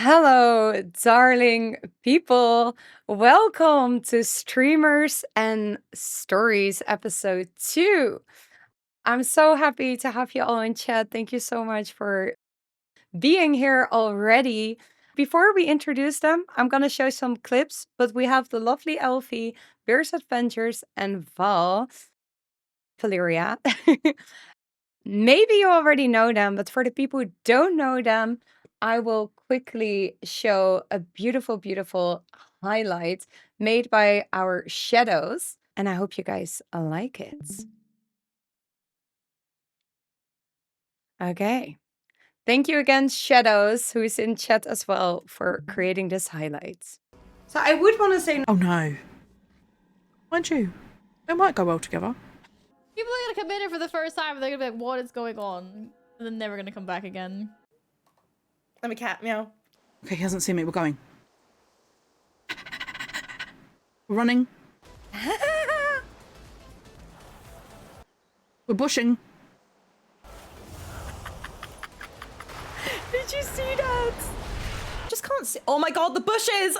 Hello, darling people. Welcome to Streamers and Stories episode 2. I'm so happy to have you all in chat. Thank you so much for being here already. Before we introduce them, I'm going to show some clips, but we have the lovely Elphiee, Bear's Adventures, and Valeariia. Maybe you already know them, but for the people who don't know them, I will quickly show a beautiful, beautiful highlight made by our shadows. And I hope you guys like it. Okay. Thank you again, Shadows, who is in chat as well, for creating this highlight. So I would want to say... Oh no. Mind you, they might go well together. People are gonna come in here for the first time and they're gonna be like, what is going on? And they're never gonna come back again. I'm a cat, meow. Okay, he hasn't seen me, we're going. We're running. We're bushing. Did you see that? Just can't see. Oh my god, the bushes!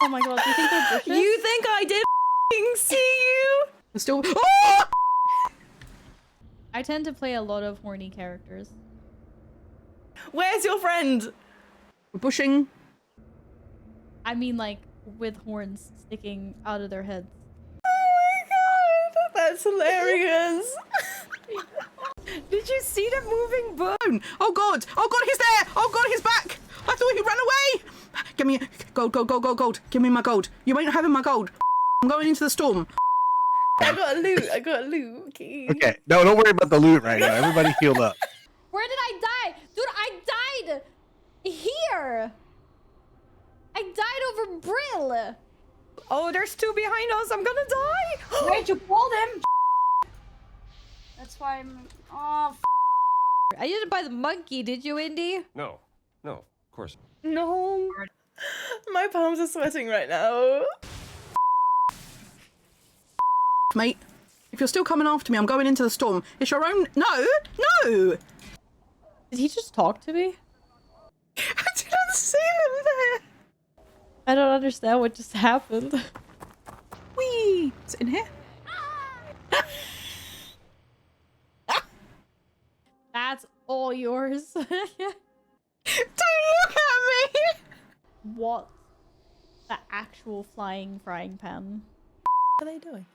Oh my god, do you think they're bushes? You think I did see you? We're still. Oh! I tend to play a lot of horny characters. Where's your friend? We're bushing. I mean, like, with horns sticking out of their heads. Oh my god, that's hilarious. Did you see the moving book? Oh god! Oh god, he's there! Oh god, he's back! I thought he ran away! Give me gold, gold, gold, gold, gold. Give me my gold. You ain't having my gold. I'm going into the storm. I got a loot. Okay, no, don't worry about the loot right now. Everybody healed up. Where did I die? Dude, I died here! I died over Brill! Oh, there's two behind us. I'm gonna die. Wait, you pulled him? That's why I'm... Oh, I didn't buy the monkey, did you, Indy? No, of course. No. My palms are sweating right now. Mate, if you're still coming after me, I'm going into the storm. It's your own... No! No! Did he just talk to me? I didn't see him there. I don't understand what just happened. Whee! It's in here. That's all yours. Don't look at me! What? The actual flying frying pan. What are they doing?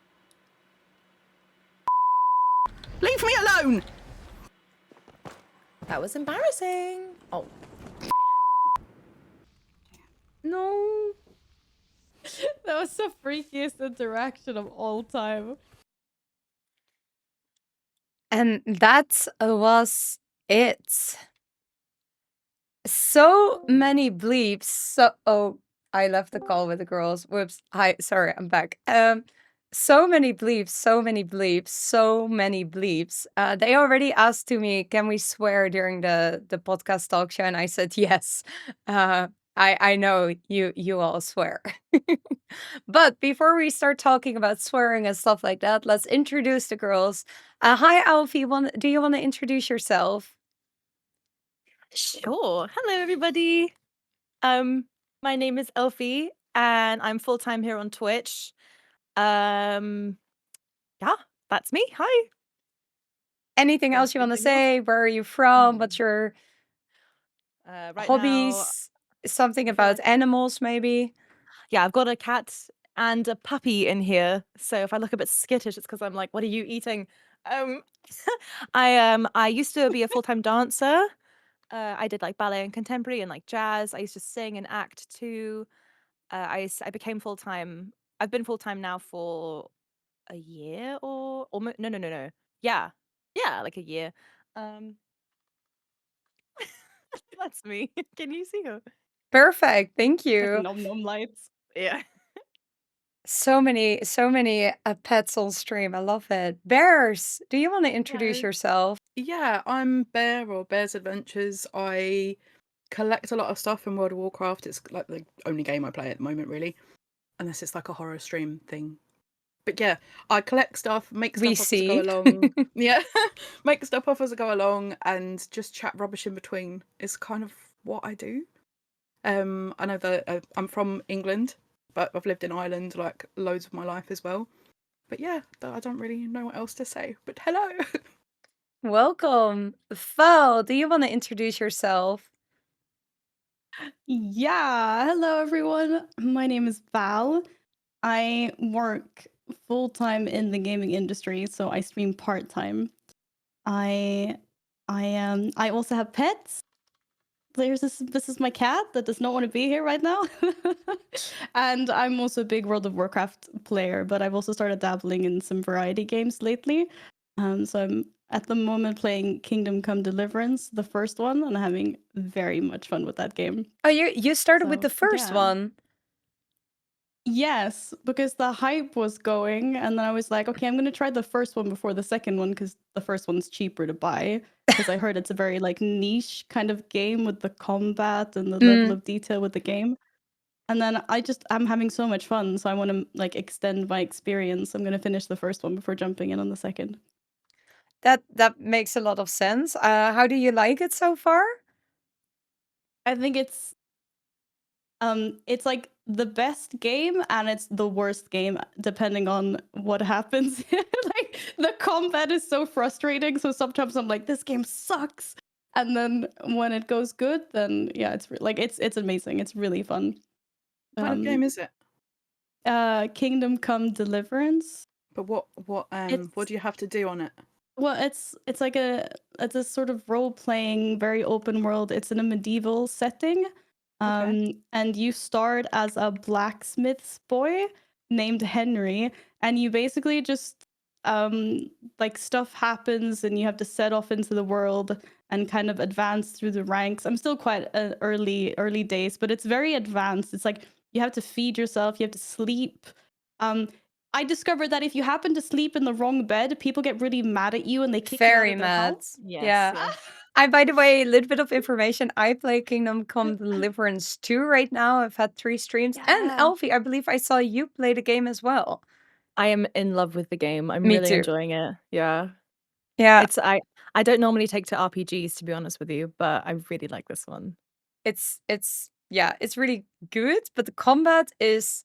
Leave me alone! That was embarrassing. Oh. No. That was the freakiest interaction of all time. And that was it. So many bleeps. Oh, I left the call with the girls. Whoops. Hi, sorry, I'm back. So many bleeps, so many bleeps, so many bleeps. They already asked to me, can we swear during the podcast talk show? And I said yes. I know you all swear. But before we start talking about swearing and stuff like that, let's introduce the girls. Hi, Elphiee. Do you want to introduce yourself? Sure. Hello, everybody. My name is Elphiee, and I'm full-time here on Twitch. Yeah, that's me. Hi. Anything else you want to say? Where are you from? What's your Right hobbies? Something about animals, maybe? Yeah, I've got a cat and a puppy in here. So if I look a bit skittish, it's because I'm like, what are you eating? I used to be a full-time dancer. I did like ballet and contemporary and like jazz. I used to sing and act too. I became full-time. I've been full-time now for a year or almost. No. Yeah, like a year. That's me. Can you see her? Perfect. Thank you. Nom nom lights. Yeah. So many pets on stream. I love it. Bears, do you want to introduce yourself? Yeah, I'm Bear or Bear's Adventures. I collect a lot of stuff in World of Warcraft. It's like the only game I play at the moment, really. Unless it's like a horror stream thing. But yeah, I collect stuff, make stuff We up as I see. go along. Yeah, make stuff up as I go along and just chat rubbish in between. It's kind of what I do. I know that I'm from England, but I've lived in Ireland like loads of my life as well. But yeah, I don't really know what else to say. But hello. Welcome. Val, do you want to introduce yourself? Yeah, hello everyone. My name is Val. I work full-time in the gaming industry, so I stream part-time. I I also have pets. This is my cat that does not want to be here right now. And I'm also a big World of Warcraft player, but I've also started dabbling in some variety games lately. So I'm at the moment playing Kingdom Come Deliverance, the first one, and having very much fun with that game. Oh, you started with So, the first yeah. one. Yes, because the hype was going, and then I was like, okay, I'm gonna try the first one before the second one because the first one's cheaper to buy. Because I heard it's a very like niche kind of game with the combat and the level of detail with the game. And then I'm having so much fun, so I want to like extend my experience. I'm gonna finish the first one before jumping in on the second. That makes a lot of sense. How do you like it so far? I think it's like the best game and it's the worst game depending on what happens. Like the combat is so frustrating, so sometimes I'm like, this game sucks, and then when it goes good, then yeah, it's amazing. It's really fun. What kind of game is it? Kingdom Come Deliverance. But what It's do you have to do on it? Well, it's like it's a sort of role-playing, very open world. It's in a medieval setting. And you start as a blacksmith's boy named Henry, and you basically just like stuff happens and you have to set off into the world and kind of advance through the ranks. I'm still quite early days, but it's very advanced. It's like you have to feed yourself, you have to sleep. I discovered that if you happen to sleep in the wrong bed, people get really mad at you and they kick you out Very of their mad. house. Yeah. By the way, a little bit of information. I play Kingdom Come Deliverance 2 right now. I've had 3 streams. And Yeah. Elphiee, I believe I saw you play the game as well. I am in love with the game. I'm Me really too. enjoying it. Yeah. Yeah. It's I don't normally take to RPGs, to be honest with you, but I really like this one. It's really good, but the combat is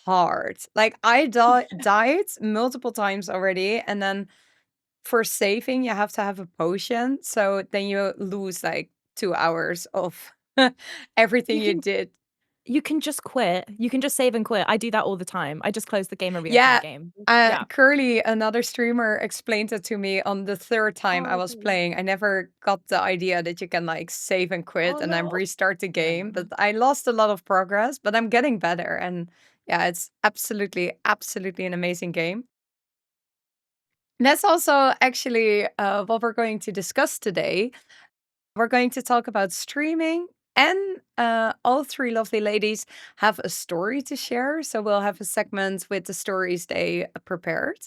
hard. Like I died multiple times already, and then for saving you have to have a potion, so then you lose like 2 hours of everything you did. You can just quit. You can just save and quit. I do that all the time. I just close the game and reopen the game. Yeah. Curly, another streamer, explained it to me on the 3rd time I was cool. playing. I never got the idea that you can like save and quit Oh, and then no. restart the game, but I lost a lot of progress, but I'm getting better, and yeah, it's absolutely an amazing game. That's also actually what we're going to discuss today. We're going to talk about streaming, and all 3 lovely ladies have a story to share. So we'll have a segment with the stories they prepared.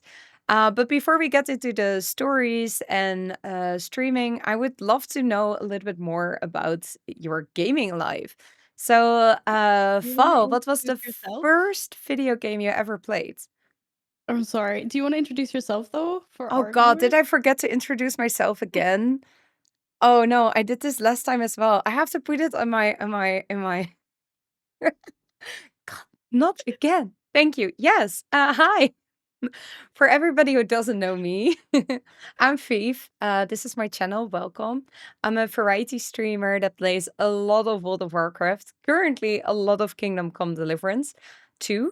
But before we get into the stories and streaming, I would love to know a little bit more about your gaming life. So, You wanna Val, what was the introduce yourself? first video game you ever played? I'm sorry. Do you want to introduce yourself though for Oh our God, did viewers? I forget to introduce myself again? Oh no, I did this last time as well. I have to put it on my God, not again. Thank you. Yes. Hi. For everybody who doesn't know me, I'm Viev. This is my channel. Welcome. I'm a variety streamer that plays a lot of World of Warcraft. Currently, a lot of Kingdom Come Deliverance too.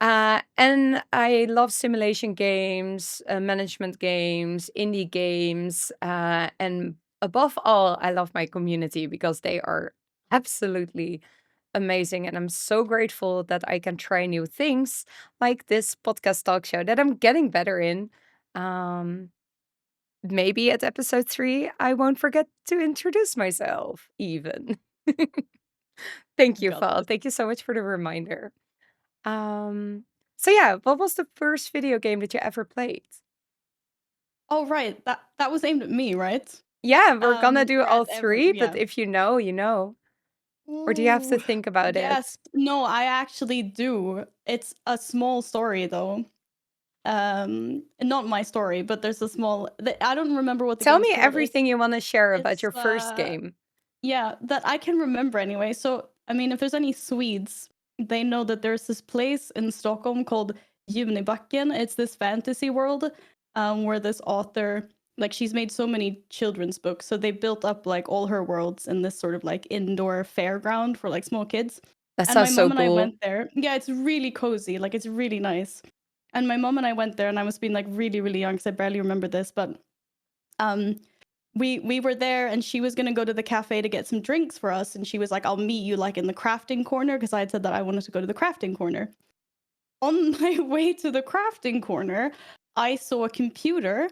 And I love simulation games, management games, indie games, and above all, I love my community because they are absolutely amazing. And I'm so grateful that I can try new things like this podcast talk show that I'm getting better in. Maybe at episode 3, I won't forget to introduce myself, even. Thank you, Got Val. this. Thank you so much for the reminder. So yeah, what was the first video game that you ever played? Oh right, that was aimed at me, right? Yeah, we're gonna do all Yes, 3, but yeah. if you know, you know. Or do you have to Ooh, think about it? yes. No, I actually do. It's a small story though. Not my story, but there's a small. I don't remember what the Tell game's me called. everything you want to share about It's your first game. Yeah, that I can remember anyway. So, I mean, if there's any Swedes, they know that there's this place in Stockholm called Junibacken. It's this fantasy world where this author, like, she's made so many children's books. So they built up like all her worlds in this sort of like indoor fairground for like small kids. That And my sounds so mom and I cool. went there. Yeah, it's really cozy. Like, it's really nice. And my mom and I went there, and I was being like really, really young because I barely remember this, but um we were there, and she was gonna go to the cafe to get some drinks for us, and she was like, I'll meet you like in the crafting corner, because I had said that I wanted to go to the crafting corner. On my way to the crafting corner, I saw a computer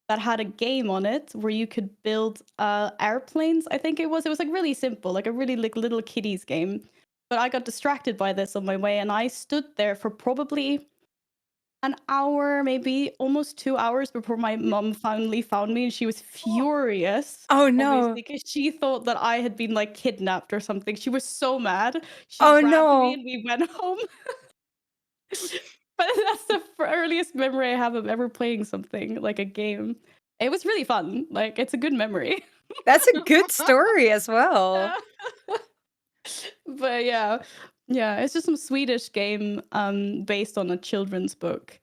that had a game on it where you could build airplanes. I think it was like really simple, like a really like little kiddies game. But I got distracted by this on my way, and I stood there for probably an hour, maybe almost 2 hours before my mom finally found me, and she was furious. Oh no. Obviously, because she thought that I had been like kidnapped or something. She was so mad. She Oh grabbed me no. and we went home. But that's the earliest memory I have of ever playing something like a game. It was really fun. Like, it's a good memory. That's a good story as well. But yeah, it's just some Swedish game based on a children's book.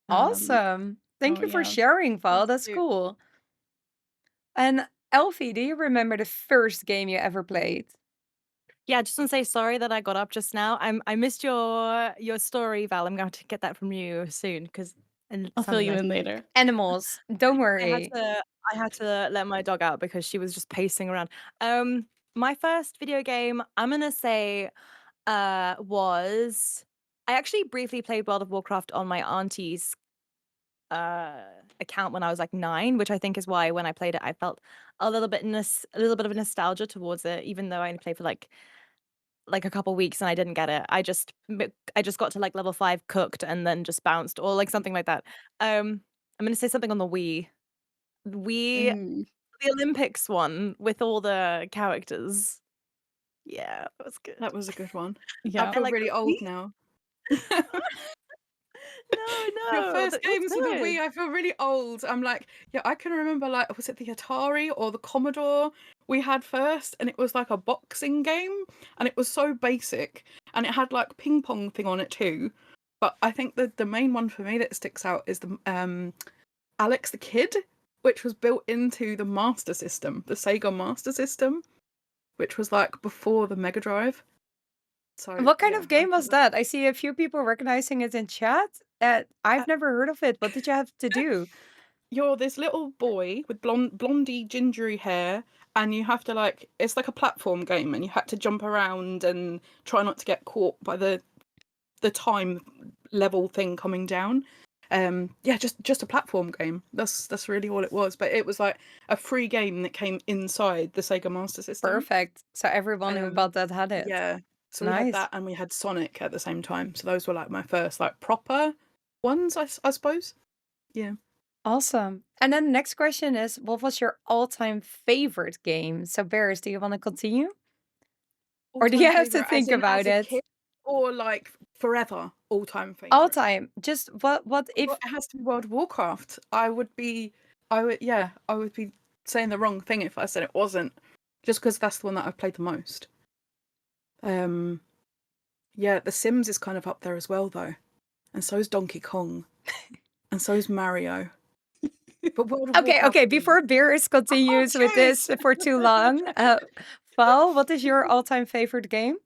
Awesome. Thank Oh you for yeah. sharing, Val. That's cute. cool. And Elphiee, do you remember the first game you ever played? Yeah, just want to say sorry that I got up just now. I missed your story, Val. I'm going to get that from you soon because I'll fill you in later. Animals. Don't I worry. had to let my dog out because she was just pacing around. My first video game, I'm gonna say, was I actually briefly played World of Warcraft on my auntie's account when I was like 9, which I think is why when I played it, I felt a little bit of a nostalgia towards it, even though I only played for like a couple weeks and I didn't get it. I just got to like level 5 cooked and then just bounced or like something like that. I'm gonna say something on the Wii. Mm. The Olympics one with all the characters. Yeah, that was good. That was a good one. Yeah. I feel like really the old Wii? now. No, Your first it was games with the good. Wii, I feel really old. I'm like, yeah, I can remember, like, was it the Atari or the Commodore we had first? And it was like a boxing game, and it was so basic, and it had like ping pong thing on it too. But I think the main one for me that sticks out is the Alex the Kid, which was built into the Master System, the Sega Master System, which was like before the Mega Drive. So What kind yeah, of I game think was that? I see a few people recognizing it in chat. I've Uh, never heard of it. What did you have to do? you're this little boy with blondie gingery hair, and you have to like, it's like a platform game, and you had to jump around and try not to get caught by the time level thing coming down. Yeah, just a platform game. That's really all it was. But it was like a free game that came inside the Sega Master System. Perfect. So everyone who bought that had it. Yeah, so we had Nice. that, and we had Sonic at the same time. So those were like my first like proper ones, I suppose. Yeah. Awesome. And then the next question is, what was your all-time favorite game? So Barris, do you want to continue? Or do you All-time have to favourite, think as in about as a it? kid, or like forever all-time favourite? All-time. Just what if Well, it has to be World of Warcraft. I would be saying the wrong thing if I said it wasn't, just because that's the one that I've played the most. Yeah, The Sims is kind of up there as well, though, and so is Donkey Kong, and so is Mario. But World of Okay, Warcraft okay, wins. before Barris continues with this jeez. for too long, Val, what is your all-time favorite game?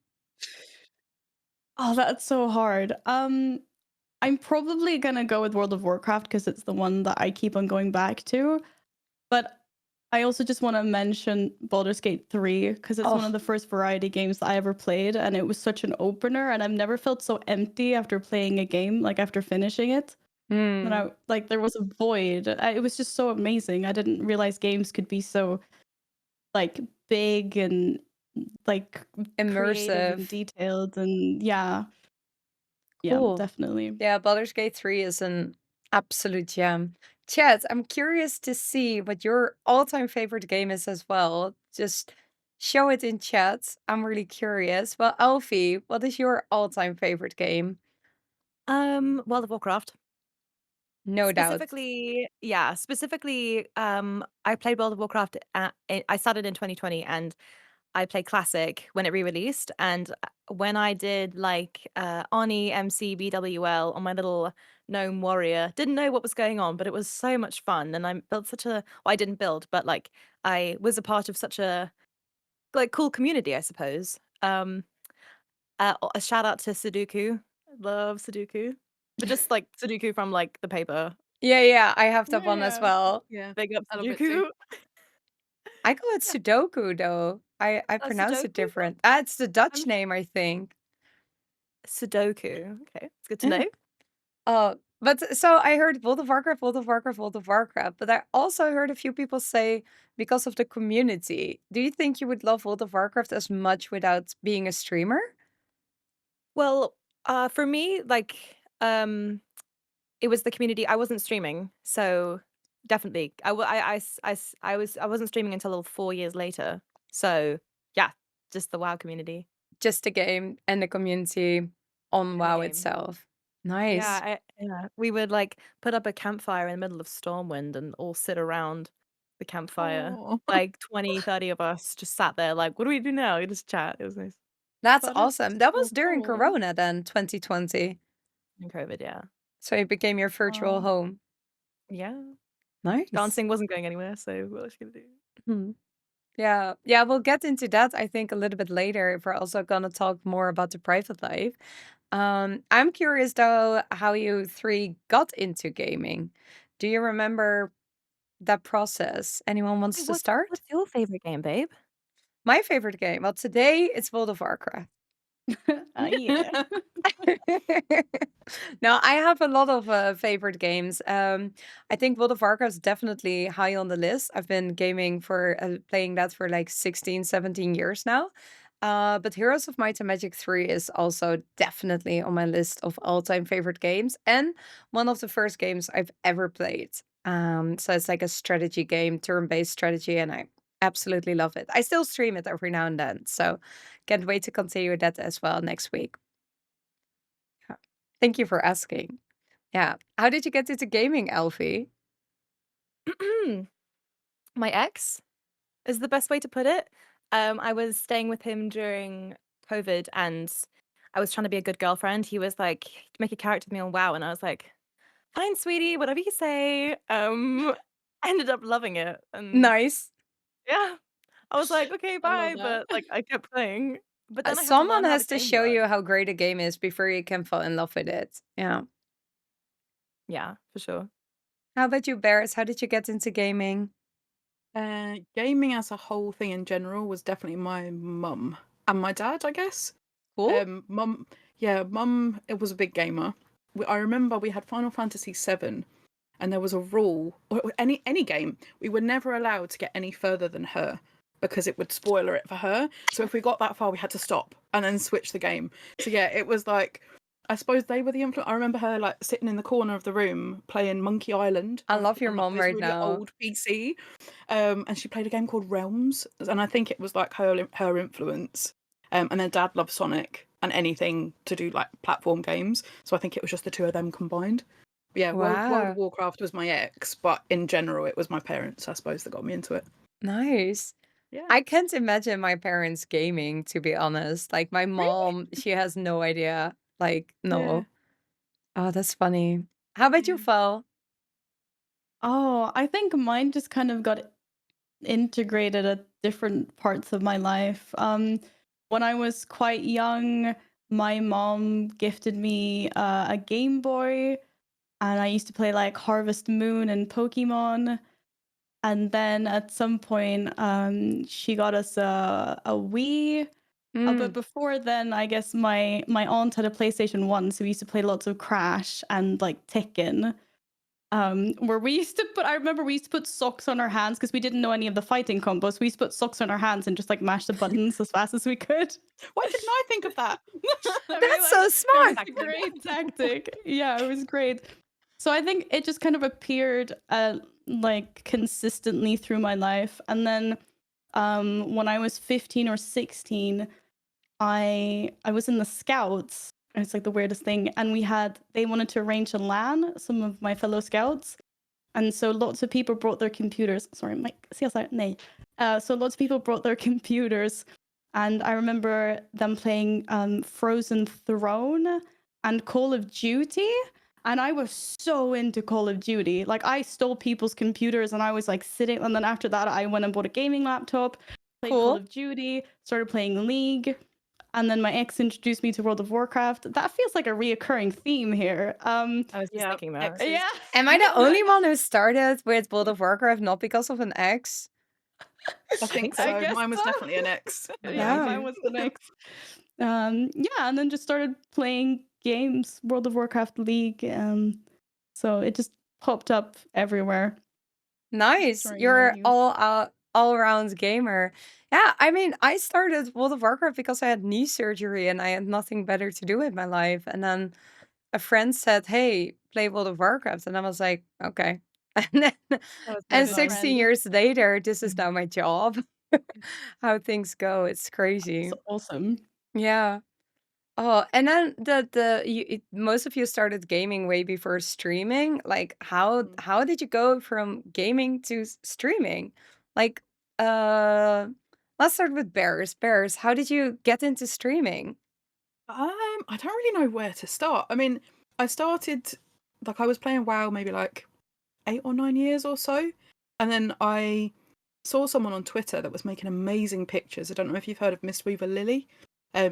Oh, that's so hard. I'm probably gonna go with World of Warcraft because it's the one that I keep on going back to. But I also just want to mention Baldur's Gate 3 because it's one Oh. of the first variety games that I ever played, and it was such an opener, and I've never felt so empty after playing a game, like after finishing it. And Hmm. there was a void. It was just so amazing. I didn't realize games could be so like big and like creative and Immersive. detailed, and yeah, Cool. definitely. Yeah, Baldur's Gate 3 is an absolute gem. Chat, I'm curious to see what your all-time favorite game is as well. Just show it in chat. I'm really curious. Well, Elphiee, what is your all-time favorite game? World of Warcraft. No doubt. Specifically, I played World of Warcraft. I started in 2020, and I played Classic when it re-released. And when I did like Oni, MC, BWL on my little gnome warrior, didn't know what was going on, but it was so much fun. And I built such a, well, I didn't build, but like I was a part of such a like cool community, I suppose. A shout out to Sudoku. Love Sudoku. But just like Sudoku from like the paper. Yeah, I have that one as Yeah. well. Yeah. Big up I love it too. Sudoku. I call it Sudoku though. I pronounce it Sudoku? different. It's the Dutch I'm- name, I think. Sudoku. Okay, it's good to Yeah. know. But so I heard World of Warcraft, World of Warcraft, World of Warcraft, but I also heard a few people say because of the community. Do you think you would love World of Warcraft as much without being a streamer? Well, for me, like, it was the community. I wasn't streaming, so definitely. I wasn't streaming until 4 years later. So yeah, just the WoW community Just the game and the community on and the WoW game. itself. Nice. Yeah. We would like put up a campfire in the middle of Stormwind and all sit around the campfire. Aw. Like 20, 30 of us just sat there like, what do we do now? We just chat. It was nice. That's That is awesome. That was so during cool. Corona then, 2020. In COVID, yeah. So it became your virtual Wow. home. Yeah. Nice. Dancing wasn't going anywhere, so what was she gonna do? Hmm. Yeah, we'll get into that, I think, a little bit later if we're also gonna talk more about the private life. I'm curious though how you three got into gaming. Do you remember that process? Anyone wants Wait, to start? what's your favorite game, babe? My favorite game. Well, today it's World of Warcraft. Yeah. No, I have a lot of favorite games. I think World of Warcraft is definitely high on the list. I've been gaming for playing that for like 16, 17 years now. But Heroes of Might and Magic 3 is also definitely on my list of all-time favorite games and one of the first games I've ever played. So it's like a strategy game, turn-based strategy, and I absolutely love it. I still stream it every now and then, so can't wait to continue that as well next week. Yeah. Thank you for asking. Yeah. How did you get into gaming, Elphiee? My ex is the best way to put it. I was staying with him during COVID and I was trying to be a good girlfriend. He was like, make a character with me on WoW. And I was like, fine, sweetie, whatever you say. I ended up loving it. And Nice. yeah, I was like, okay, I bye. love But that. like, I kept playing. But then I had to Someone learn how has the to game show you worked. how great a game is before you can fall in love with it. Yeah. Yeah, for sure. How about you, Barris? How did you get into gaming? Gaming as a whole thing in general was definitely my mum and my dad, I guess. Cool. Mum, it was a big gamer. I remember we had Final Fantasy VII, and there was a rule, or any game, we were never allowed to get any further than her because it would spoiler it for her. So if we got that far, we had to stop and then switch the game. So yeah, it was like, I suppose they were the influence. I remember her like sitting in the corner of the room playing Monkey Island. I love your on, like, mom this right really now. old PC, and she played a game called Realms, and I think it was like her influence. And then Dad loved Sonic and anything to do like platform games. So I think it was just the two of them combined. But yeah, World Wow. of Warcraft was my ex, but in general, it was my parents, I suppose, that got me into it. Nice. Yeah. I can't imagine my parents gaming, to be honest. Like my mom, she has no idea. Like, no. Oh, that's funny. How about you, Yeah. Val? Oh, I think mine just kind of got integrated at different parts of my life. When I was quite young, my mom gifted me a Game Boy, and I used to play like Harvest Moon and Pokemon. And then at some point, she got us a Wii. But before then, I guess my aunt had a PlayStation 1, so we used to play lots of Crash and like Tekken. Where we used to I remember we used to put socks on our hands because we didn't know any of the fighting combos. We used to put socks on our hands and just like mash the buttons as fast as we could. Why didn't I think of that? That's so It smart. was a great tactic. Yeah, it was great. So I think it just kind of appeared like consistently through my life. And then when I was 15 or 16, I was in the Scouts. And it's like the weirdest thing. And they wanted to arrange a LAN, some of my fellow scouts. And so lots of people brought their computers. Sorry, Mike. So lots of people brought their computers. And I remember them playing Frozen Throne and Call of Duty. And I was so into Call of Duty. Like, I stole people's computers and I was like sitting. And then after that, I went and bought a gaming laptop, played Call of Duty, started playing League. And then my ex introduced me to World of Warcraft. That feels like a reoccurring theme here. I was just thinking that. Yeah. Am I the only one who started with World of Warcraft not because of an ex? I think so. so. I guess Mine was so. definitely an X. Yeah, mine was the next. And then just started playing games, World of Warcraft, League. So it just popped up everywhere. Nice. During You're menus. all around gamer. Yeah, I mean, I started World of Warcraft because I had knee surgery and I had nothing better to do with my life. And then a friend said, "Hey, play World of Warcraft," and I was like, "Okay." And then, That was and nice. 16 years later, this is now my job. How things go, it's crazy. It's awesome. Yeah. Oh, and then most of you started gaming way before streaming. Like, how did you go from gaming to streaming? Like, let's start with Bears. Bears, how did you get into streaming? I don't really know where to start. I mean, I started I was playing WoW maybe like 8 or 9 years or so, and then I saw someone on Twitter that was making amazing pictures. I don't know if you've heard of Mistweaver Lily.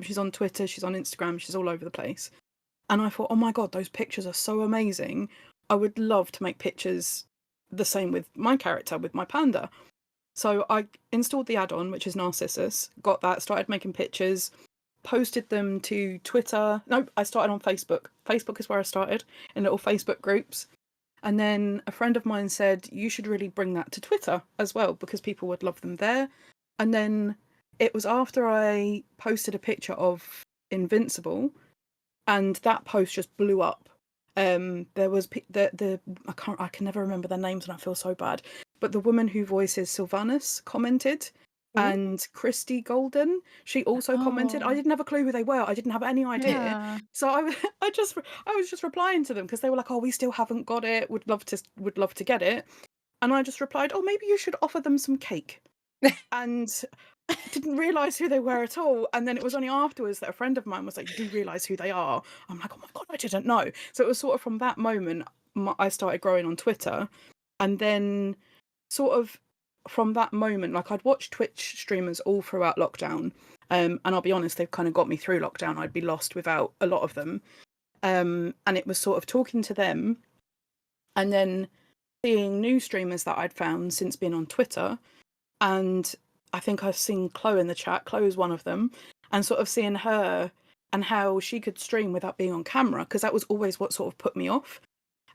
She's on Twitter, she's on Instagram, she's all over the place. And I thought, oh my god, those pictures are so amazing. I would love to make pictures the same with my character, with my panda. So I installed the add-on, which is Narcissus, got that, started making pictures, posted them to Twitter. No, I started on Facebook. Facebook is where I started, in little Facebook groups. And then a friend of mine said, you should really bring that to Twitter as well, because people would love them there. And then it was after I posted a picture of Invincible, and that post just blew up. There was I can never remember their names, and I feel so bad. But the woman who voices Sylvanas commented, and Christy Golden, she also commented. I didn't have a clue who they were. I didn't have any idea. Yeah. So I was just replying to them because they were like, "Oh, we still haven't got it. Would love to get it." And I just replied, "Oh, maybe you should offer them some cake." And didn't realise who they were at all. And then it was only afterwards that a friend of mine was like, "You do realise who they are?" I'm like, "Oh my god, I didn't know." So it was sort of from that moment I started growing on Twitter, and then sort of from that moment, like, I'd watched Twitch streamers all throughout lockdown, and I'll be honest, they've kind of got me through lockdown. I'd be lost without a lot of them, and it was sort of talking to them, and then seeing new streamers that I'd found since being on Twitter, and I think I've seen Chloe in the chat. Chloe is one of them, and sort of seeing her and how she could stream without being on camera, because that was always what sort of put me off,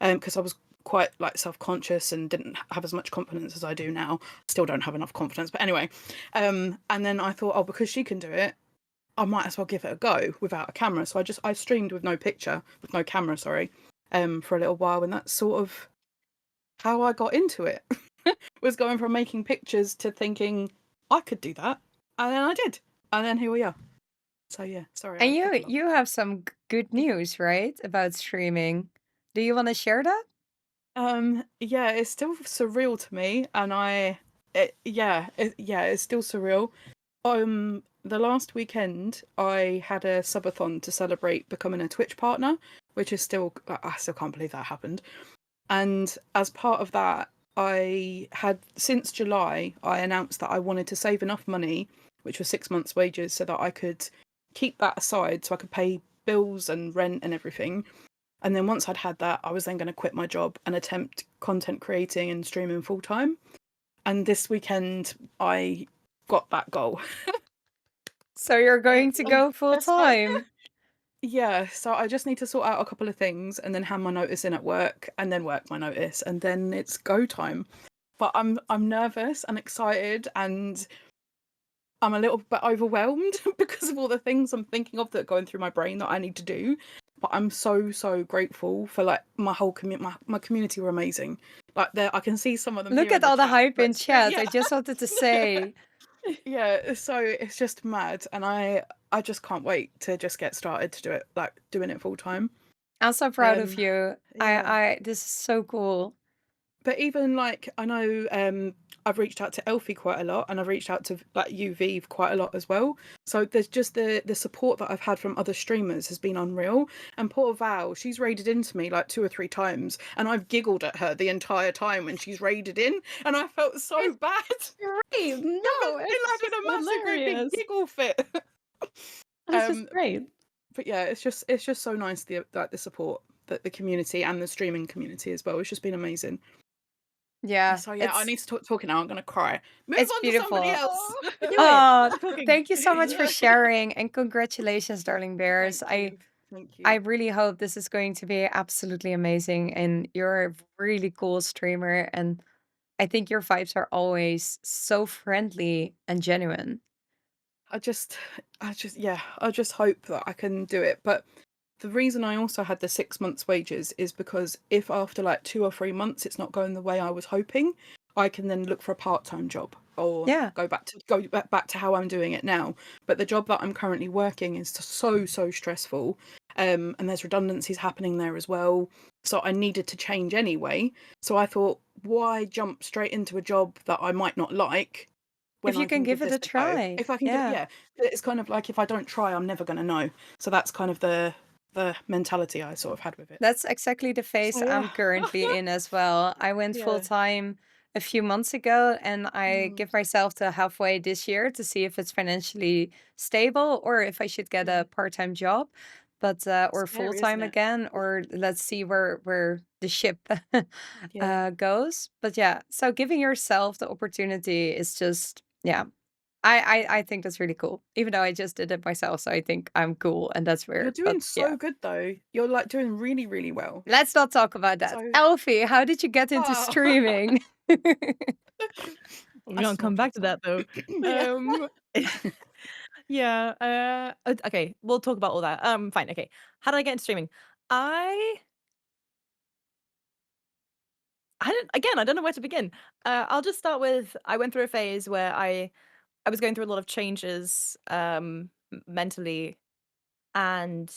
because I was quite like self-conscious and didn't have as much confidence as I do now. Still don't have enough confidence, but anyway. And then I thought, oh, because she can do it, I might as well give it a go without a camera. So I streamed with no camera, for a little while, and that's sort of how I got into it. Was going from making pictures to thinking I could do that, and then I did, and then here we are. So yeah, sorry. And you have some good news, right, about streaming. Do you want to share that? Yeah, it's still surreal to me, and it's still surreal. The last weekend I had a subathon to celebrate becoming a Twitch partner, which is still, I still can't believe that happened. And as part of that, I had, since July, I announced that I wanted to save enough money, which was 6 months' wages, so that I could keep that aside so I could pay bills and rent and everything. And then once I'd had that, I was then going to quit my job and attempt content creating and streaming full time. And this weekend, I got that goal. So you're going to go full time? Yeah, so I just need to sort out a couple of things and then hand my notice in at work and then work my notice, and then it's go time. But I'm nervous and excited, and I'm a little bit overwhelmed because of all the things I'm thinking of that are going through my brain that I need to do. But I'm so grateful for like my whole community. My community were amazing. Like, there, I can see some of them. Look here at all the hype in chat. Yeah. I just wanted to say, Yeah, so it's just mad, and I just can't wait to just get started to do it, like doing it full time. I'm so proud of Um, you. yeah. This is so cool. But even like I know I've reached out to Elphiee quite a lot, and I've reached out to like you, Viev, quite a lot as well. So there's just the support that I've had from other streamers has been unreal. And poor Val, she's raided into me like 2 or 3 times, and I've giggled at her the entire time when she's raided in, and I felt so bad. Great. No, I've been it's like in just a massive great big hilarious. giggle fit. It's just great. But yeah, it's just so nice, the support that the community and the streaming community as well. It's just been amazing. Yeah, So yeah, I need to stop talking now. I'm gonna cry. Move it's on to somebody beautiful. else. Do it. Oh, Keep talking. thank you so much for sharing, and congratulations, darling bears. Thank you. Thank you. I really hope this is going to be absolutely amazing, and you're a really cool streamer, and I think your vibes are always so friendly and genuine. I just yeah, I just hope that I can do it. But the reason I also had the 6 months wages is because if after like 2 or 3 months it's not going the way I was hoping, I can then look for a part-time job or Yeah. go back to how I'm doing it now. But the job that I'm currently working is so stressful. And there's redundancies happening there as well. So I needed to change anyway. So I thought, why jump straight into a job that I might not like when If you I can can give give it this a a go? try. If I can give, Yeah. yeah, it's kind of like if I don't try, I'm never going to know. So that's kind of the mentality I sort of had with it. That's exactly the phase So, yeah. I'm currently in as well. I went Yeah. full time a few months ago, and I Mm. give myself to halfway this year to see if it's financially stable or if I should get Yeah. a part-time job, but or full Scary, time isn't it? again, or let's see where the ship Yeah. goes. But yeah, so giving yourself the opportunity is just I think that's really cool. Even though I just did it myself, so I think I'm cool, and that's You're weird. But doing yeah. so good though. You're like doing really, really well. Let's not talk about that. So, Elphiee, how did you get into oh. streaming? We're gonna come back to that though. Yeah. Yeah. Okay, we'll talk about all that. Fine. Okay, how did I get into streaming? I don't know where to begin. I'll just start with I went through a phase where I was going through a lot of changes mentally, and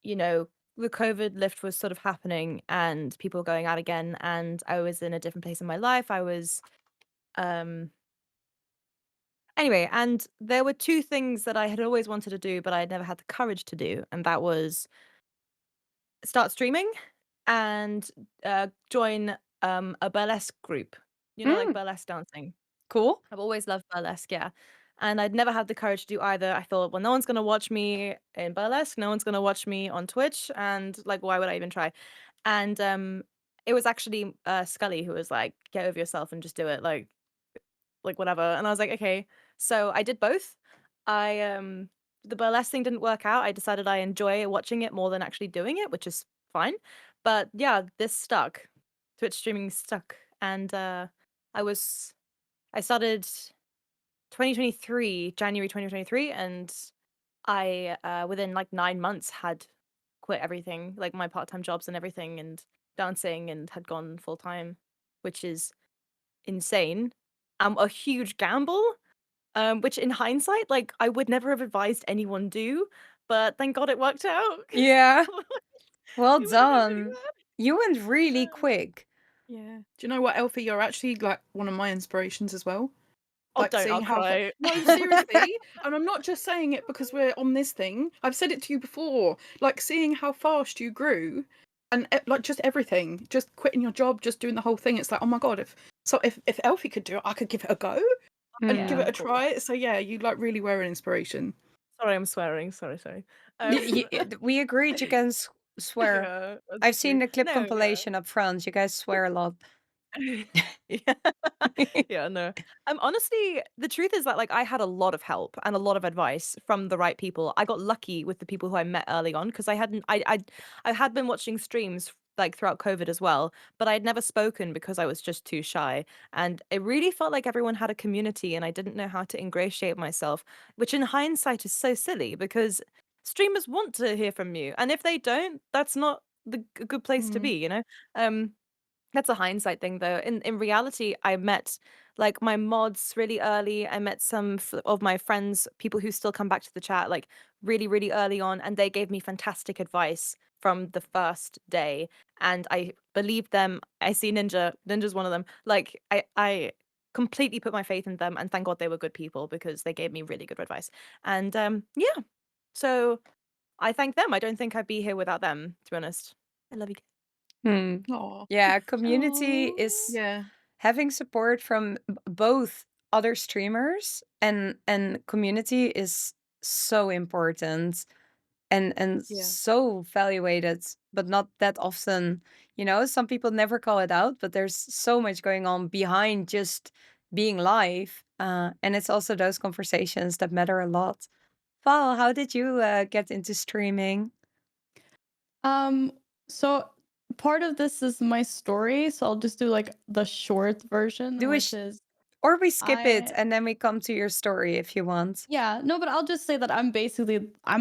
you know the COVID lift was sort of happening and people were going out again, and I was in a different place in my life. I was anyway, and there were 2 things that I had always wanted to do, but I had never had the courage to do, and that was start streaming and join a burlesque group. Like Mm, burlesque dancing. cool. I've always loved burlesque, yeah. And I'd never had the courage to do either. I thought, well, no one's gonna watch me in burlesque, no one's gonna watch me on Twitch, and like, why would I even try? And it was actually Scully who was like, get over yourself and just do it, like whatever. And I was like, okay. So I did both. I the burlesque thing didn't work out. I decided I enjoy watching it more than actually doing it, which is fine. But yeah, this stuck. Twitch streaming stuck. And I started 2023, January 2023, and I within like 9 months had quit everything, like my part-time jobs and everything and dancing, and had gone full time, which is insane. A huge gamble, which in hindsight, like I would never have advised anyone do, but thank God it worked out. 'Cause Yeah. Well it would have been really done. bad. You went really quick. Yeah. Do you know what, Elphiee? You're actually like one of my inspirations as well. Oh, Like don't, I'll seeing how cry. no, seriously, and I'm not just saying it because we're on this thing. I've said it to you before. Like seeing how fast you grew, and like just everything, just quitting your job, just doing the whole thing. It's like, oh my god, if Elphiee could do it, I could give it a go. I'd give Mm. it a try. So yeah, you like really were an inspiration. Sorry, I'm swearing. Sorry. We agreed you can swear. Yeah, that's I've seen true. the clip No, yeah. compilation up front. You guys swear a lot. Yeah. Yeah, no. Honestly, the truth is that like I had a lot of help and a lot of advice from the right people. I got lucky with the people who I met early on because I had been watching streams like throughout COVID as well, but I had never spoken because I was just too shy. And it really felt like everyone had a community and I didn't know how to ingratiate myself, which in hindsight is so silly because streamers want to hear from you. And if they don't, that's not a good place to be, you know? That's a hindsight thing, though. In reality, I met like my mods really early. I met some of my friends, people who still come back to the chat, like really early on, and they gave me fantastic advice from the first day. And I believed them. I see Ninja. Ninja's one of them. Like I completely put my faith in them, and thank God they were good people because they gave me really good advice. And yeah, so I thank them. I don't think I'd be here without them, to be honest. I love you. Hmm. Oh, Yeah, community Aw. is yeah. having support from both other streamers and community is so important and Yeah. so valuated, but not that often. You know, some people never call it out, but there's so much going on behind just being live. And it's also those conversations that matter a lot. Val, how did you get into streaming? So part of this is my story, so I'll just do like the short version, Do a which is Or we skip it I and then we come to your story if you want. yeah, no, but I'll just say that I'm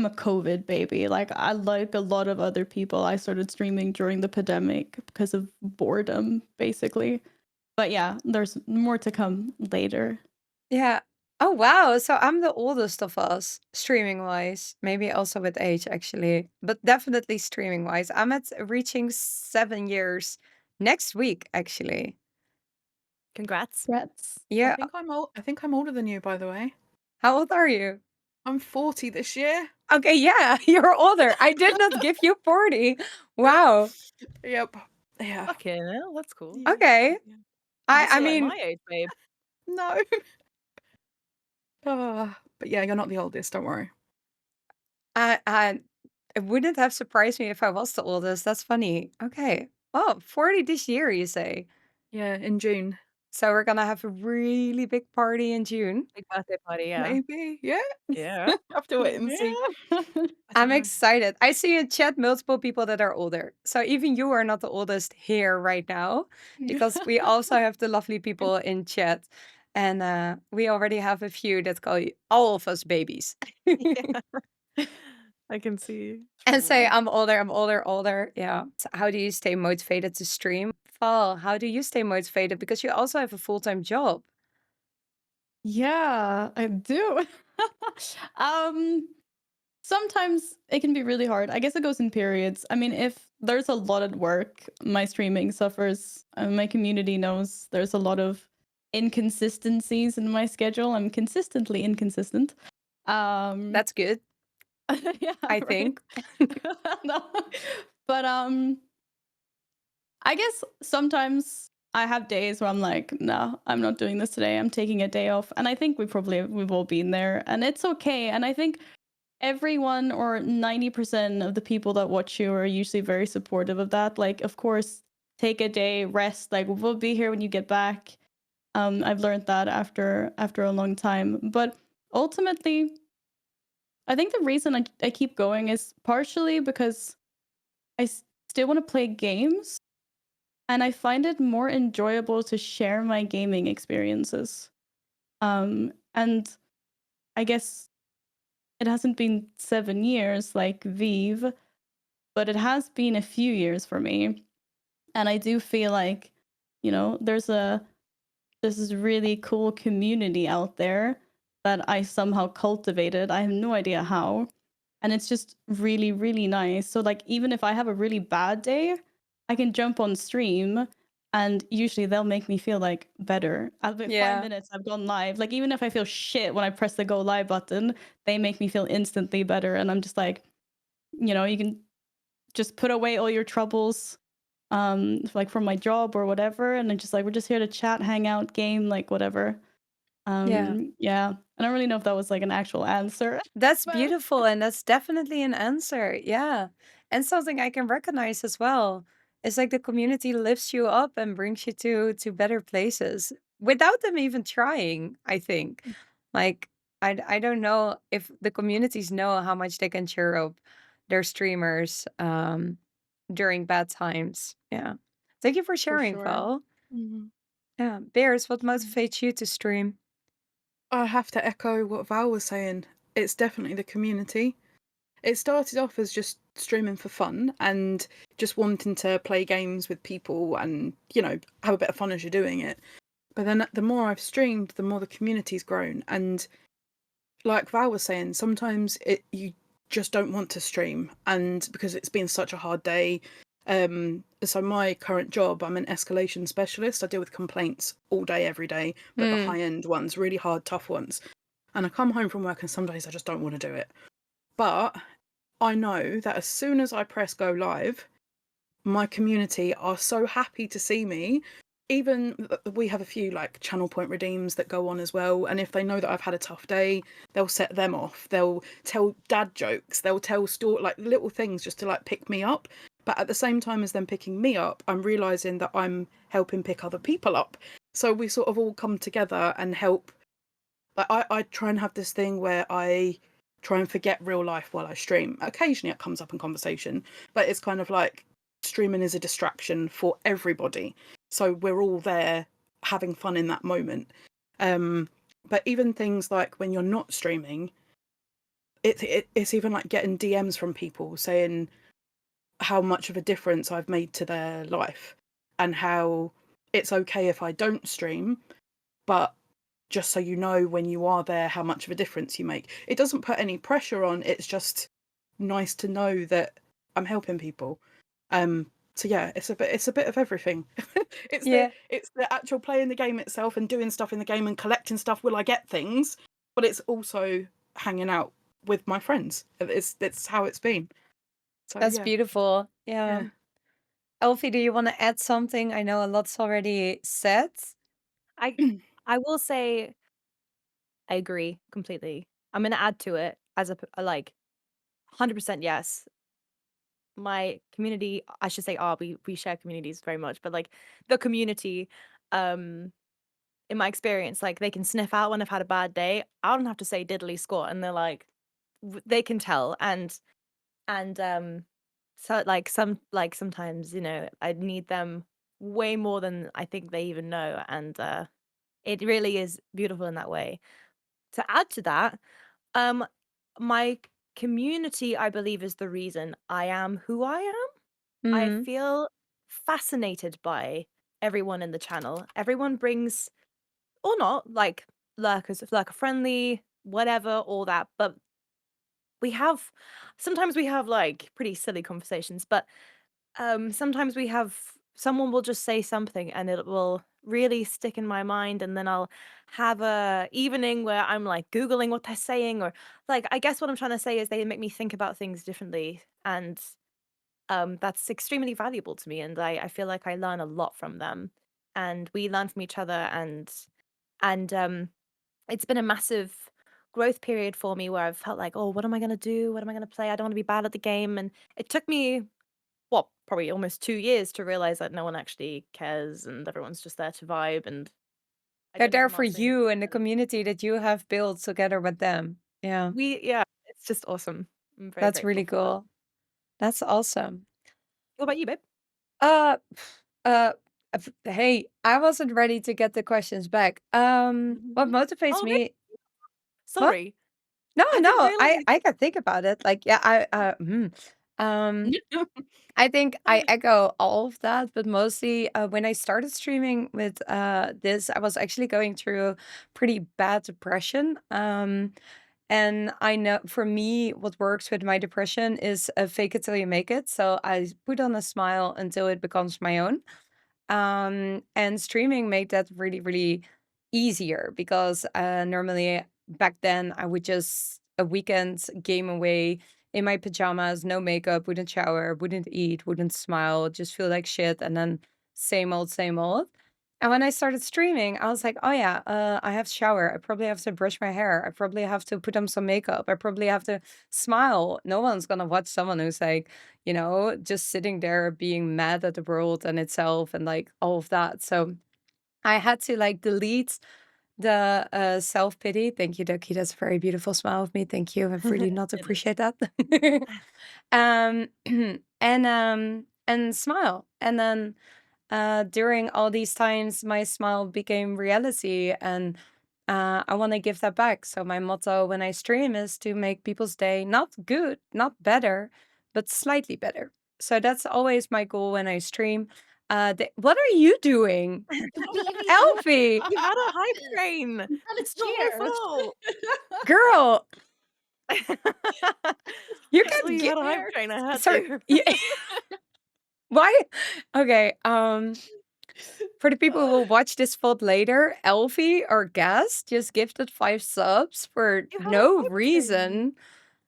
a COVID baby. Like I like a lot of other people, I started streaming during the pandemic because of boredom, basically. But yeah, there's more to come later. Yeah. Oh, wow. So I'm the oldest of us, streaming wise. Maybe also with age, actually, but definitely streaming wise. I'm at reaching 7 years next week, actually. Congrats. Threats. Yeah. I think I'm older than you, by the way. How old are you? I'm 40 this year. Okay, yeah, you're older. I did not give you 40. Wow. Yep. Yeah. Fucking hell, that's cool. Yeah. Okay. Yeah. I Obviously, like mean, my age, babe. No. But yeah, you're not the oldest, don't worry. I it wouldn't have surprised me if I was the oldest. That's funny. Okay. Oh, 40 this year, you say. Yeah, in June. So we're gonna have a really big party in June. Big birthday party, yeah. Maybe. Yeah. Yeah. Have to wait and see. Yeah. I I'm don't know. excited. I see in chat multiple people that are older. So even you are not the oldest here right now, because we also have the lovely people in chat. And we already have a few that call all of us babies. Yeah. I can see. And say, I'm older. Yeah. So how do you stay motivated to stream? Val, how do you stay motivated? Because you also have a full-time job. Yeah, I do. Sometimes it can be really hard. I guess it goes in periods. I mean, if there's a lot at work, my streaming suffers. My community knows there's a lot of inconsistencies in my schedule. I'm consistently inconsistent. That's good, Yeah, I right. think. No. But I guess sometimes I have days where I'm like, no, I'm not doing this today. I'm taking a day off. And I think we've all been there, and it's okay. And I think everyone or 90% of the people that watch you are usually very supportive of that. Like, of course, take a day, rest. Like, we'll be here when you get back. I've learned that after a long time. But ultimately, I think the reason I keep going is partially because I still want to play games, and I find it more enjoyable to share my gaming experiences. And I guess it hasn't been 7 years like Viev, but it has been a few years for me. And I do feel like, there's this really cool community out there that I somehow cultivated. I have no idea how. And it's just really, really nice. So like, even if I have a really bad day, I can jump on stream, and usually they'll make me feel like better. I'll be Yeah. 5 minutes, I've gone live. Like, even if I feel shit when I press the go live button, they make me feel instantly better. And I'm just like, you can just put away all your troubles, like from my job or whatever. And I'm just like, we're just here to chat, hang out, game, like whatever. Yeah. I don't really know if that was like an actual answer. That's But- beautiful, and that's definitely an answer. Yeah. And something I can recognize as well is like the community lifts you up and brings you to better places without them even trying, I think. Like I don't know if the communities know how much they can cheer up their streamers during bad times. Yeah. Thank you for sharing, sure. Val. Mhm. Yeah. Bears, what motivates you to stream? I have to echo what Val was saying. It's definitely the community. It started off as just streaming for fun and just wanting to play games with people and, you know, have a bit of fun as you're doing it. But then the more I've streamed, the more the community's grown. And like Val was saying, sometimes you just don't want to stream, and because it's been such a hard day. So my current job, I'm an escalation specialist. I deal with complaints all day, every day, but the high end ones, really hard, tough ones. And I come home from work and some days I just don't want to do it. But I know that as soon as I press go live, my community are so happy to see me. Even we have a few like channel point redeems that go on as well, and if they know that I've had a tough day, they'll set them off. They'll tell dad jokes, they'll tell like little things just to like pick me up. But at the same time as them picking me up, I'm realizing that I'm helping pick other people up. So we sort of all come together and help. Like I try and have this thing where I try and forget real life while I stream. Occasionally it comes up in conversation, but it's kind of like streaming is a distraction for everybody. So we're all there having fun in that moment. But even things like when you're not streaming, it's even like getting DMs from people saying how much of a difference I've made to their life and how it's okay if I don't stream, but just so you know when you are there how much of a difference you make. It doesn't put any pressure on, it's just nice to know that I'm helping people. So yeah, it's a bit of everything. It's the actual playing the game itself and doing stuff in the game and collecting stuff will I get things, but it's also hanging out with my friends. It's how it's been. So That's yeah. beautiful. Yeah. Elphiee, do you want to add something? I know a lot's already said. I will say I agree completely. I'm gonna add to it as a like 100% yes. My community, I should say, we share communities very much, but like the community, in my experience, like they can sniff out when I've had a bad day. I don't have to say diddly squat, and they're like, they can tell, and so like sometimes, you know, I need them way more than I think they even know, and it really is beautiful in that way. To add to that, my community, I believe, is the reason I am who I am. I feel fascinated by everyone in the channel. Everyone brings, or not, like lurker friendly, whatever, all that. But sometimes we have like pretty silly conversations, but sometimes someone will just say something and it will really stick in my mind, and then I'll have a evening where I'm like googling what they're saying, or like, I guess what I'm trying to say is they make me think about things differently, and that's extremely valuable to me, and I feel like I learn a lot from them, and we learn from each other, and it's been a massive growth period for me where I've felt like, oh, what am I going to do? What am I going to play? I don't want to be bad at the game. And it took me, probably almost 2 years to realize that no one actually cares and everyone's just there to vibe. And They're there for you and the community that you have built together with them. Yeah. It's just awesome. I'm very That's really grateful for that. cool. That's awesome. What about you, babe? Hey, I wasn't ready to get the questions back. What motivates Oh, me? Sorry. No, I no, didn't realize. I can think about it. Like, yeah, I think I echo all of that, but mostly when I started streaming with this, I was actually going through pretty bad depression. And I know for me, what works with my depression is fake it till you make it. So I put on a smile until it becomes my own. And streaming made that really, really easier because normally back then I would just a weekend game away in my pajamas, no makeup, wouldn't shower, wouldn't eat, wouldn't smile, just feel like shit, and then same old, same old. And when I started streaming, I was like, oh yeah, I have to shower. I probably have to brush my hair. I probably have to put on some makeup. I probably have to smile. No one's gonna watch someone who's like, you know, just sitting there being mad at the world and itself and like all of that. So I had to like delete the self-pity. Thank you, Ducky. That's a very beautiful smile of me. Thank you. I really not It is. appreciate that. And smile. And then during all these times, my smile became reality, and I want to give that back. So my motto when I stream is to make people's day not good, not better, but slightly better. So that's always my goal when I stream. What are you doing? Elphiee! You had a hype train. On a It's not my chair. fault. Girl, you Well, can you get had a hype train. I had Sorry. to. Why? Okay. For the people who will watch this VOD later, Elphiee, our guest, just gifted 5 subs for You had a no hype train. reason.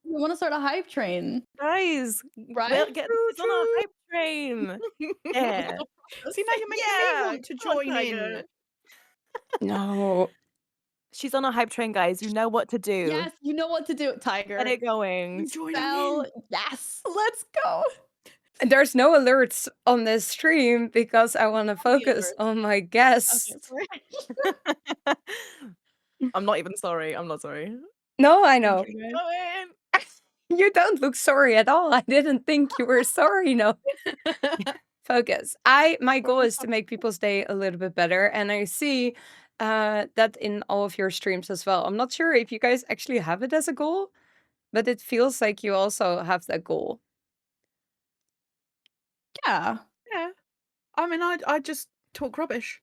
You want to start a hype train, Guys, right? we'll get this on our hype train. Yeah. See, now you're making Yeah, me want to come on, join Tiger. in. No. She's on a hype train, guys. You know what to do. Yes, you know what to do, Tiger. Get it going. I'm joining Bell, in. yes, let's go. There's no alerts on this stream because I want to focus alerts. on my Okay, guests. sorry. I'm not even sorry. I'm not sorry. No, I know. Thank you, guys. Go in. You don't look sorry at all. I didn't think you were sorry. No. Focus. My goal is to make people's day a little bit better, and I see that in all of your streams as well. I'm not sure if you guys actually have it as a goal, but it feels like you also have that goal. Yeah. Yeah. I mean, I just talk rubbish.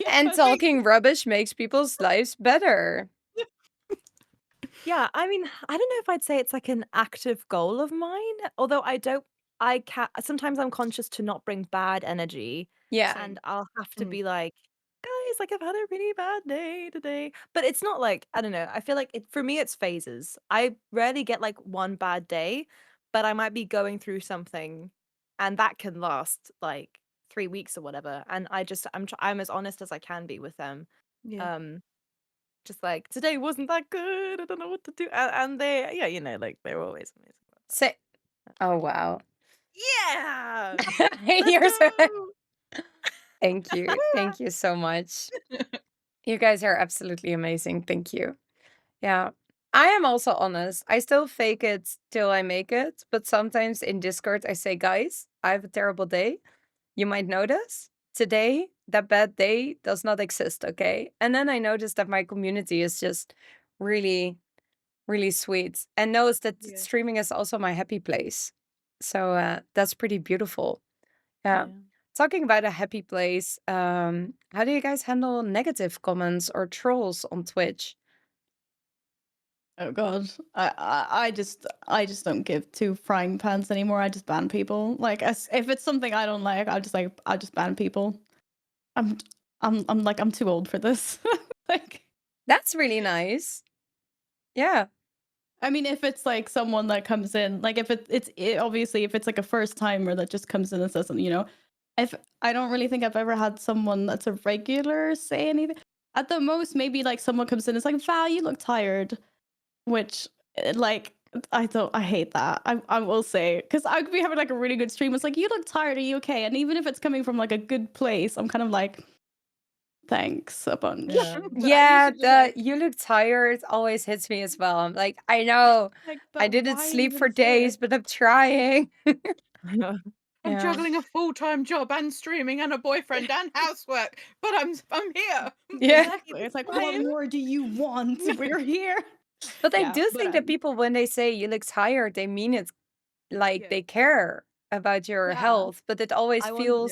And talking rubbish makes people's lives better. Yeah, I mean, I don't know if I'd say it's like an active goal of mine, although sometimes I'm conscious to not bring bad energy, Yeah. and I'll have to Mm. be like, guys, like I've had a really bad day today. But it's not like, I don't know, I feel like for me it's phases. I rarely get like one bad day, but I might be going through something and that can last like 3 weeks or whatever. And I'm as honest as I can be with them. Yeah. Just like today wasn't that good. I don't know what to do. And they, yeah, you know, like they're always amazing. Say, oh wow. Yeah. You're so- go! Thank you so much. You guys are absolutely amazing. Thank you. Yeah. I am also honest. I still fake it till I make it, but sometimes in Discord I say, guys, I have a terrible day. You might notice today that bad day does not exist, okay? And then I notice that my community is just really, really sweet and knows that Yeah. streaming is also my happy place. So that's pretty beautiful. Yeah. Talking about a happy place, how do you guys handle negative comments or trolls on Twitch? Oh god, I just don't give two frying pans anymore. I just ban people. Like, if it's something I don't like, I just ban people. I'm too old for this. Like, That's really nice. Yeah. I mean, if it's like someone that comes in, like if obviously if it's like a first timer that just comes in and says something, you know, if I don't really think I've ever had someone that's a regular say anything. At the most, maybe like someone comes in and it's like, Val, you look tired. Which, like, I hate that. I will say, because I could be having like a really good stream. It's like, you look tired. Are you okay? And even if it's coming from like a good place, I'm kind of like, thanks a bunch. Yeah. But I Yeah, used to just, like, you look tired always hits me as well. I'm like, I know like, I but didn't why are you sleep for gonna say it? days, but I'm trying. I'm Yeah. juggling a full-time job and streaming and a boyfriend and housework, but I'm here. Yeah. Exactly. It's like, what more do you want? We're here. But I Yeah, do but, think that people, when they say you look tired, they mean it like Yeah. they care about your Yeah. health. But it always feels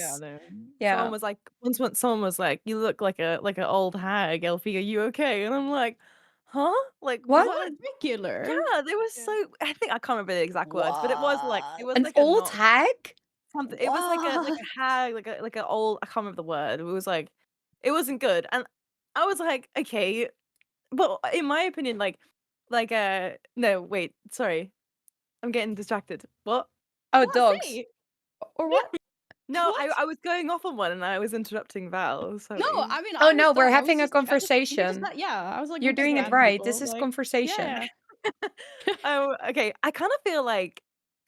yeah. Someone was like, once someone was like, you look like an old hag, Elphiee. Are you okay? And I'm like, huh? Like What? What? Regular. Yeah, they were Yeah. so. I think I can't remember the exact words, but it was like An like old not hag? something. It was like a hag, like a old. I can't remember the word. It was like, it wasn't good, and I was like, okay, but in my opinion, no, wait, sorry, I'm getting distracted. What? Oh, What? dogs. Say? Or what? No, What? I was going off on one, and I was interrupting Val. Sorry. No, I mean, Oh I no, was we're done. I having was a just like, you conversation. just yeah, I was like, You're we just doing it ban right. people, This is like, conversation. yeah. Oh, okay. I kind of feel like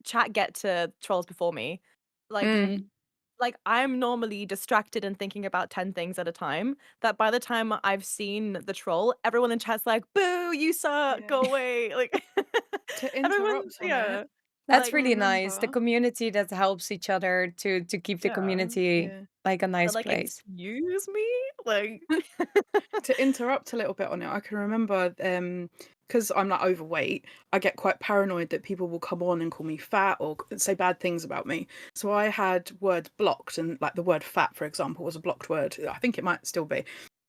chat get to trolls before me. Like, Mm. like I'm normally distracted and thinking about 10 things at a time. That by the time I've seen the troll, everyone in chat's like, "Boo, you suck, Yeah. go away!" Like, To everyone, interrupt on yeah. it, That's Like, really nice. The remember- community that helps each other to keep the Yeah. community Yeah. like a But nice like, place. excuse me, like, To interrupt a little bit on it, I can remember because I'm like overweight, I get quite paranoid that people will come on and call me fat or say bad things about me. So I had words blocked, and like the word fat, for example, was a blocked word. I think it might still be.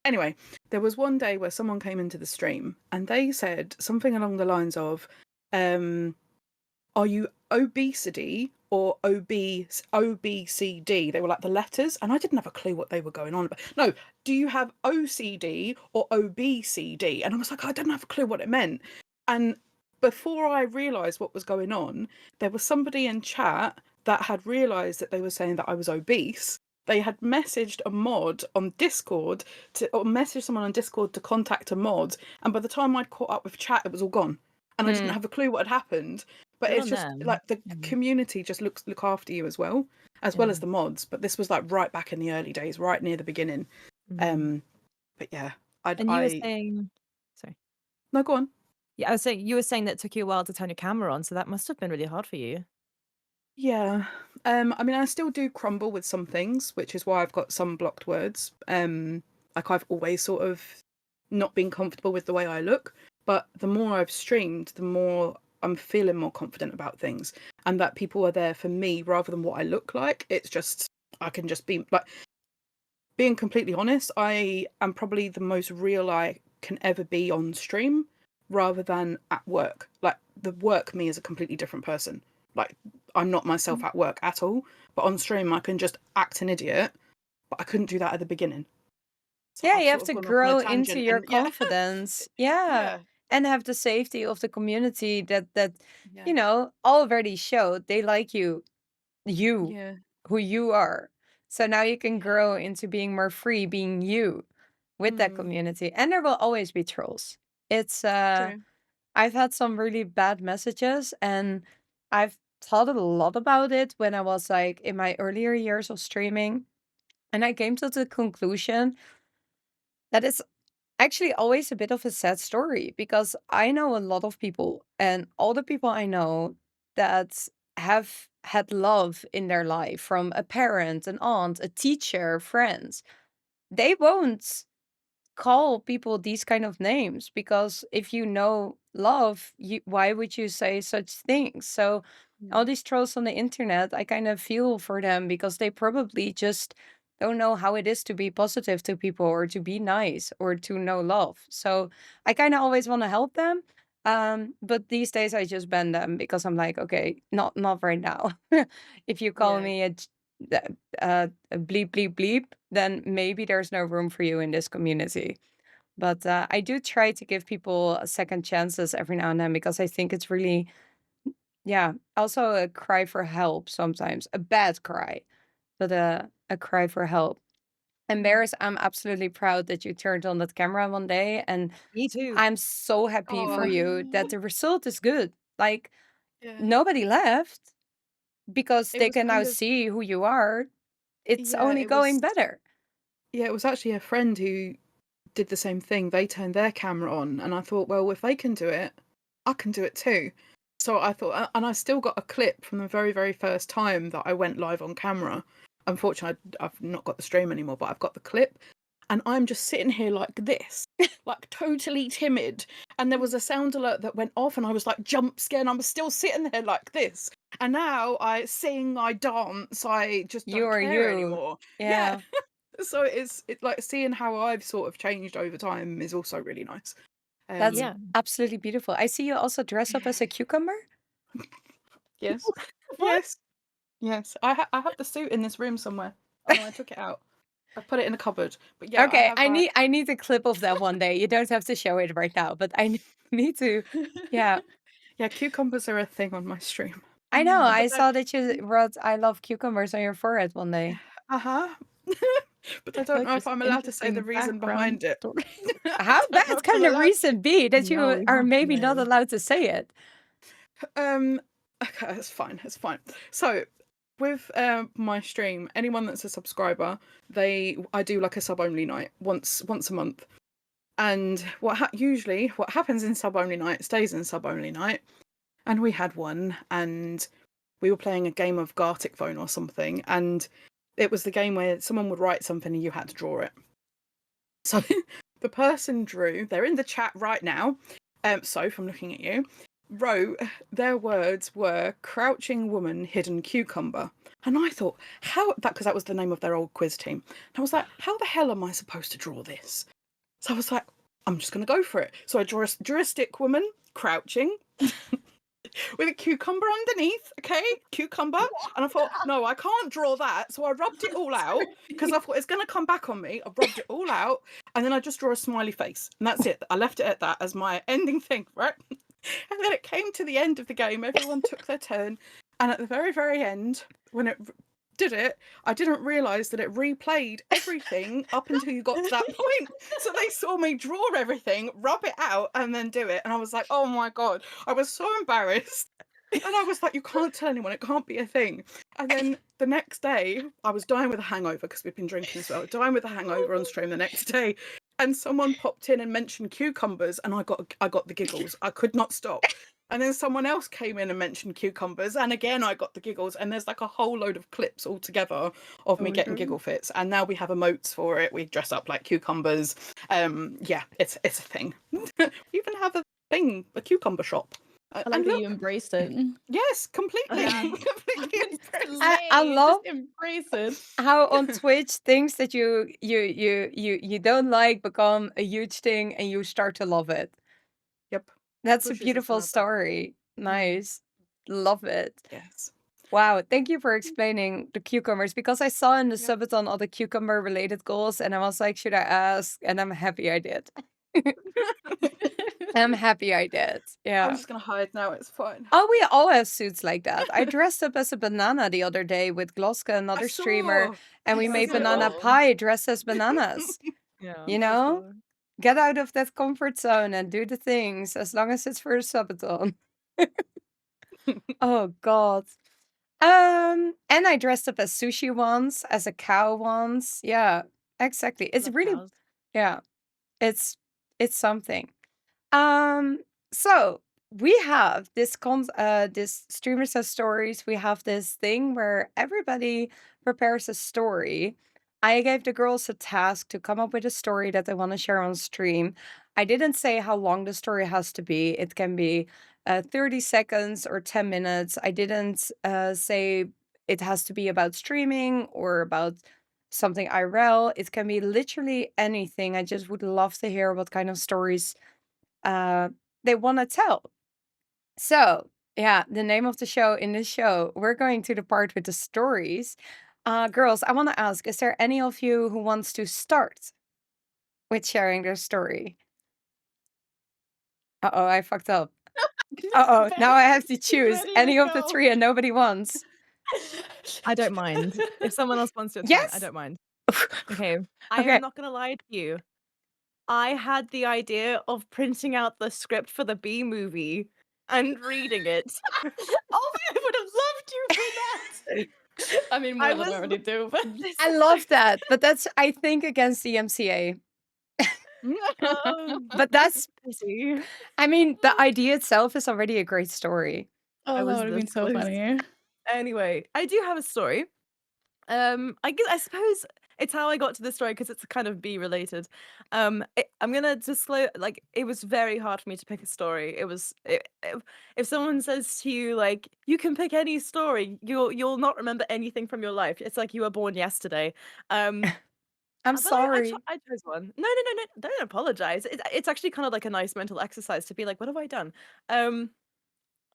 Anyway, there was one day where someone came into the stream and they said something along the lines of, are you obesity or OBCD? They were like the letters, and I didn't have a clue what they were going on about. No, do you have OCD or OBCD? And I was like, I didn't have a clue what it meant. And before I realised what was going on, there was somebody in chat that had realised that they were saying that I was obese. They had messaged a mod on Discord or messaged someone on Discord to contact a mod, and by the time I'd caught up with chat, it was all gone, and I didn't have a clue what had happened. But Good it's on just them. like the community just look after you as well as the mods. But this was like right back in the early days, right near the beginning. But yeah, And you were saying, sorry. No, go on. Yeah, I was saying you were saying that it took you a while to turn your camera on, so that must have been really hard for you. Yeah. I mean, I still do crumble with some things, which is why I've got some blocked words. Like I've always sort of not been comfortable with the way I look, but the more I've streamed, the more I'm feeling more confident about things, and that people are there for me rather than what I look like. It's just, I can just be like, being completely honest, I am probably the most real I can ever be on stream rather than at work. Like the work me is a completely different person. Like I'm not myself at work at all, but on stream I can just act an idiot, but I couldn't do that at the beginning. So Yeah, I've you have sort to of gone off on a grow into tangent your and yeah. confidence. Yeah. Yeah. And have the safety of the community that Yeah. you know, already showed they like you Yeah. who you are. So now you can grow into being more free, being you with that community. And there will always be trolls. It's True. I've had some really bad messages, and I've thought a lot about it when I was like in my earlier years of streaming. And I came to the conclusion that it's actually always a bit of a sad story, because I know a lot of people, and all the people I know that have had love in their life from a parent, an aunt, a teacher, friends, they won't call people these kind of names, because if you know love, why would you say such things? So all these trolls on the internet, I kind of feel for them, because they probably just don't know how it is to be positive to people, or to be nice, or to know love. So I kind of always want to help them, but these days I just ban them, because I'm like, okay, not right now. If you call me a bleep bleep bleep, then maybe there's no room for you in this community. But I do try to give people second chances every now and then, because I think it's really, yeah, also a cry for help sometimes. A bad cry, but a cry for help. And Embarrass, I'm absolutely proud that you turned on that camera one day, and Me too. I'm so happy for you that the result is good. Like, Yeah. nobody left, because It they was can now kind of, see who you are. It's yeah, only it going was, better. yeah, it was actually a friend who did the same thing. They turned their camera on, and I thought, well, if they can do it, I can do it too. So I thought, and I still got a clip from the very, very first time that I went live on camera. Unfortunately, I've not got the stream anymore, but I've got the clip. And I'm just sitting here like this, like totally timid. And there was a sound alert that went off, and I was like jump scared, and I was still sitting there like this. And now I sing, I dance, I just You don't are care you. anymore. Yeah. So it's like seeing how I've sort of changed over time is also really nice. That's Yeah. absolutely beautiful. I see you also dress up as a cucumber. Yes. What? Yes. I have the suit in this room somewhere. Oh no, I took it out. I put it in the cupboard. But yeah, Okay, I have I need a clip of that one day. You don't have to show it right now, but I need to. Yeah, yeah, cucumbers are a thing on my stream. I know. I But saw that you wrote "I love cucumbers" on your forehead one day. uh-huh. But I I feel don't like know there's if I'm an allowed to say the interesting reason background behind it. story. How I don't know bad if can I'm the allowed. reason be that No, you we are have maybe to not know. allowed to say it? Okay, that's fine. That's fine. So with my stream, anyone that's a subscriber, I do like a sub only night once a month. And usually what happens in sub only night stays in sub only night. And we had one, and we were playing a game of Gartic Phone or something, and it was the game where someone would write something and you had to draw it. So the person drew, they're in the chat right now, So from looking at you, wrote their words were crouching woman, hidden cucumber. And I thought, how that because that was the name of their old quiz team. And I was like, how the hell am I supposed to draw this? So I was like, I'm just gonna go for it. So I draw a stick woman crouching with a cucumber underneath, okay? Cucumber. And I thought, no, I can't draw that. So I rubbed it all out because I thought it's going to come back on me. I rubbed it all out and then I just draw a smiley face. And that's it. I left it at that as my ending thing, right? And then it came to the end of the game. Everyone took their turn. And at the very, very end, when it did it, I didn't realise that it replayed everything up until you got to that point. So they saw me draw everything, rub it out, and then do it. And I was like, oh my God, I was so embarrassed. And I was like, you can't tell anyone, it can't be a thing. And then the next day, I was dying with a hangover because we'd been drinking as well, dying with a hangover on stream the next day. And someone popped in and mentioned cucumbers, and I got the giggles. I could not stop. And then someone else came in and mentioned cucumbers, and again I got the giggles. And there's like a whole load of clips all together of me getting giggle fits. And now we have emotes for it. We dress up like cucumbers. Yeah, it's a thing. We even have a cucumber shop. I like that you embraced it. Yes, completely. Yeah. Completely embraced. I love Just embrace it. how on Twitch things that you don't like become a huge thing and you start to love it. Yep. That's a Pushes us beautiful another. story. Nice. Love it. Yes. Wow, thank you for explaining the cucumbers because I saw in the subathon all the cucumber related goals and I was like, should I ask? And I'm happy I did. I'm happy I did. Yeah. I'm just gonna hide now. It's fine. Oh, we all have suits like that. I dressed up as a banana the other day with Gloska, another streamer, and we I made saw. banana pie dressed as bananas. Yeah. You know? Get out of that comfort zone and do the things as long as it's for a subathon. Oh God. And I dressed up as sushi once, as a cow once. Yeah, exactly. It's Love really, cows. yeah, it's something. So we have this this streamer says stories. We have this thing where everybody prepares a story. I gave the girls a task to come up with a story that they want to share on stream. I didn't say how long the story has to be. It can be 30 seconds or 10 minutes. I didn't say it has to be about streaming or about something IRL. It can be literally anything. I just would love to hear what kind of stories they want to tell. So, yeah, the name of the show in this show, we're going to the part with the stories. Girls, I want to ask, is there any of you who wants to start with sharing their story? Uh-oh, I fucked up. Uh-oh, now I have to choose ready any to of the go. three and nobody wants. I don't mind. If someone else wants to, it's fine. I Yes? don't mind. Okay. I Okay. am not gonna lie to you. I had the idea of printing out the script for the B movie and reading it. Oh, I would have loved you for that. I mean, more I than I was- already do, but I love that, but that's, I think, against the MCA. But that's, pity. I mean, the idea itself is already a great story. oh, I that was would have been this so close. funny. Anyway, I do have a story. I suppose it's how I got to the story because it's kind of B related. I'm gonna disclose, like, it was very hard for me to pick a story. If someone says to you like you can pick any story, you'll not remember anything from your life. It's like you were born yesterday. I'm But sorry. I chose one. No, don't apologize. It's actually kind of like a nice mental exercise to be like, what have I done?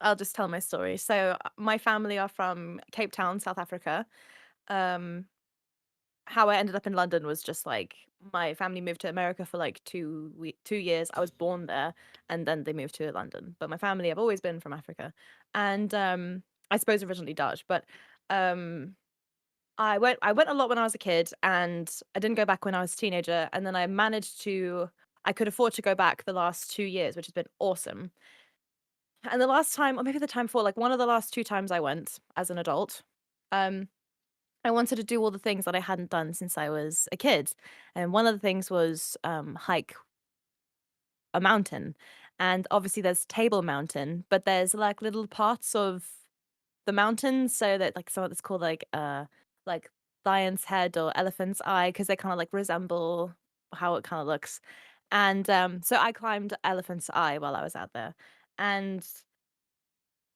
I'll just tell my story. So my family are from Cape Town, South Africa. How I ended up in London was just like my family moved to America for like 2 years. I was born there, and then they moved to London. But my family have always been from Africa, and I suppose originally Dutch. But I went a lot when I was a kid, and I didn't go back when I was a teenager. And then I could afford to go back the last 2 years, which has been awesome. And the last time, or maybe the time before, like one of the last 2 times I went as an adult, I wanted to do all the things that I hadn't done since I was a kid. And one of the things was hike a mountain. And obviously there's Table Mountain, but there's like little parts of the mountain, so that like some of it's called like lion's head or elephant's eye, because they kind of like resemble how it kind of looks. And so I climbed Elephant's Eye while I was out there. And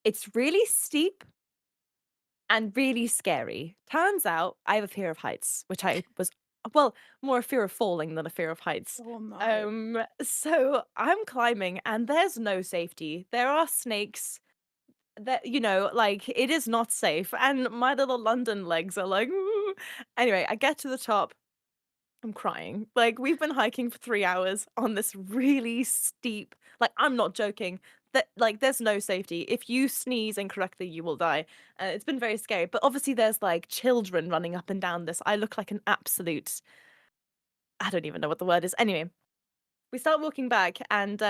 it's really steep and really scary. Turns out I have a fear of heights, which I was, well, more a fear of falling than a fear of heights. Oh no. So I'm climbing and there's no safety. There are snakes that, like it is not safe. And my little London legs are like, "Ooh." Anyway, I get to the top. I'm crying. Like we've been hiking for 3 hours on this really steep, like I'm not joking. That like there's no safety. If you sneeze incorrectly, you will die. It's been very scary. But obviously there's like children running up and down this. I look like an absolute, I don't even know what the word is. Anyway, we start walking back and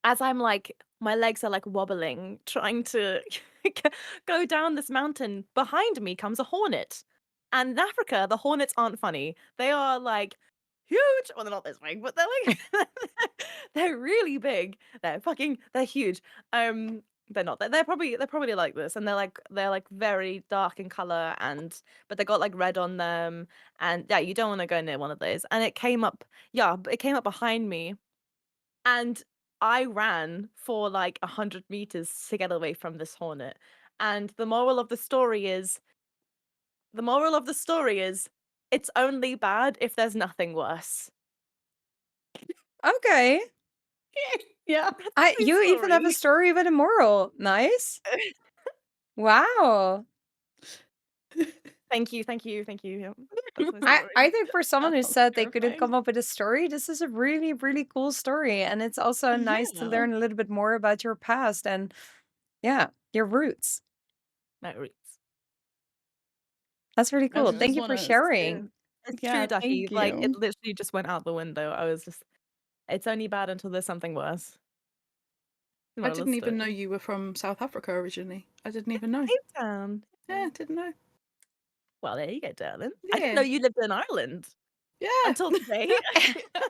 as I'm like my legs are like wobbling, trying to go down this mountain, behind me comes a hornet. And in Africa, the hornets aren't funny. They are like huge. Well, they're not this big, but they're like they're really big. They're huge. They're not. They're probably like this, and they're like very dark in color, but they got like red on them, and yeah, you don't want to go near one of those. And it came up, it came up behind me, and I ran for like 100 meters to get away from this hornet. And the moral of the story is it's only bad if there's nothing worse. Okay. Yeah. You even have a story with a moral. Nice. Wow. Thank you. Yeah, that's my I story. think for someone who That's said they couldn't terrifying. come up with a story, this is a really, really cool story. And it's also nice to Yeah. learn a little bit more about your past and, yeah, your roots. My roots. That's really cool. just Thank you for wanna sharing. It's Yeah, true, Ducky. thank Like it you. literally just went out the window. I was just, it's only bad until there's something worse. I didn't even know you were from South Africa originally. I didn't even know. Cape Town. Yeah, didn't know. Well, there you go, darling. I didn't know Yeah. you lived in Ireland Yeah. until today.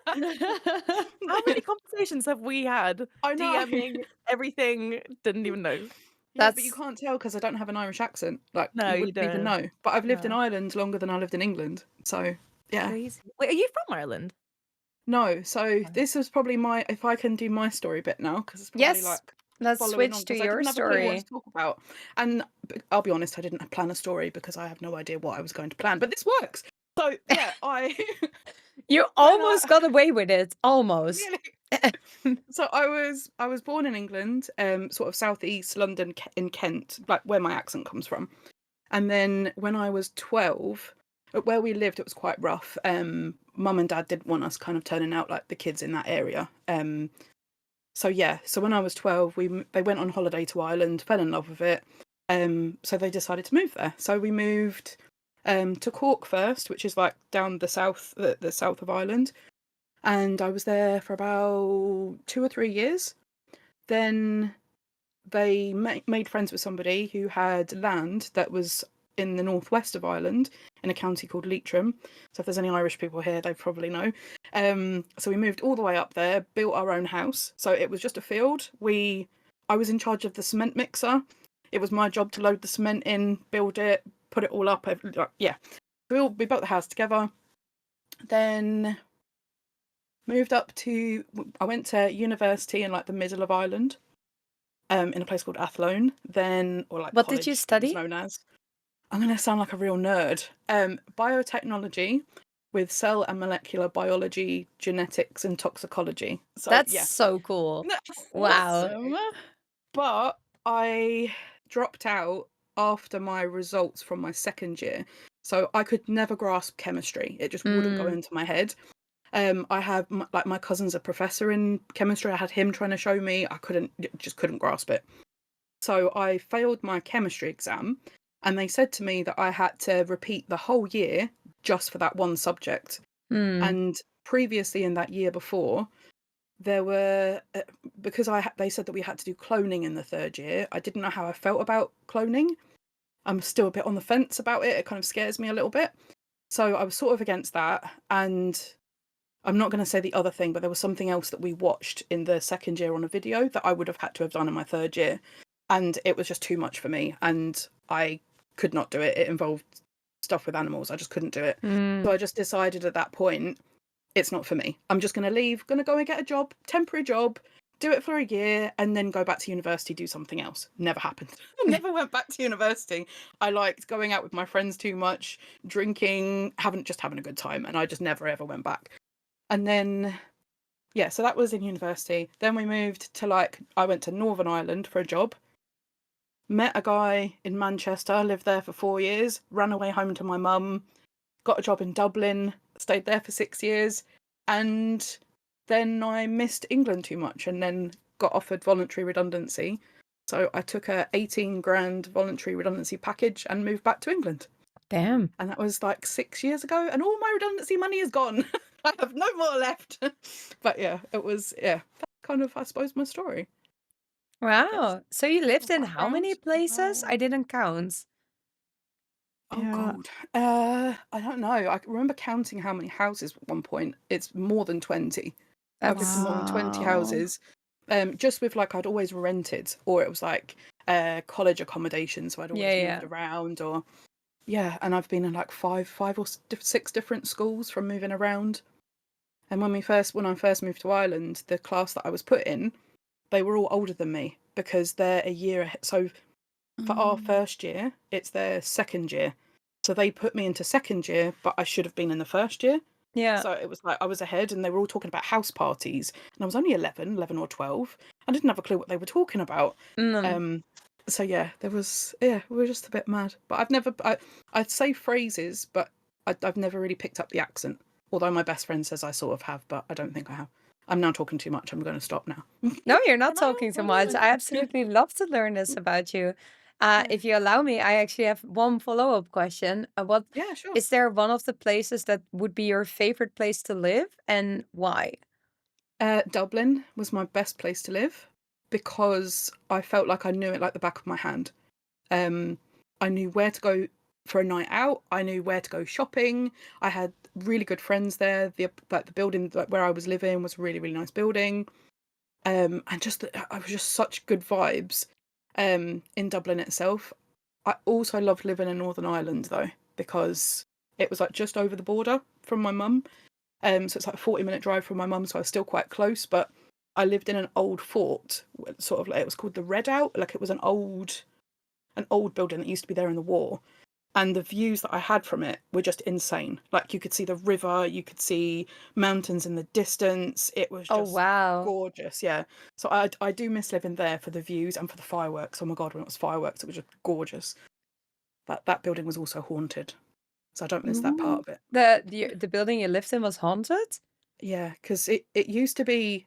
How many conversations have we had? I know. DMing everything. Didn't even know. Yeah, but you That's can't tell because I don't have an Irish accent. Like No, you you wouldn't even don't. know. But I've lived in No. Ireland longer than I lived in England. So yeah. Crazy. Wait, are you from Ireland? No, so this is probably my if I can do my story bit now because it's probably yes. like Let's following on switch to because I your didn't have a clue what story. to talk about. And I'll be honest, I didn't plan a story because I have no idea what I was going to plan. But this works. So yeah, You almost got away with it. Almost. Really? So I was born in England, sort of southeast London in Kent, like where my accent comes from. And then when I was 12, where we lived, it was quite rough. Mum and Dad didn't want us kind of turning out like the kids in that area. So when I was 12, they went on holiday to Ireland, fell in love with it. So they decided to move there. So we moved to Cork first, which is like down the south of Ireland. And I was there for about 2 or 3 years. Then they made friends with somebody who had land that was in the northwest of Ireland in a county called Leitrim. So if there's any Irish people here, they probably know. So we moved all the way up there, built our own house. So it was just a field. I was in charge of the cement mixer. It was my job to load the cement in, build it, put it all up. Yeah. We built the house together. Then I went to university in like the middle of Ireland, in a place called Athlone. What did you study? It was known as. I'm going to sound like a real nerd. Biotechnology with cell and molecular biology, genetics and toxicology. So That's so cool. Wow. Awesome. But I dropped out after my results from my second year. So I could never grasp chemistry. It just wouldn't go into my head. I have my cousin's a professor in chemistry. I had him trying to show me. I just couldn't grasp it. So I failed my chemistry exam, and they said to me that I had to repeat the whole year just for that one subject. And previously in that year before, there were because they said that we had to do cloning in the third year. I didn't know how I felt about cloning. I'm still a bit on the fence about it. It kind of scares me a little bit. So I was sort of against that, and I'm not going to say the other thing, but there was something else that we watched in the second year on a video that I would have had to have done in my third year. And it was just too much for me. And I could not do it. It involved stuff with animals. I just couldn't do it. So I just decided at that point, it's not for me. I'm just going to leave, going to go and get a job, temporary job, do it for a year, and then go back to university, do something else. Never happened. I never went back to university. I liked going out with my friends too much, drinking, having a good time, and I just never ever went back. And then, yeah, so that was in university. Then we moved to I went to Northern Ireland for a job. Met a guy in Manchester, lived there for 4 years, ran away home to my mum, got a job in Dublin, stayed there for 6 years, and then I missed England too much and then got offered voluntary redundancy. So I took a 18 grand voluntary redundancy package and moved back to England. Damn. And that was 6 years ago, and all my redundancy money is gone. I have no more left. But yeah, it was, that's kind of, I suppose, my story. Wow. So you lived in how many background. places? I didn't count. Oh Yeah. God, I don't know. I remember counting how many houses at one point. It's more than 20. I've lived in more than 20 Wow. houses. Just with I'd always rented, or it was college accommodation, so I'd always Yeah, moved around, or and I've been in five or 6 different schools from moving around. And when I first moved to Ireland, the class that I was put in, they were all older than me because they're a year ahead. So for our first year, it's their second year. So they put me into second year, but I should have been in the first year. Yeah. So it was I was ahead, and they were all talking about house parties, and I was only 11 or 12. I didn't have a clue what they were talking about. So yeah, we were just a bit mad. But I'd say phrases, but I've never really picked up the accent. Although my best friend says I sort of have, but I don't think I have. I'm now talking too much. I'm going to stop now. No, you're not talking too much. I absolutely love to learn this about you. If you allow me, I actually have one follow-up question. Yeah, sure. Is there one of the places that would be your favorite place to live, and why? Dublin was my best place to live because I felt like I knew it like the back of my hand. I knew where to go for a night out. I knew where to go shopping. I had really good friends there. The building where I was living was a really, really nice building. And I was just such good vibes in Dublin itself. I also loved living in Northern Ireland though, because it was just over the border from my mum. So it's a 40-minute drive from my mum, so I was still quite close, but I lived in an old fort, sort of it was called the Redoubt. It was an old building that used to be there in the war. And the views that I had from it were just insane. You could see the river, you could see mountains in the distance. It was just gorgeous, yeah. So I do miss living there for the views and for the fireworks. Oh my God, when it was fireworks, it was just gorgeous. That building was also haunted, so I don't miss that part of it. The building you lived in was haunted? Yeah, because it used to be,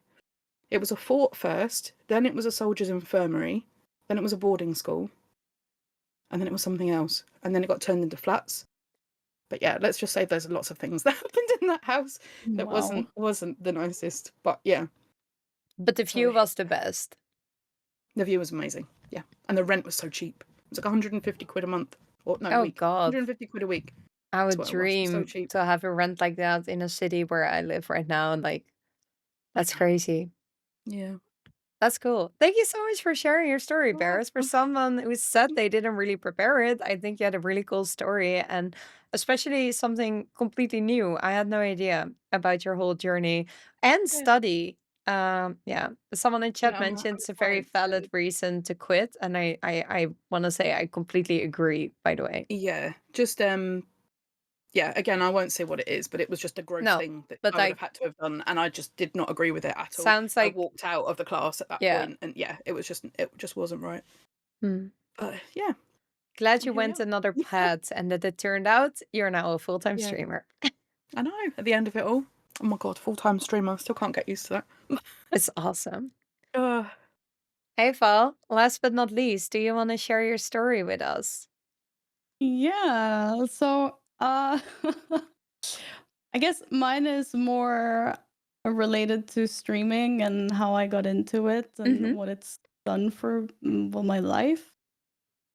it was a fort first, then it was a soldiers' infirmary, then it was a boarding school, and then it was something else, and then it got turned into flats. But yeah, let's just say there's lots of things that happened in that house that wasn't the nicest. But yeah. But the view was the best. The view was amazing, yeah. And the rent was so cheap. It was 150 quid a month. Or no, a week. God. 150 quid a week. I would That's what it was. dream So cheap. to have a rent like that in a city where I live right now. And that's crazy. Yeah. That's cool. Thank you so much for sharing your story, Barris. For someone who said they didn't really prepare it, I think you had a really cool story, and especially something completely new. I had no idea about your whole journey and study. Someone in chat mentioned it's a very valid reason to quit, and I want to say I completely agree. By the way, yeah, just again, I won't say what it is, but it was just a growth thing that I would have had to have done, and I just did not agree with it at all. Sounds like I walked out of the class at that point, and it just wasn't right. Yeah. Glad you went another path and that it turned out you're now a full-time streamer. I know, at the end of it all. Oh my God, full-time streamer. I still can't get used to that. It's awesome. Hey, Val, last but not least, do you want to share your story with us? Yeah, so I guess mine is more related to streaming and how I got into it and what it's done for my life.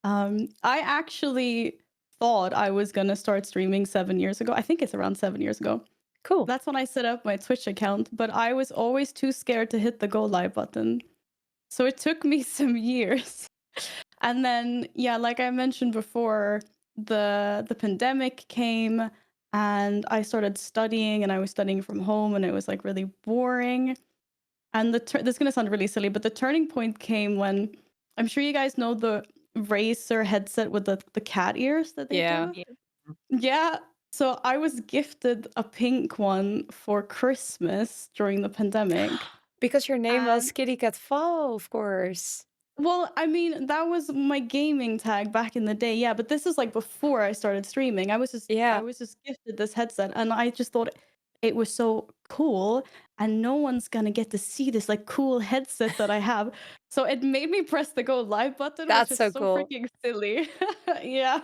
I actually thought I was gonna start streaming 7 years ago. I think it's around 7 years ago. Cool. That's when I set up my Twitch account, but I was always too scared to hit the go live button. So it took me some years. And then, like I mentioned before, the pandemic came, and I started studying, and I was studying from home, and it was like really boring. And this is gonna sound really silly, but the turning point came when, I'm sure you guys know the Racer headset with the cat ears that they Yeah. do. Yeah. So I was gifted a pink one for Christmas during the pandemic. Because your name was And Kitty Cat Fall, of course. well, I mean, that was my gaming tag back in the day. Yeah, but this is like before I started streaming. I Yeah. was just gifted this headset, and I just thought it was so cool, and no one's gonna get to see this like cool headset that I have. So it made me press the go live button, which That's is so so cool. freaking silly. Yeah.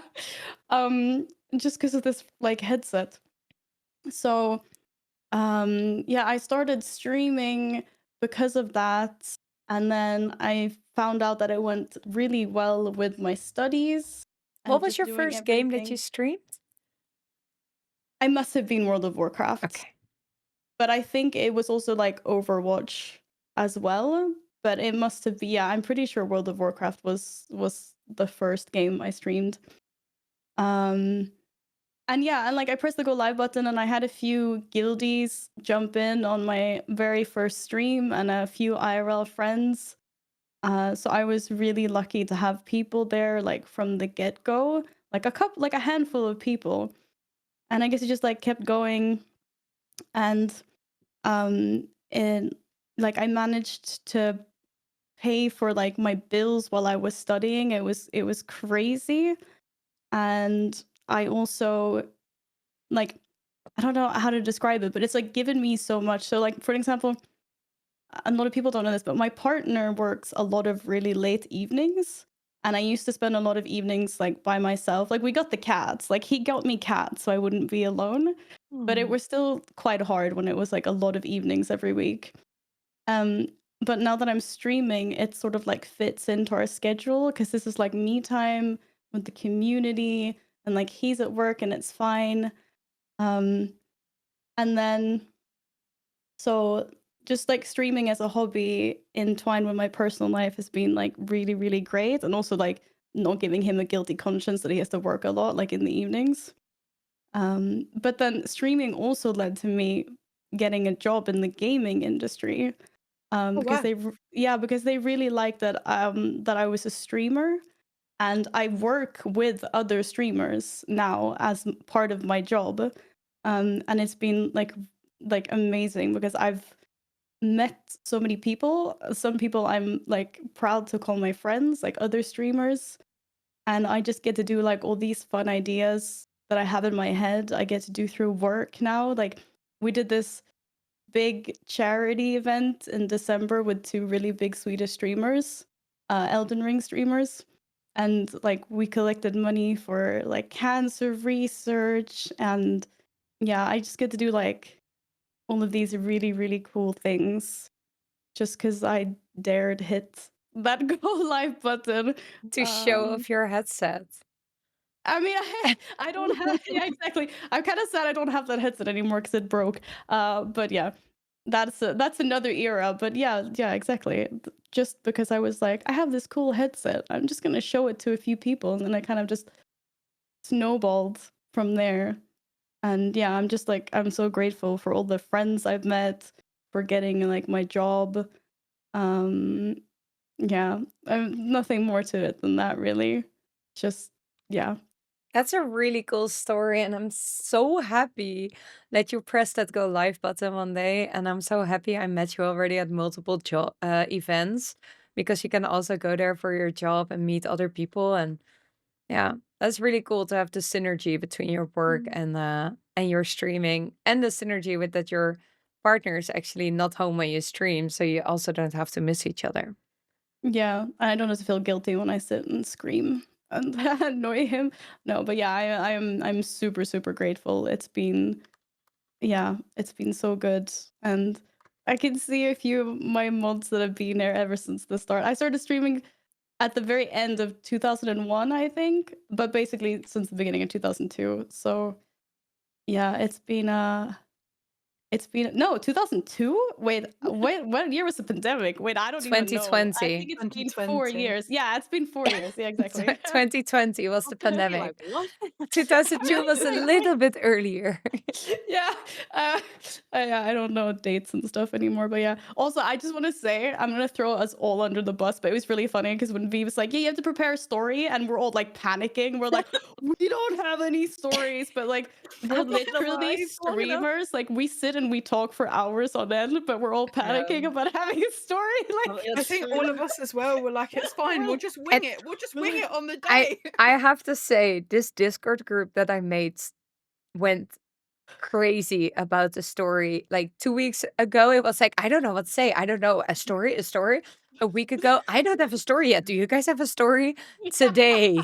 Um just because of this like headset. So yeah, I started streaming because of that, and then I found out that it went really well with my studies What and was just your doing first game that you everything. streamed? I must have been World of Warcraft, Okay. but I think it was also like Overwatch as well. But it must have been, yeah, I'm pretty sure World of Warcraft was the first game I streamed. Um And yeah, and like I pressed the go live button, and I had a few guildies jump in on my very first stream and a few IRL friends. So I was really lucky to have people there like from the get go, like a handful of people. And I guess it just like kept going, and and like I managed to pay for like my bills while I was studying. It was crazy, and I also like, I don't know how to describe it, but it's like given me so much. So like for example, a lot of people don't know this, but my partner works a lot of really late evenings. And I used to spend a lot of evenings like by myself. Like we got the cats. Like he got me cats so I wouldn't be alone. But it was still quite hard when it was like a lot of evenings every week. Um but now that I'm streaming, it sort of like fits into our schedule because this is like me time with the community, and like he's at work and it's fine. Um and then so just like streaming as a hobby entwined with my personal life has been like really, really great. And also like not giving him a guilty conscience that he has to work a lot, like in the evenings. But then streaming also led to me getting a job in the gaming industry. Oh, Because wow. because they really liked that that I was a streamer, and I work with other streamers now as part of my job. And it's been like amazing because I've met so many people. Some people I'm like proud to call my friends, like other streamers, and I just get to do like all these fun ideas that I have in my head. I get to do through work now. Like we did this big charity event in December with two really big Swedish streamers, Elden Ring streamers. And like we collected money for like cancer research, and yeah, I just get to do like all of these really, really cool things just because I dared hit that go live button. To show Um, off your headset. I mean, I don't have, yeah, exactly. I'm kind of sad I don't have that headset anymore because it broke. But yeah, that's another era. But yeah, exactly. Just because I was like, I have this cool headset, I'm just gonna show it to a few people, and then I kind of just snowballed from there. And yeah, I'm just like, I'm so grateful for all the friends I've met, for getting like my job. Um, yeah, nothing more to it than that, really. Just, yeah. That's a really cool story, and I'm so happy that you pressed that go live button one day. And I'm so happy I met you already at multiple events, because you can also go there for your job and meet other people. And yeah, that's really cool to have the synergy between your work and your streaming, and the synergy with that your partner is actually not home when you stream, so you also don't have to miss each other. Yeah, I don't have to feel guilty when I sit and scream and annoy him. No, but yeah, I'm super, super grateful. It's been, yeah, it's been so good. And I can see a few of my mods that have been there ever since the start. I started streaming at the very end of 2001, I think, but basically since the beginning of 2002. So yeah, it's been It's been no 2002. Wait, what year was the pandemic? Wait, I don't even know. I 2020. think it's been 4 2020. years. Yeah, it's been 4 years. Yeah, exactly. 2020 was the Okay, pandemic. like, what? 2002 was a little bit earlier. Yeah, I don't know dates and stuff anymore, but yeah. Also, I just want to say I'm gonna throw us all under the bus, but it was really funny because when V was like, "Yeah, you have to prepare a story," and we're all like panicking. We're like, "We don't have any stories," but like we're I'm not gonna literally lie, it's long enough. streamers. Like we sit and we talk for hours on end, but we're all panicking about having a story. Like I think all of us as well were like, it's fine, we'll just wing it. We'll just wing it on the day. I have to say, this Discord group that I made went crazy about the story. Like 2 weeks ago, it was like, I don't know what to say. I don't know. A story, a story. A week ago, I don't have a story yet. Do you guys have a story? Today.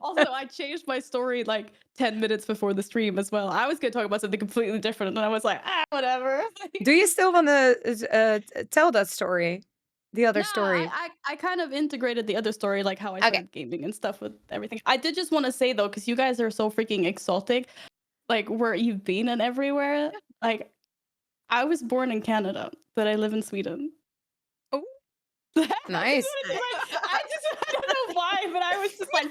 Also, I changed my story like 10 minutes before the stream as well. I was going to talk about something completely different, and I was like, whatever. Do you still want to tell that story? The other No, story? I kind of integrated the other story, like how I Okay. started gaming and stuff with everything. I did just want to say though, because you guys are so freaking exotic, like where you've been and everywhere. Like, I was born in Canada, but I live in Sweden. Oh. Nice. I don't know why, but I was just like,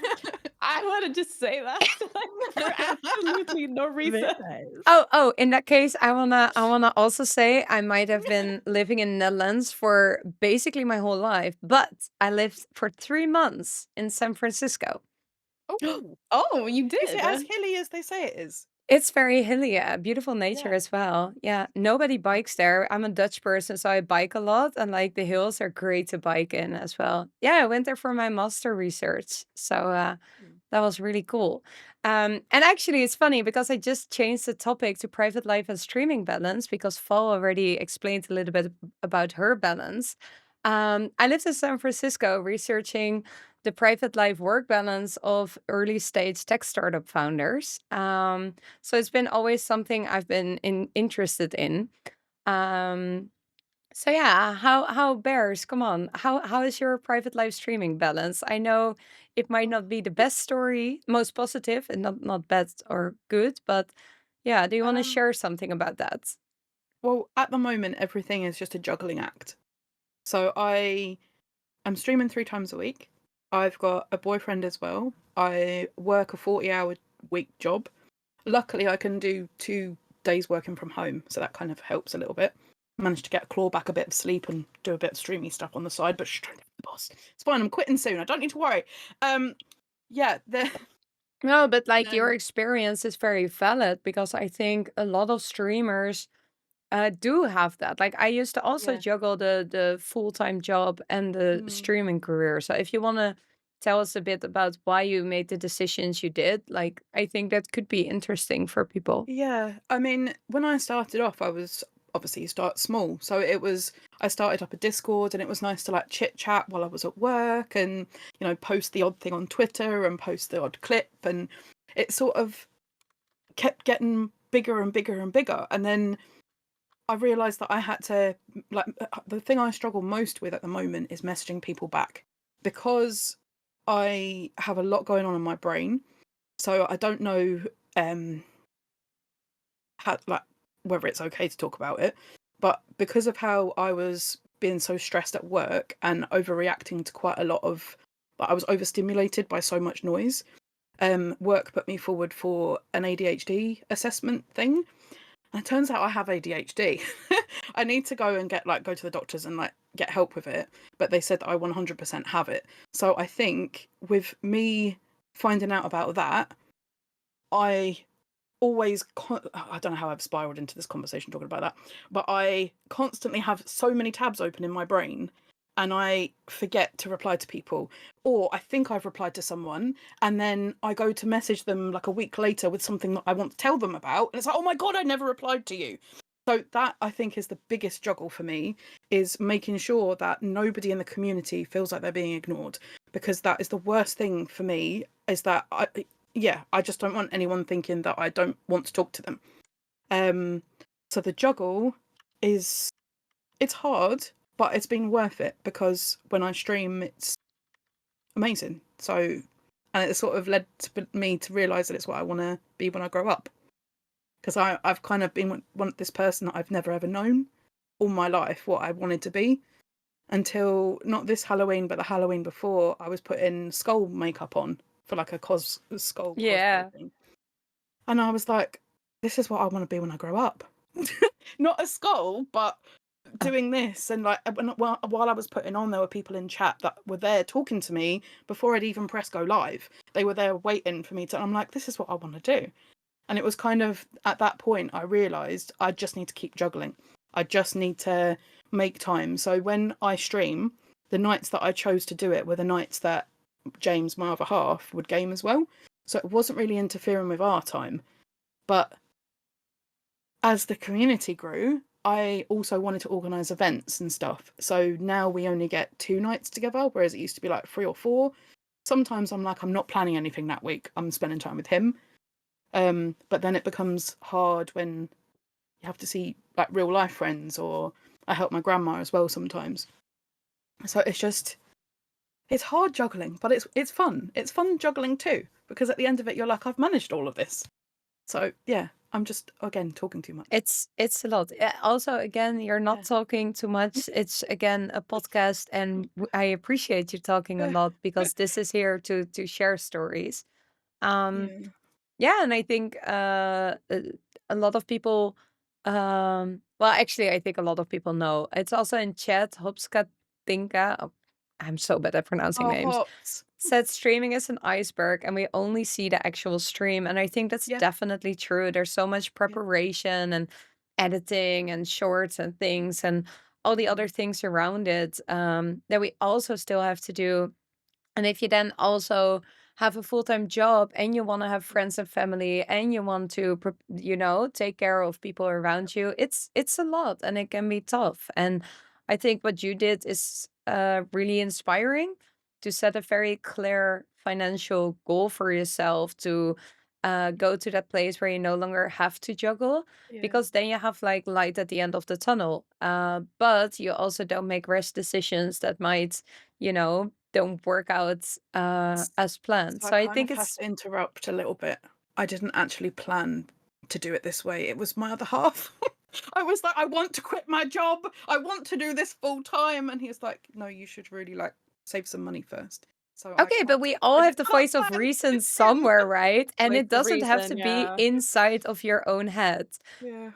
I want to just say that like, for absolutely no reason. Oh, in that case, I wanna also say I might have been living in Netherlands for basically my whole life, but I lived for 3 months in San Francisco. Oh, Oh, you did. is it as hilly as they say it is? It's very hilly, yeah, beautiful nature Yeah. as well. Yeah, nobody bikes there. I'm a Dutch person, so I bike a lot, and like the hills are great to bike in as well. Yeah, I went there for my master research, so that was really cool. And actually, it's funny because I just changed the topic to private life and streaming balance because Val already explained a little bit about her balance. I lived in San Francisco researching the private life work balance of early stage tech startup founders. So it's been always something I've been interested in. Um, so yeah, how bears? Come on, how is your private live streaming balance? I know it might not be the best story, most positive, and not bad or good, but yeah, do you want to share something about that? Well, at the moment, everything is just a juggling act. So I'm streaming 3 times a week. I've got a boyfriend as well. I work a 40-hour week job. Luckily, I can do 2 days working from home, so that kind of helps a little bit. Managed to get claw back a bit of sleep and do a bit of streamy stuff on the side, but don't the boss. It's fine. I'm quitting soon. I don't need to worry. Yeah, No, but like your Um, experience is very valid because I think a lot of streamers do have that. Like I used to also Yeah. juggle the full-time job and the streaming career. So if you want to tell us a bit about why you made the decisions you did, like I think that could be interesting for people. Yeah, I mean, when I started off, I was obviously you start small. So I started up a Discord and it was nice to like chit chat while I was at work and, post the odd thing on Twitter and post the odd clip. And it sort of kept getting bigger and bigger and bigger. And then I realized that I had to, like, the thing I struggle most with at the moment is messaging people back because I have a lot going on in my brain. So I don't know, whether it's okay to talk about it, but because of how I was being so stressed at work and overreacting to quite a lot of, I was overstimulated by so much noise. Work put me forward for an ADHD assessment thing, and it turns out I have ADHD. I need to go and go to the doctors and get help with it, but they said that I 100% have it. So I think with me finding out about that, I don't know how I've spiraled into this conversation talking about that, but I constantly have so many tabs open in my brain and I forget to reply to people, or I think I've replied to someone and then I go to message them like a week later with something that I want to tell them about and it's like, oh my god, I never replied to you. So that I think is the biggest juggle for me, is making sure that nobody in the community feels like they're being ignored, because that is the worst thing for me, is that I just don't want anyone thinking that I don't want to talk to them. So the juggle it's hard, but it's been worth it because when I stream, it's amazing. So, and it sort of led me to realise that it's what I want to be when I grow up. because I've kind of been this person that I've never ever known all my life what I wanted to be, until not this Halloween but the Halloween before. I was putting skull makeup on for like a skull Yeah. cosplay thing, and I was like, this is what I want to be when I grow up. Not a skull, but doing this. And like while I was putting on, there were people in chat that were there talking to me before I'd even press go live. They were there waiting for me to, and I'm like, this is what I want to do. And it was kind of at that point I realized I just need to keep juggling. I just need to make time. So when I stream, the nights that I chose to do it were the nights that James, my other half, would game as well. So it wasn't really interfering with our time. But as the community grew, I also wanted to organise events and stuff. So now we only get 2 nights together, whereas it used to be like 3 or 4. Sometimes I'm like, I'm not planning anything that week. I'm spending time with him. But then it becomes hard when you have to see like real life friends, or I help my grandma as well sometimes. So it's hard juggling, but it's fun. It's fun juggling too, because at the end of it, you're like, I've managed all of this. So yeah, I'm just again talking too much. It's a lot. Also, again, you're not Yeah. talking too much. It's again a podcast, and I appreciate you talking a lot, because this is here to share stories. Yeah. Yeah, and I think a lot of people, well, actually, I think a lot of people know. It's also in chat. Hopska Tinka, oh, I'm so bad at pronouncing Oh, names. hops. Said streaming is an iceberg, and we only see the actual stream. And I think that's Yeah. definitely true. There's so much preparation and editing and shorts and things and all the other things around it, that we also still have to do. And if you then also have a full-time job, and you want to have friends and family, and you want to, take care of people around you, it's a lot, and it can be tough. And I think what you did is really inspiring, to set a very clear financial goal for yourself, to go to that place where you no longer have to juggle, Yeah. because then you have like light at the end of the tunnel. But you also don't make rash decisions that might, don't work out as planned. So I kind think of have it's to interrupt a little bit. I didn't actually plan to do it this way. It was my other half. I was like, I want to quit my job. I want to do this full time. And he was like, no, you should really like save some money first. So okay, but we all have the voice of reason somewhere, right? And Voice it of doesn't have reason, to be yeah. inside of your own head. Yeah.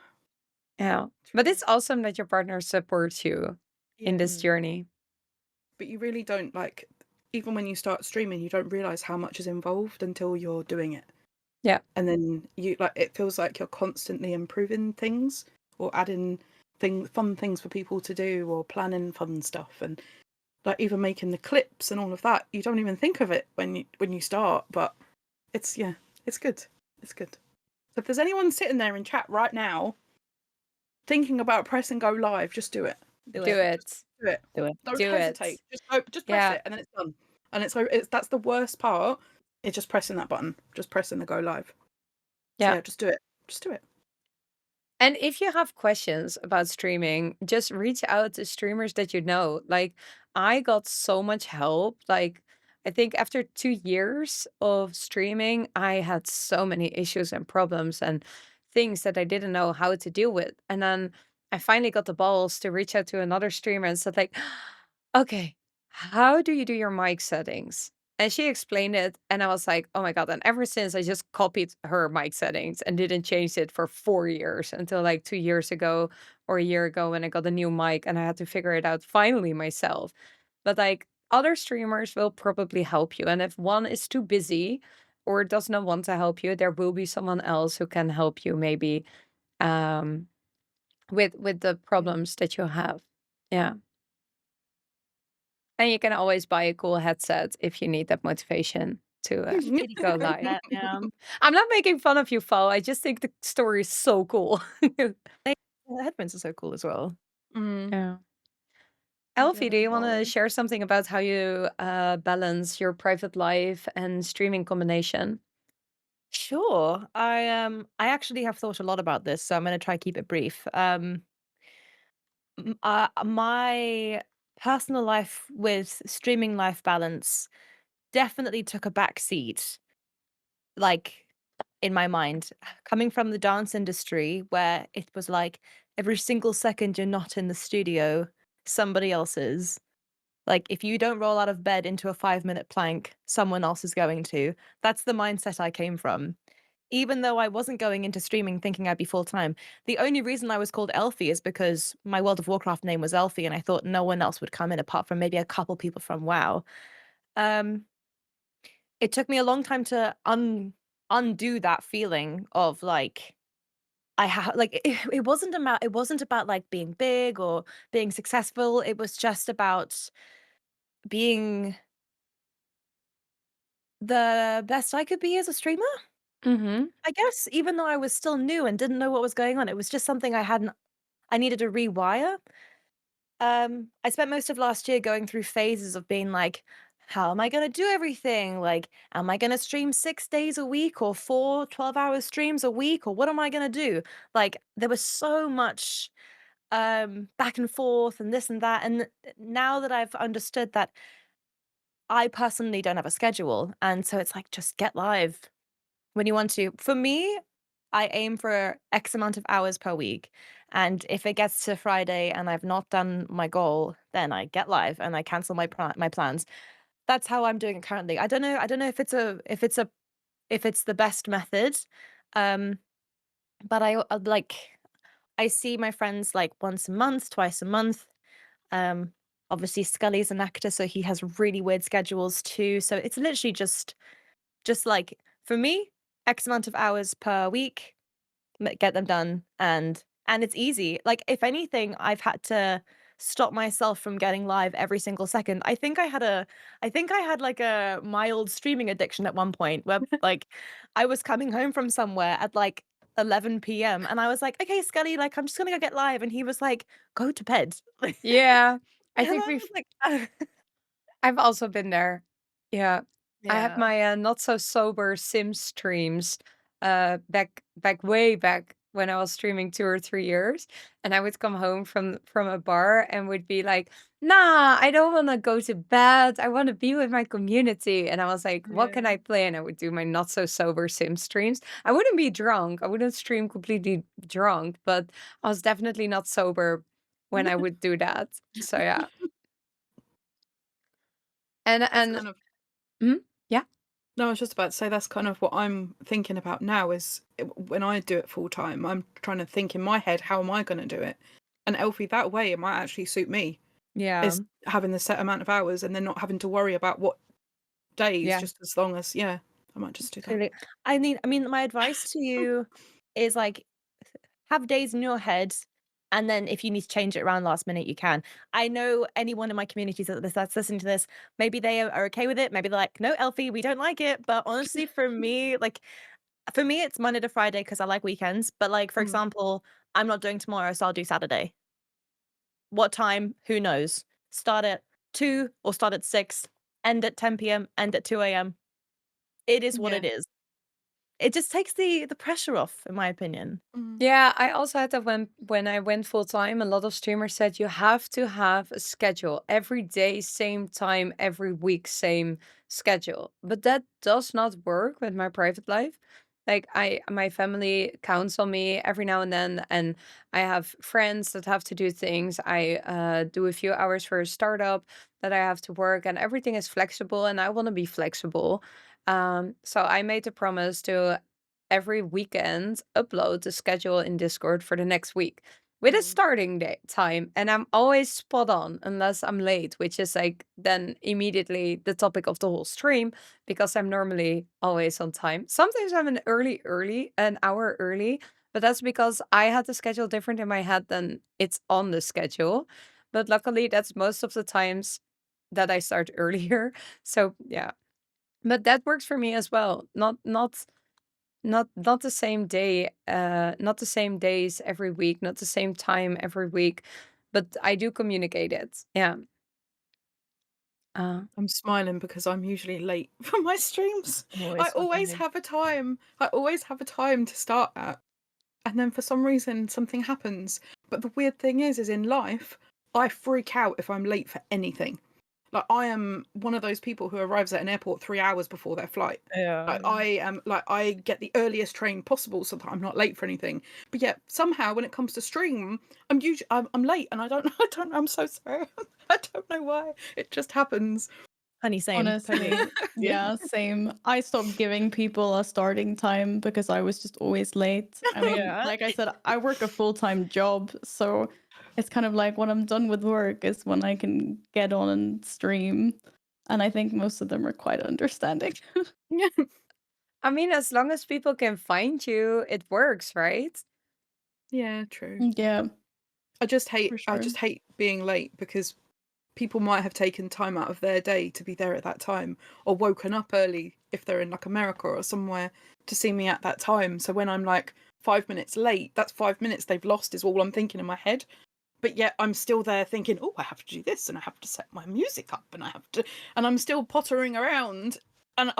Yeah. But True. it's awesome that your partner supports you in this journey. But you really don't like, even when you start streaming, you don't realize how much is involved until you're doing it. Yeah. And then you like, it feels like you're constantly improving things, or adding fun things for people to do, or planning fun stuff, and like even making the clips and all of that. You don't even think of it when you start, but it's good. It's good. So if there's anyone sitting there in chat right now thinking about press and go live, just do it. Do it. Do it. Do it. Don't Do hesitate. it. Just press Yeah. it, and then it's done. And that's the worst part. It's just pressing that button. Just pressing the go live. So Yeah. yeah, just do it. Just do it. And if you have questions about streaming, just reach out to streamers that you know. Like, I got so much help. Like, I think after 2 years of streaming, I had so many issues and problems and things that I didn't know how to deal with. And then I finally got the balls to reach out to another streamer and said, like, okay, how do you do your mic settings? And she explained it, and I was like, oh my God. And ever since, I just copied her mic settings and didn't change it for 4 years, until like 2 years ago or a year ago, when I got a new mic and I had to figure it out finally myself. But like, other streamers will probably help you. And if one is too busy or does not want to help you, there will be someone else who can help you, maybe with the problems that you have. Yeah. And you can always buy a cool headset if you need that motivation to go live. Yeah. I'm not making fun of you, Fal. I just think the story is so cool. The headphones are so cool as well. Yeah. Yeah, Elphiee, do you want to well, share something about how you balance your private life and streaming combination? Sure. I actually have thought a lot about this, so I'm going to try keep it brief. My personal life with streaming life balance definitely took a back seat, like in my mind, coming from the dance industry where it was like every single second you're not in the studio, somebody else is. Like, if you don't roll out of bed into a 5-minute plank, someone else is going to. That's the mindset I came from. Even though I wasn't going into streaming thinking I'd be full time. The only reason I was called Elphiee is because my World of Warcraft name was Elphiee, and I thought no one else would come in apart from maybe a couple people from WoW. It took me a long time to undo that feeling of like it wasn't about like being big or being successful. It was just about being the best I could be as a streamer, Mm-hmm. I guess, even though I was still new and didn't know what was going on. It was just something I needed to rewire. I spent most of last year going through phases of being like, how am I going to do everything? Like, am I going to stream 6 days a week or 4 12-hour streams a week? Or what am I going to do? Like, there was so much back and forth and this and that. And now that I've understood that I personally don't have a schedule. And so it's like, just get live when you want to. For me, I aim for X amount of hours per week. And if it gets to Friday and I've not done my goal, then I get live and I cancel my plans. That's how I'm doing it currently. I don't know if it's the best method. Um, but I see my friends like once a month, twice a month. Um, Obviously Scully's an actor, so he has really weird schedules too. So it's literally just like for me, X amount of hours per week, get them done, and it's easy. Like if anything, I've had to stop myself from getting live every single second. I think I had like a mild streaming addiction at one point where like I was coming home from somewhere at like 11 p.m. and I was like, okay, Scully, like I'm just gonna go get live. And he was like, go to bed. Yeah. I And I think was like, I've also been there. Yeah. I had yeah. my not so sober sim streams back way back when I was streaming 2 or 3 years, and I would come home from a bar and would be like, "Nah, I don't want to go to bed. I want to be with my community." And I was like, "What can Yeah. I play?" And I would do my not so sober sim streams. I wouldn't be drunk. I wouldn't stream completely drunk, but I was definitely not sober when I would do that. So yeah. And That's and kind of mhm, yeah. No, I was just about to say that's kind of what I'm thinking about now is when I do it full time, I'm trying to think in my head, how am I going to do it? And Elphiee, that way, it might actually suit me, Yeah. is having the set amount of hours and then not having to worry about what days, Yeah. just as long as, yeah, I might just do that. Totally. I mean, my advice to you is like have days in your head, and then if you need to change it around last minute, you can. I know anyone in my community that's listening to this, maybe they are okay with it. Maybe they're like, no, Elphiee, we don't like it. But honestly, for me, it's Monday to Friday because I like weekends. But like, for Mm. example, I'm not doing tomorrow, so I'll do Saturday. What time? Who knows? Start at 2 or start at 6, end at 10 p.m., end at 2 a.m. It is what Yeah. it is. It just takes the pressure off, in my opinion. Mm. Yeah, I also had that when I went full time. A lot of streamers said you have to have a schedule every day, same time, every week, same schedule. But that does not work with my private life. Like my family counts on me every now and I have friends that have to do things. I do a few hours for a startup that I have to work, and everything is flexible, and I want to be flexible. So I made a promise to every weekend upload the schedule in Discord for the next week with a Mm. starting day time, and I'm always spot on unless I'm late, which is like then immediately the topic of the whole stream because I'm normally always on time. Sometimes I'm an hour early, but that's because I had the schedule different in my head than it's on the schedule. But luckily that's most of the times that I start earlier. So yeah. But that works for me as well. Not the same day, not the same days every week, not the same time every week, but I do communicate it. Yeah. I'm smiling because I'm usually late for my streams. I'm I always fucking always late. have a time. I always have a time to start at. And then for some reason something happens. But the weird thing is in life, I freak out if I'm late for anything. Like, I am one of those people who arrives at an airport 3 hours before their flight. Yeah. I get the earliest train possible so that I'm not late for anything. But yet somehow when it comes to stream, I'm late, and I don't know. I'm so sorry. I don't know why. It just happens. Honey, same. Honestly, Totally. yeah, same. I stopped giving people a starting time because I was just always late. I mean, Yeah. like I said, I work a full-time job, so it's kind of like when I'm done with work is when I can get on and stream. And I think most of them are quite understanding. Yeah. I mean, as long as people can find you, it works, right? Yeah, true. Yeah, I just hate for sure. being late because people might have taken time out of their day to be there at that time, or woken up early if they're in like America or somewhere to see me at that time. So when I'm like 5 minutes late, that's 5 minutes they've lost, is all I'm thinking in my head. But yet I'm still there thinking, oh, I have to do this, and I have to set my music up, and I'm still pottering around, and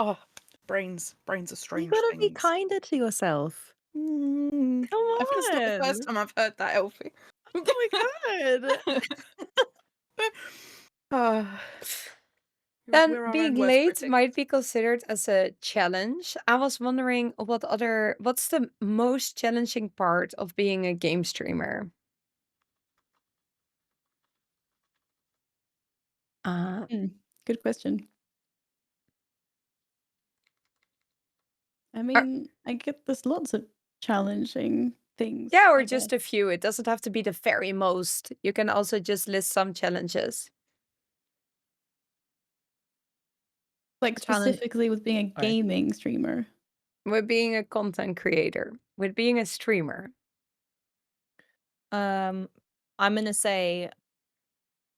brains are You strange gotta be things. kinder to yourself. Come Come I think it's not the on. first time I've heard that, Elphiee. Oh my god. Then We're our own being worst late critics. might be considered as a challenge. I was wondering what's the most challenging part of being a game streamer? Good question. I Are- mean, I get there's lots of challenging things. yeah, or I just guess. a few. It doesn't have to be the very most. You can also just list some challenges. Like Challenge. specifically with being a Sorry. gaming streamer. With being a content creator, with being a streamer. I'm gonna say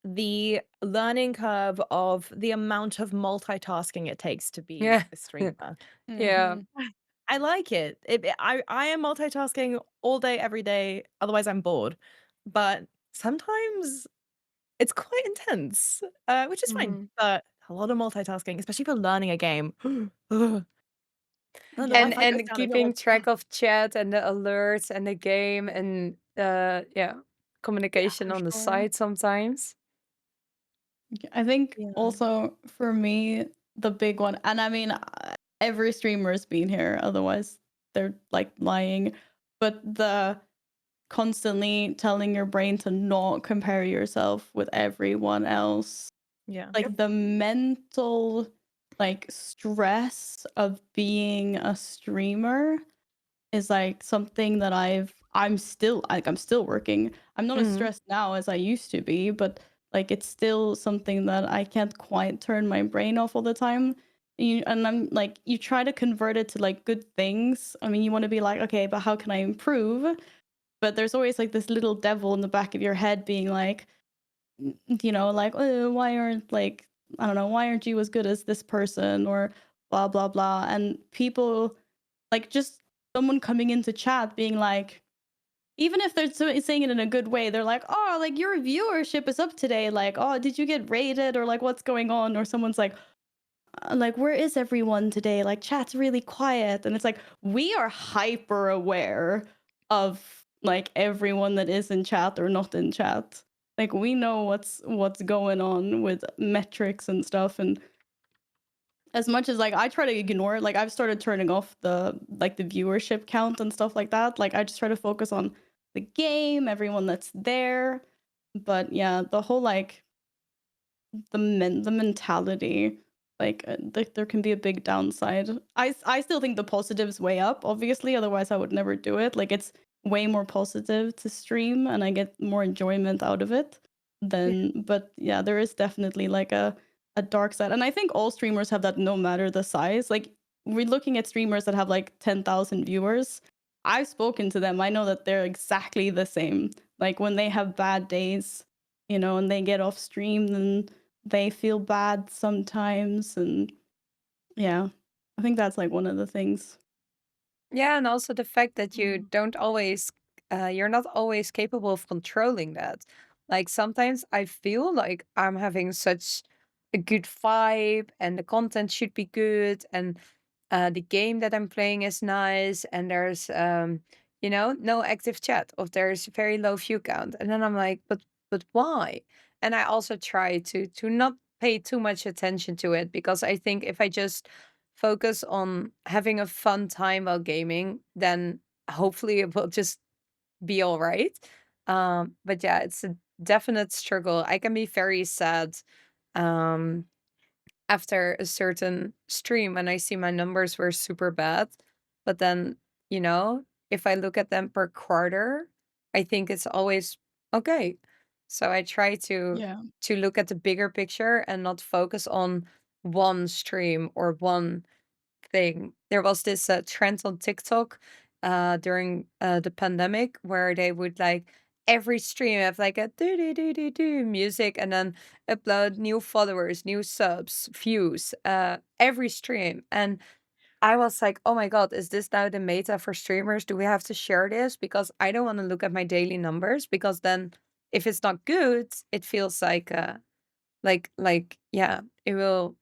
the learning curve of the amount of multitasking it takes to be Yeah. a streamer. Yeah. Mhm. I like it. I am multitasking all day, every day. Otherwise, I'm bored. But sometimes it's quite intense, which is fine. Mhm. But a lot of multitasking, especially for learning a game. Ugh. Oh, the Yeah, I And Wi-Fi think goes and down and you're keeping like, track of chat and the alerts and the game and yeah, communication for on the sure. side sometimes. I think yeah. also for me the big one, and I mean every streamer has been here, otherwise they're like lying. But the constantly telling your brain to not compare yourself with everyone else, Yeah. like the mental like stress of being a streamer is like something that I'm still working. I'm not as Mhm. stressed now as I used to be, but like it's still something that I can't quite turn my brain off all the time. And I'm like, you try to convert it to like good things. I mean, you want to be like, okay, but how can I improve? But there's always like this little devil in the back of your head being like, like, oh, why aren't like, I don't know, why aren't you as good as this person or blah blah blah. And people like just someone coming into chat being like, even if they're saying it in a good way, they're like, oh, like your viewership is up today, like, oh, did you get rated, or like what's going on, or someone's like where is everyone today, like chat's really quiet, and it's like we are hyper aware of like everyone that is in chat or not in chat. Like we know what's going on with metrics and stuff, and as much as like I try to ignore it, like I've started turning off the viewership count and stuff like that. Like I just try to focus on the game, everyone that's there. But yeah, the whole like the mentality, like there can be a big downside. I still think the positives way up, obviously, otherwise I would never do it. Like it's way more positive to stream and I get more enjoyment out of it than but yeah, there is definitely like a dark side. And I think all streamers have that no matter the size. Like we're looking at streamers that have like 10,000 viewers. I've spoken to them. I know that they're exactly the same. Like when they have bad days, and they get off stream, then they feel bad sometimes. And yeah, I think that's like one of the things. Yeah, and also the fact that you're not always capable of controlling that. Like sometimes I feel like I'm having such a good vibe and the content should be good and the game that I'm playing is nice and there's no active chat or there's very low view count. And then I'm like, but why? And I also try to not pay too much attention to it, because I think if I just focus on having a fun time while gaming, then hopefully it will just be all right. But yeah, it's a definite struggle. I can be very sad um, after a certain stream when I see my numbers were super bad. But then, you know, if I look at them per quarter, I think it's always okay. So I try Yeah. to look at the bigger picture and not focus on one stream or one thing. There was this trend on TikTok during the pandemic where they would like every stream have like a do do do do do music and then upload new followers, new subs, views, every stream. And I was like, oh my god, is this now the meta for streamers? Do we have to share this? Because I don't want to look at my daily numbers, because then if it's not good, it feels like yeah, it will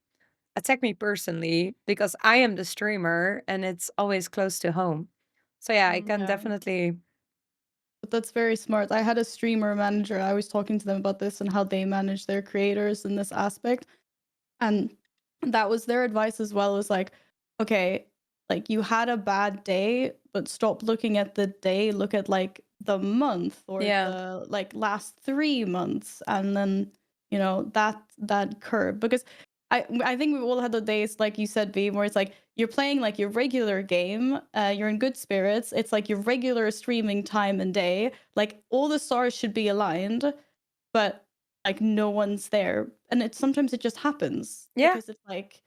attack me personally because I am the streamer and it's always close to home. So yeah, I can Yeah. definitely. But that's very smart. I had a streamer manager. I was talking to them about this and how they manage their creators in this aspect. And that was their advice as well, was like, okay, like you had a bad day, but stop looking at the day, look at like the month or Yeah. the like last 3 months, and then that curve. Because I think we've all had the days, like you said, Viev, where it's like you're playing like your regular game, you're in good spirits, it's like your regular streaming time and day, like all the stars should be aligned, but like no one's there, and sometimes it just happens Yeah. because it's like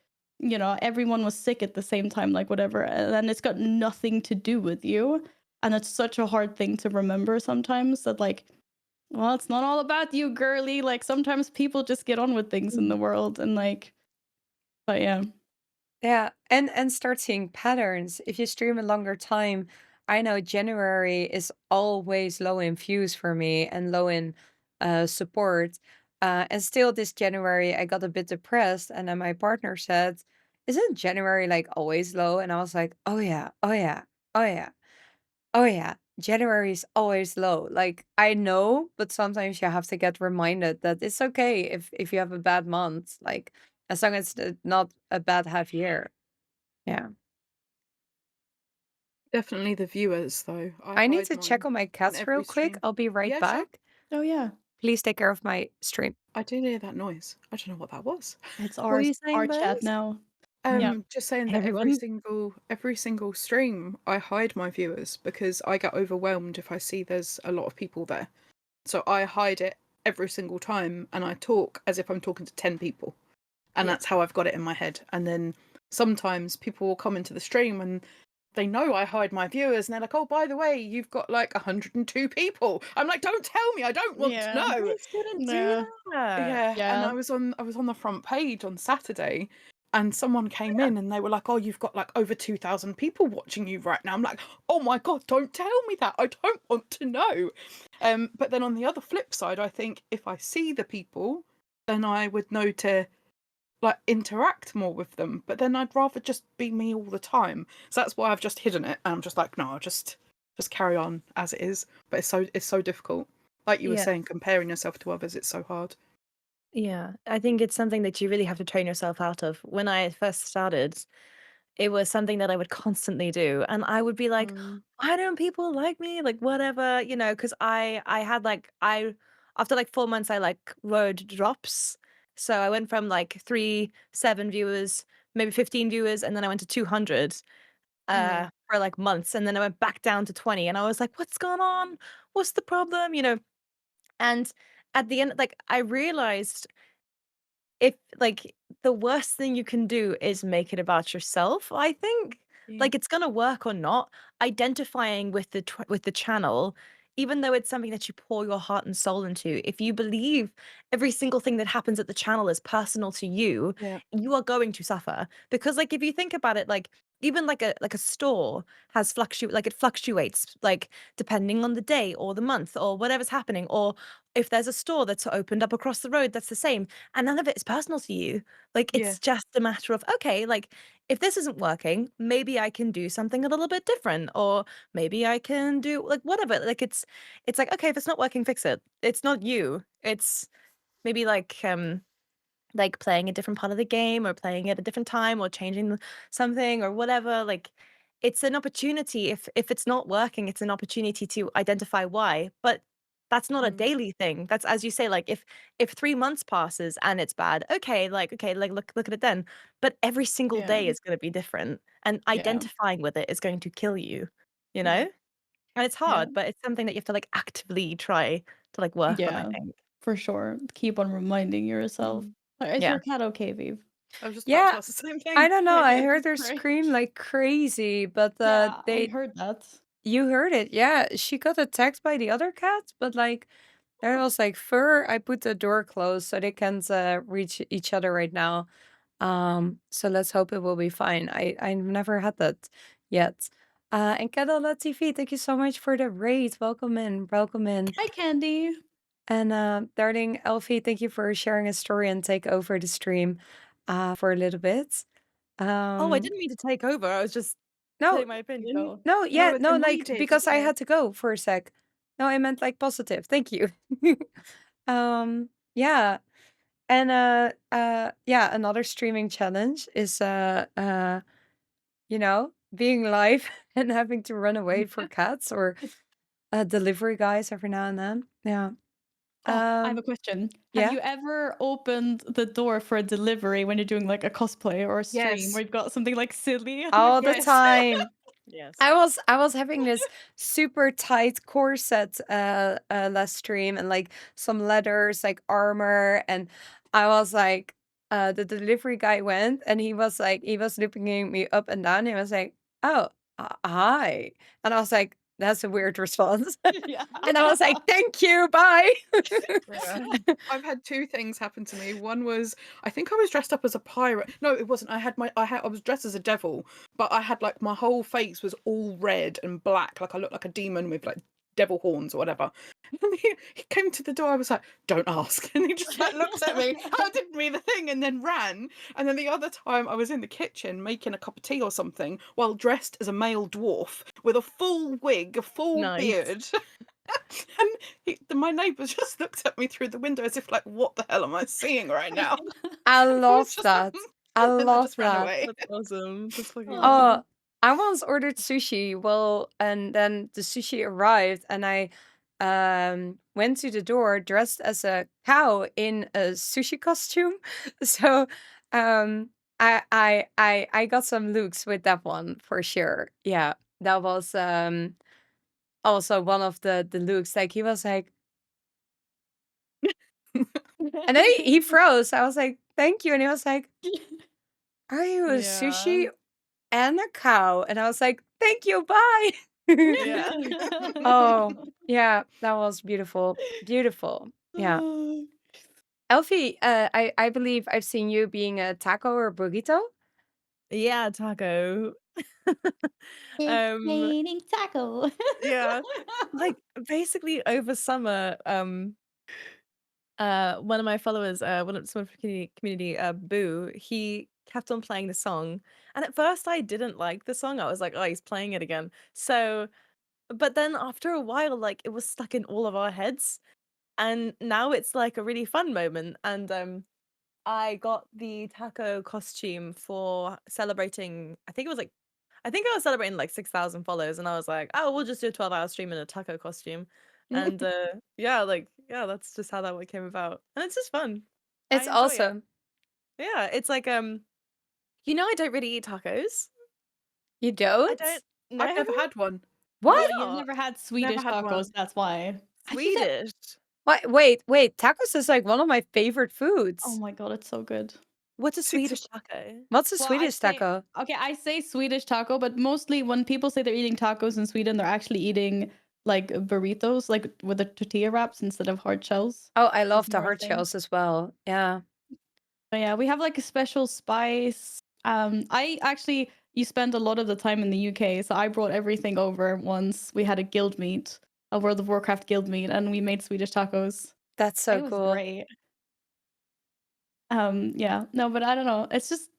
everyone was sick at the same time, like whatever, and it's got nothing to do with you. And it's such a hard thing to remember sometimes, that like, well, it's not all about you, girly. Like sometimes people just get on with things in the world, and like, but yeah. Yeah, and start seeing patterns. If you stream a longer time, I know January is always low in views for me and low in support. And still this January I got a bit depressed, and then my partner said, "Isn't January like always low?" And I was like, "Oh yeah, oh yeah, oh yeah, oh yeah. January is always low." Like I know, but sometimes you have to get reminded that it's okay if you have a bad month. Like as long as it's not a bad half year. Yeah. Definitely the viewers, though. I I need hide to check mine on my on cats real every quick. stream. I'll be right Yeah, sure. back. Oh yeah, Please take care of my stream. I do hear that noise. I don't know what that was. it's What were our you saying, chat Bez? now. Yeah. Just saying Hey, that every everyone. single stream, I hide my viewers because I get overwhelmed if I see there's a lot of people there. So I hide it every single time, and I talk as if I'm talking to 10 people. And Yeah. that's how I've got it in my head. And then sometimes people will come into the stream and they know I hide my viewers, and they're like, "Oh, by the way, you've got like 102 people." I'm like, "Don't tell me. I don't want to know." Please didn't do Yeah. that. Yeah, and Yeah. I was on the front page on Saturday, and someone came in and they were like, "Oh, you've got like over 2,000 people watching you right now." I'm like, "Oh my god, don't tell me that. I don't want to know." But then on the other flip side, I think if I see the people, then I would know to like interact more with them. But then I'd rather just be me all the time. So that's why I've just hidden it. And I'm just like, no, I'll just carry on as it is. But it's so difficult. Like you were Yeah. saying, comparing yourself to others, it's so hard. Yeah, I think it's something that you really have to train yourself out of. When I first started, it was something that I would constantly do, and I would be like, "Why don't people like me?" Like whatever, because I had like I after like 4 months I like rode drops, so I went from like 3, 7 viewers, maybe 15 viewers, and then I went to 200 for like months, and then I went back down to 20, and I was like, "What's going on? What's the problem?" And at the end, like I realized if like the worst thing you can do is make it about yourself, I think. Yeah. Like it's gonna work or not, identifying with with the channel, even though it's something that you pour your heart and soul into, if you believe every single thing that happens at the channel is personal to you, Yeah. you are going to suffer. Because like if you think about it, like even like a store has it fluctuates like depending on the day or the month or whatever's happening, or if there's a store that's opened up across the road that's the same, and none of it is personal to you. Like Yeah. it's just a matter of, okay, like if this isn't working, maybe I can do something a little bit different, or maybe I can do like whatever. Like it's like, okay, if it's not working, fix it. It's not you. It's maybe like like playing a different part of the game or playing at a different time or changing something or whatever. Like it's an opportunity. If it's not working, it's an opportunity to identify why. But that's not a Mm. daily thing. That's, as you say, like if 3 months passes and it's bad, okay, like look at it then. But every single Yeah. day is going to be different, and Yeah. identifying with it is going to kill you. You Mm. know, and it's Yeah. hard, but it's something that you have to like actively try to like work on, I Yeah, think. for sure. Keep on reminding yourself. Is Yeah. your cat okay, Viv? I was just about Yeah, to ask the same I thing. don't know. I Yeah, heard her great. scream like crazy, but Yeah, I they heard that. you heard it. Yeah, she got attacked by the other cats, but like there was like fur. I put the door closed so they can't reach each other right now. So let's hope it will be fine. I've never had that yet. And Kettle.tv, thank you so much for the raid. Welcome in, welcome in. Hi, Candy. And Darling Elphiee, thank you for sharing a story and take over the stream for a little bit. Oh, I didn't mean to take over. I was just No, saying my opinion. Oh. no, yeah, and no, we like did, because I yeah. had to go for a sec. No, I meant like positive. Thank you. Yeah. And yeah, another streaming challenge is you know, being live and having to run away for cats or delivery guys every now and then. Yeah. Oh, I have a Um question. yeah. Have you ever opened the door for a delivery when you're doing like a cosplay or a stream Yes. where you've got something like silly on All your the Yes. time. Yes. I was having this super tight corset last stream and like some leathers like armor, and I was like the delivery guy went and he was looking me up and down. He was like, "Oh, hi." And I was like, "That's a weird response." Yeah. And I was like, "Thank you. Bye." I've had two things happen to me. One was, I think I was dressed up as a pirate. No, it wasn't. I was dressed as a devil, but I had like my whole face was all red and black, like I looked like a demon with like devil horns or whatever. And he came to the door. I was like, "Don't ask," and he just like looked at me, handed me the thing, and then ran. And then the other time, I was in the kitchen making a cup of tea or something, while dressed as a male dwarf with a full wig, a full Nice. beard. And my neighbours just looked at me through the window as if like, "What the hell am I seeing right now?" I was love just that. like, I and I love just ran that. away. That's awesome. That's fucking Oh. awesome. I once ordered sushi. Well, and then the sushi arrived, and I went to the door dressed as a cow in a sushi costume. So I got some looks with that one for sure. Yeah, that was also one of the looks. Like he was like, and then he froze. I was like, "Thank you," and he was like, "Are you a sushi and a cow?" And I was like, "Thank you, bye." Yeah. Oh, yeah, that was beautiful. Beautiful. Yeah. Elphiee, I believe I've seen you being a taco or burrito. Yeah, taco. Um, Raining taco. yeah. Like basically over summer, one of my followers, someone from community, Boo, he kept on playing the song. And at first I didn't like the song. I was like, oh, he's playing it again. So, but then after a while, like it was stuck in all of our heads. And now it's like a really fun moment. And I got the taco costume for celebrating, I think I was celebrating like 6,000 follows, and I was like, oh, we'll just do a 12-hour stream in a taco costume. And yeah, that's just how that one came about. And it's just fun. It's I enjoy it. awesome. Yeah, it's like I don't really eat tacos. You I don't? don't I've never No. had one. What? Oh, Not? you've never had Swedish had tacos, one. that's why. Swedish. What? Wait. Tacos is like one of my favorite foods. Oh my god, it's so good. What's a See, Swedish taco? What's a Well, I Swedish say taco? okay, I say Swedish taco, but mostly when people say they're eating tacos in Sweden, they're actually eating like burritos, like with the tortilla wraps instead of hard shells. Oh, I love It's the more a hard thing. shells as well. Yeah. But yeah, we have like a special spice. You spend a lot of the time in the UK, so I brought everything over once. We had a guild meet, a World of Warcraft guild meet, and we made Swedish tacos. That's so It was cool. great. Yeah, no, but I don't know. It's just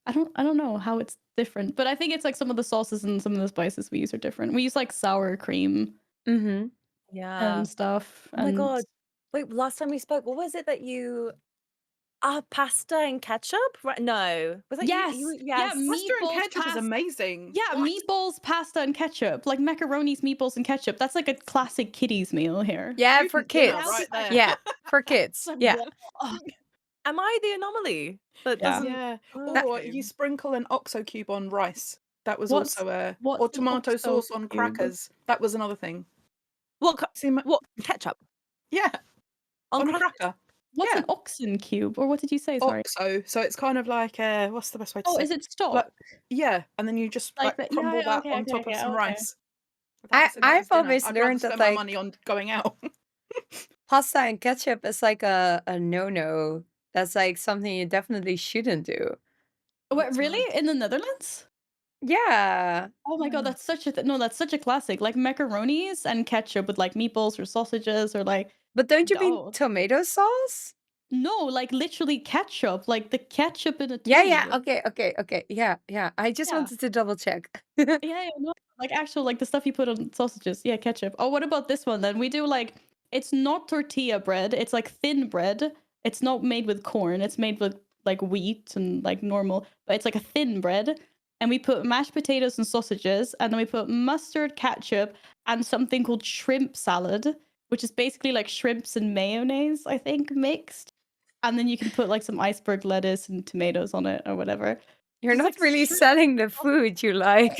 I don't know how it's different, but I think it's like some of the sauces and some of the spices we use are different. We use like sour cream Mm-hmm. Yeah. and stuff. Oh my and god. Wait, last time we spoke, what was it that you Pasta and ketchup? Right? No. Was that Yes. you? Yeah, Yes. Pasta and meatballs, ketchup is pasta. amazing. Yeah, What? meatballs, pasta, and ketchup. Like macaronis, meatballs, and ketchup. That's like a classic kiddies meal here. Yeah, for Student dinner kids. right there. Yeah, for kids. Yeah. Oh, am I the anomaly? That Yeah. doesn't. Yeah. Oh, Or okay. you sprinkle an oxo cube on rice. That was What's also a what's or an tomato OXO sauce on cube? crackers. That was another thing. See, What ketchup yeah, on a crackers? cracker. What's Yeah. an oxen cube? Or what did you say? Sorry. Oxo. So it's kind of like what's the best way to Oh, say? is it stock? Like, yeah, and then you just Like like that- yeah, crumble yeah, that okay, on okay, top of okay, some okay. rice. That I've was dinner. always I'd rather learned that spend my like money on going out. pasta and ketchup is like a no-no. That's like something you definitely shouldn't do. Wait, That's really? nice. In the Netherlands? Yeah. Oh my god, that's such a no, that's such a classic. Like macaronis and ketchup with like meatballs or sausages or like But don't you mean oh tomato sauce? no, like literally ketchup, like the ketchup in a tube. Yeah. Okay. Yeah. I just Yeah. wanted to double check. Yeah, no, like actual like the stuff you put on sausages. Yeah, ketchup. Oh, what about this one then? We do like it's not tortilla bread. It's like thin bread. It's not made with corn. It's made with like wheat and like normal, but it's like a thin bread. And we put mashed potatoes and sausages, and then we put mustard, ketchup, and something called shrimp salad, which is basically like shrimps and mayonnaise, I think, mixed. And then you can put like some iceberg lettuce and tomatoes on it or whatever. You're Just, not like, really shrimp- selling the food you like.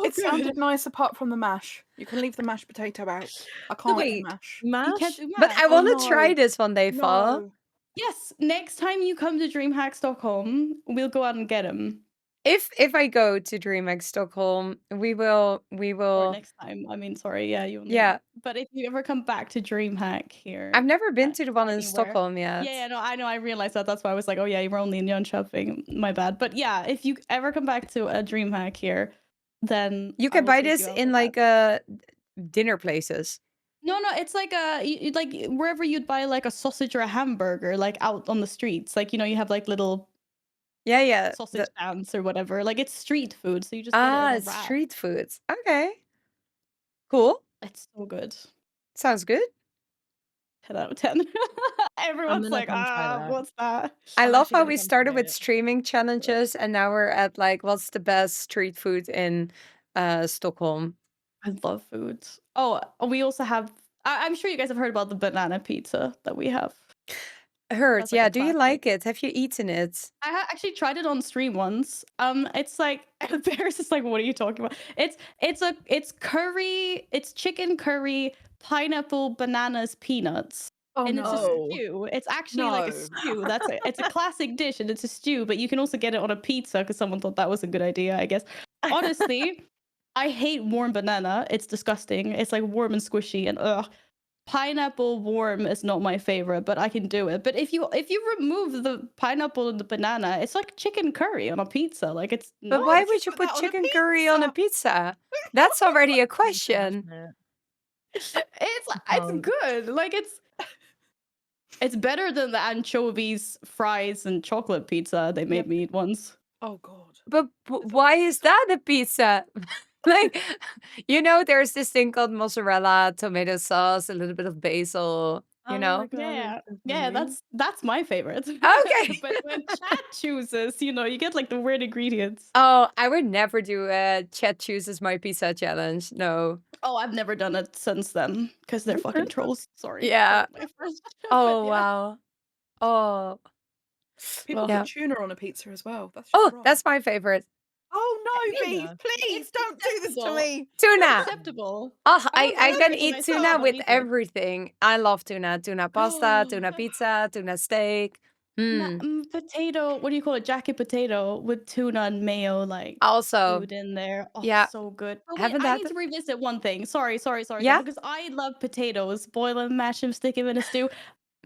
It sounded nice apart from the mash. You can leave the mashed potato out. I can't do wait, mash. You can't mash? do But mash. I Oh, want to try no. this one day, Fall. No. Yes, next time you come to DreamHack Stockholm, we'll go out and get them. If I go to DreamHack Stockholm, we Or will. next time. I mean, sorry, yeah, you. Yeah. But if you ever come back to DreamHack here, I've never been to the one in anywhere. Stockholm yet. Yeah, no, I know. I realized that. That's why I was like, oh yeah, you were only in Jönköping. My bad. But yeah, if you ever come back to a DreamHack here, then You I can will buy take this you out in with like that. dinner places. No, it's like like wherever you'd buy like a sausage or a hamburger, like out on the streets. Like you have like little Yeah. sausage stands or whatever. Like it's street food, so you just get it in a It's wrap. street foods. Okay. Cool. It's so good. Sounds good. 10 out of 10. Everyone's gonna like, come try that. what's that? I I'm love actually how gonna we come started try with it. streaming challenges and now we're at like what's the best street food in Stockholm. I love food. Oh, we also have. I'm sure you guys have heard about the banana pizza that we have. Heard. That's like Yeah. a Do you classic. like it? Have you eaten it? I actually tried it on stream once. It's like Bear's is like, what are you talking about? It's curry. It's chicken curry, pineapple, bananas, peanuts. Oh And it's a no. stew. It's actually like a No. stew. It's a classic dish, and it's a stew. But you can also get it on a pizza because someone thought that was a good idea, I guess. Honestly, I hate warm banana. It's disgusting. It's like warm and squishy, and ugh. Pineapple warm is not my favorite, but I can do it. But if you remove the pineapple and the banana, it's like chicken curry on a pizza. Like it's. But why nice. would you put put that on a chicken curry on a pizza? That's already a question. It's good. Like it's better than the anchovies, fries, and chocolate pizza they made me eat once. Oh god. But why is that a pizza? Like, there's this thing called mozzarella, tomato sauce, a little bit of basil, you know? Yeah, that's my favorite. Okay. But when chat chooses, you get like the weird ingredients. Oh, I would never do a Chat chooses my pizza challenge. No. Oh, I've never done it since then because they're fucking trolls. Sorry. Yeah. My first- Oh, but yeah. wow. Oh. People Yeah. put tuna on a pizza as well. That's just Oh, wrong. that's my favorite. Oh no, Viev, Tuna. please It's don't do this to acceptable. me. Tuna. Acceptable. Oh, I I was can hungry when eat I saw tuna it on with YouTube. everything. I love tuna. Tuna pasta, tuna pizza, tuna steak. Potato, what do you call it? Jacket potato with tuna and mayo, like Also, food in there. Oh, yeah. so good. Oh, wait, Haven't I had need it. to revisit one thing. Sorry, Yeah? because I love potatoes. Boil them, mash them, stick them in a stew.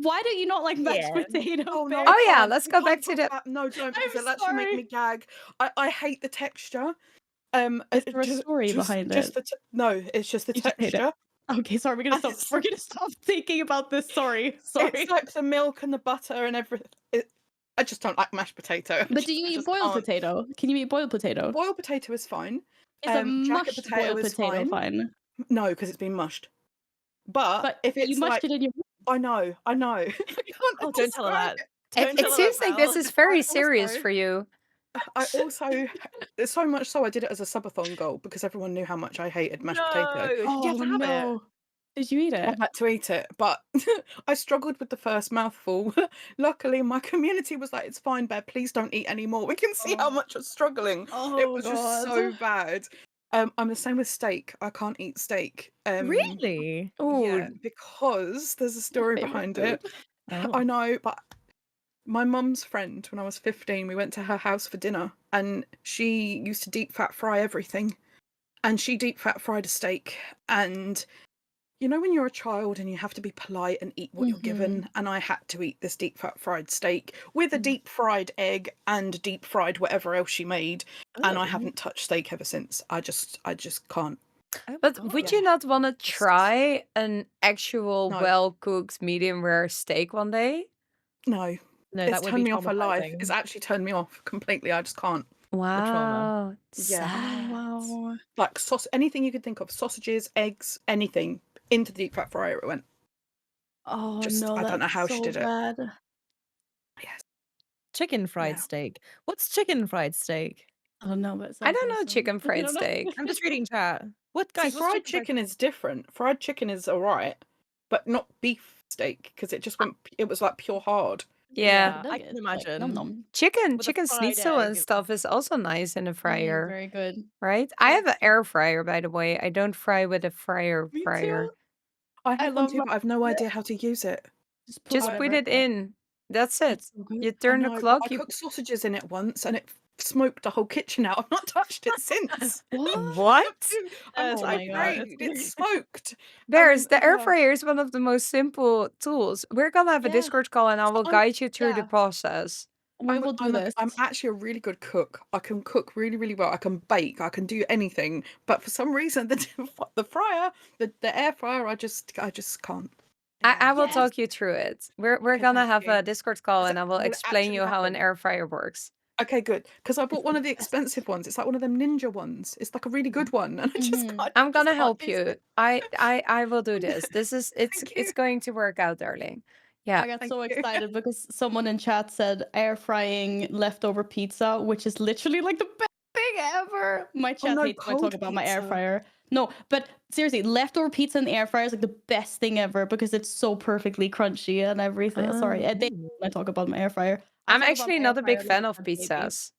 Why do you not like mashed Yeah. potato? Oh no. Bear? Oh, yeah, can't. let's We go can't back to talk the- about- No, don't, because I'm it'll actually make sorry. me gag. I hate the texture. Is there a story behind it? No, it's just the You just hate it. texture. Okay, sorry, we're gonna stop. It's- We're gonna stop thinking about this. Sorry. It's like the milk and the butter and everything. I just don't like mashed potato. But do you eat boiled potato? Can you eat boiled potato? Boiled potato is fine. Is a jacket mushed potato boiled is potato fine. fine? No, because it's been mushed. But But if you it's mushed like, it in your. I know. I can't Oh, don't tell her describe that. it. Don't It chill seems like this out. is very I serious also- for you. I also, so much so I did it as a subathon goal because everyone knew how much I hated mashed potato. No, Oh, you have to have it. no. Did you eat I it? had to eat it, but I struggled with the first mouthful. Luckily, my community was like, "It's fine, Bear. Please don't eat anymore. We can see how much you're struggling." Oh, It was just so God. bad. I'm the same with steak. I can't eat steak. Really? Yeah, Ooh, because there's a story Favorite behind food. it. Oh. I know, but my mum's friend, when I was 15, we went to her house for dinner, and she used to deep fat fry everything. And she deep fat fried a steak, and you know when you're a child and you have to be polite and eat what you're given, and I had to eat this deep fat fried steak with a deep fried egg and deep fried whatever else she made, and I Oh. haven't touched steak ever since. I just can't. Oh my but would God. you not want to try an actual No. well-cooked medium rare steak one day? No, No, it's that would turned be me off for life. traumatizing. It's actually turned me off completely. I just can't. Wow, Yeah. sad. Wow. Like anything you could think of, sausages, eggs, anything into the deep fat fryer it went. Oh, Just no, I don't know that's how she so did it. bad. Yes. Chicken fried Yeah. steak. What's chicken fried steak? I don't know, but it I sounds don't know awesome. chicken You fried don't know? steak. I'm just reading chat. What See, guys? What's fried chicken is different. Fried chicken is alright, but not beef steak because it just went. It was like pure hard. Yeah, I can imagine. Nom nom. chicken With a fried schnitzel and egg. stuff is also nice in a fryer, Very good. right? I have an air fryer, by the way. I don't fry with a fryer. Me fryer. too. I I have one love too, but I have no idea how to use it. Just whatever put it in. That's it. It's so good. You I turn the know, but clock. I You cooked sausages in it once, and it smoked the whole kitchen out. I've not touched it since. what? I'm Oh too my God. afraid. It's smoked. Bears, the air Oh. fryer is one of the most simple tools. We're gonna have a Yeah. Discord call and I will I'm- guide you through the yeah. process. We will do this. I'm actually a really good cook. I can cook really, really well. I can bake. I can do anything. But for some reason, the fryer, the air fryer, I just can't. I will Yes. talk you through it. We're Okay, gonna thank have you. a Discord call Is and that- I will will it explain actually you how an happen? air fryer works. Okay, good. Because I bought one of the expensive ones. It's like one of them ninja ones. It's like a really good one, and I just Mhm. can't. I'm just gonna can't help use you. it. I will do this. This is it's Thank it's you. going to work out, darling. Yeah. I got Thank so you. excited because someone in chat said air frying leftover pizza, which is literally like the best thing ever. My chat no, hates when I talk cold about my air pizza. fryer. No, but seriously, leftover pizza in the air fryer is like the best thing ever because it's so perfectly crunchy and everything. Sorry, they hate when I talk about my air fryer. I I'm talk about actually my not air a big fryer fan like of a baby. pizzas.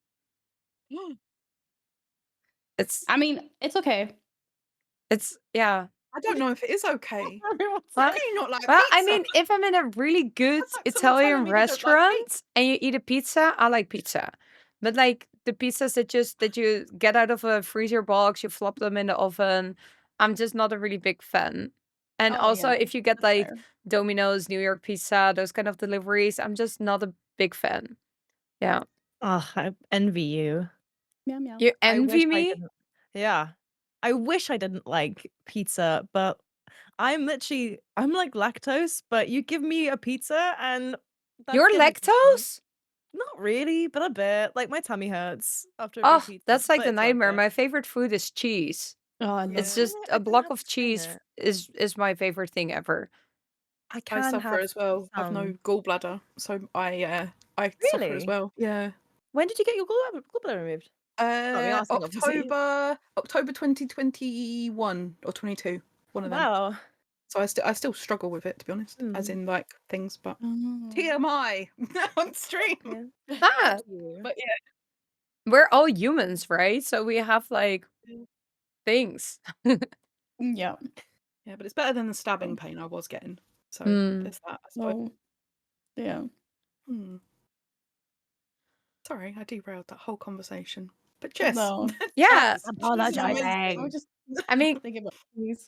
It's I mean, it's okay. yeah. I don't know if it is okay. Everyone's Well, How can you not like Well, pizza? I mean, if I'm in a really good That's like someone telling Italian me they don't like restaurant and you eat a pizza, I like pizza. But like the pizzas that you get out of a freezer box, you flop them in the oven, I'm just not a really big fan. And Oh, also, yeah, if you get that's like fair. Domino's, New York pizza, those kind of deliveries, I'm just not a big fan. Yeah. Oh, I envy you. Meow meow. You I wish envy I me? didn't. Yeah. I wish I didn't like pizza, but I'm like lactose, but you give me a pizza and that's You're gonna be fine. lactose? Not really, but a bit. Like my tummy hurts after a Oh, big pizza. that's like but the it's worth nightmare. it. My favorite food is cheese. Oh, I love It's it. just I a don't block have of to say cheese it. is my favorite thing ever. I I can suffer have as well. I've no some. gallbladder, so I suffer as Really? well. Yeah. When did you get your gallbladder removed? me asking, obviously. October 2021 or 22. One of them. Wow. So I still struggle with it, to be honest, as in like things, but Oh. TMI on stream. Yeah. Ah, But yeah, we're all humans, right? So we have like things. Yeah. yeah, but it's better than the stabbing pain I was getting. So Mm. there's that. I suppose. Oh. Yeah. Hmm. Sorry, I derailed that whole conversation. But Jess, No. Yeah, this is Apologizing. amazing. I'm just I mean, thinking about these.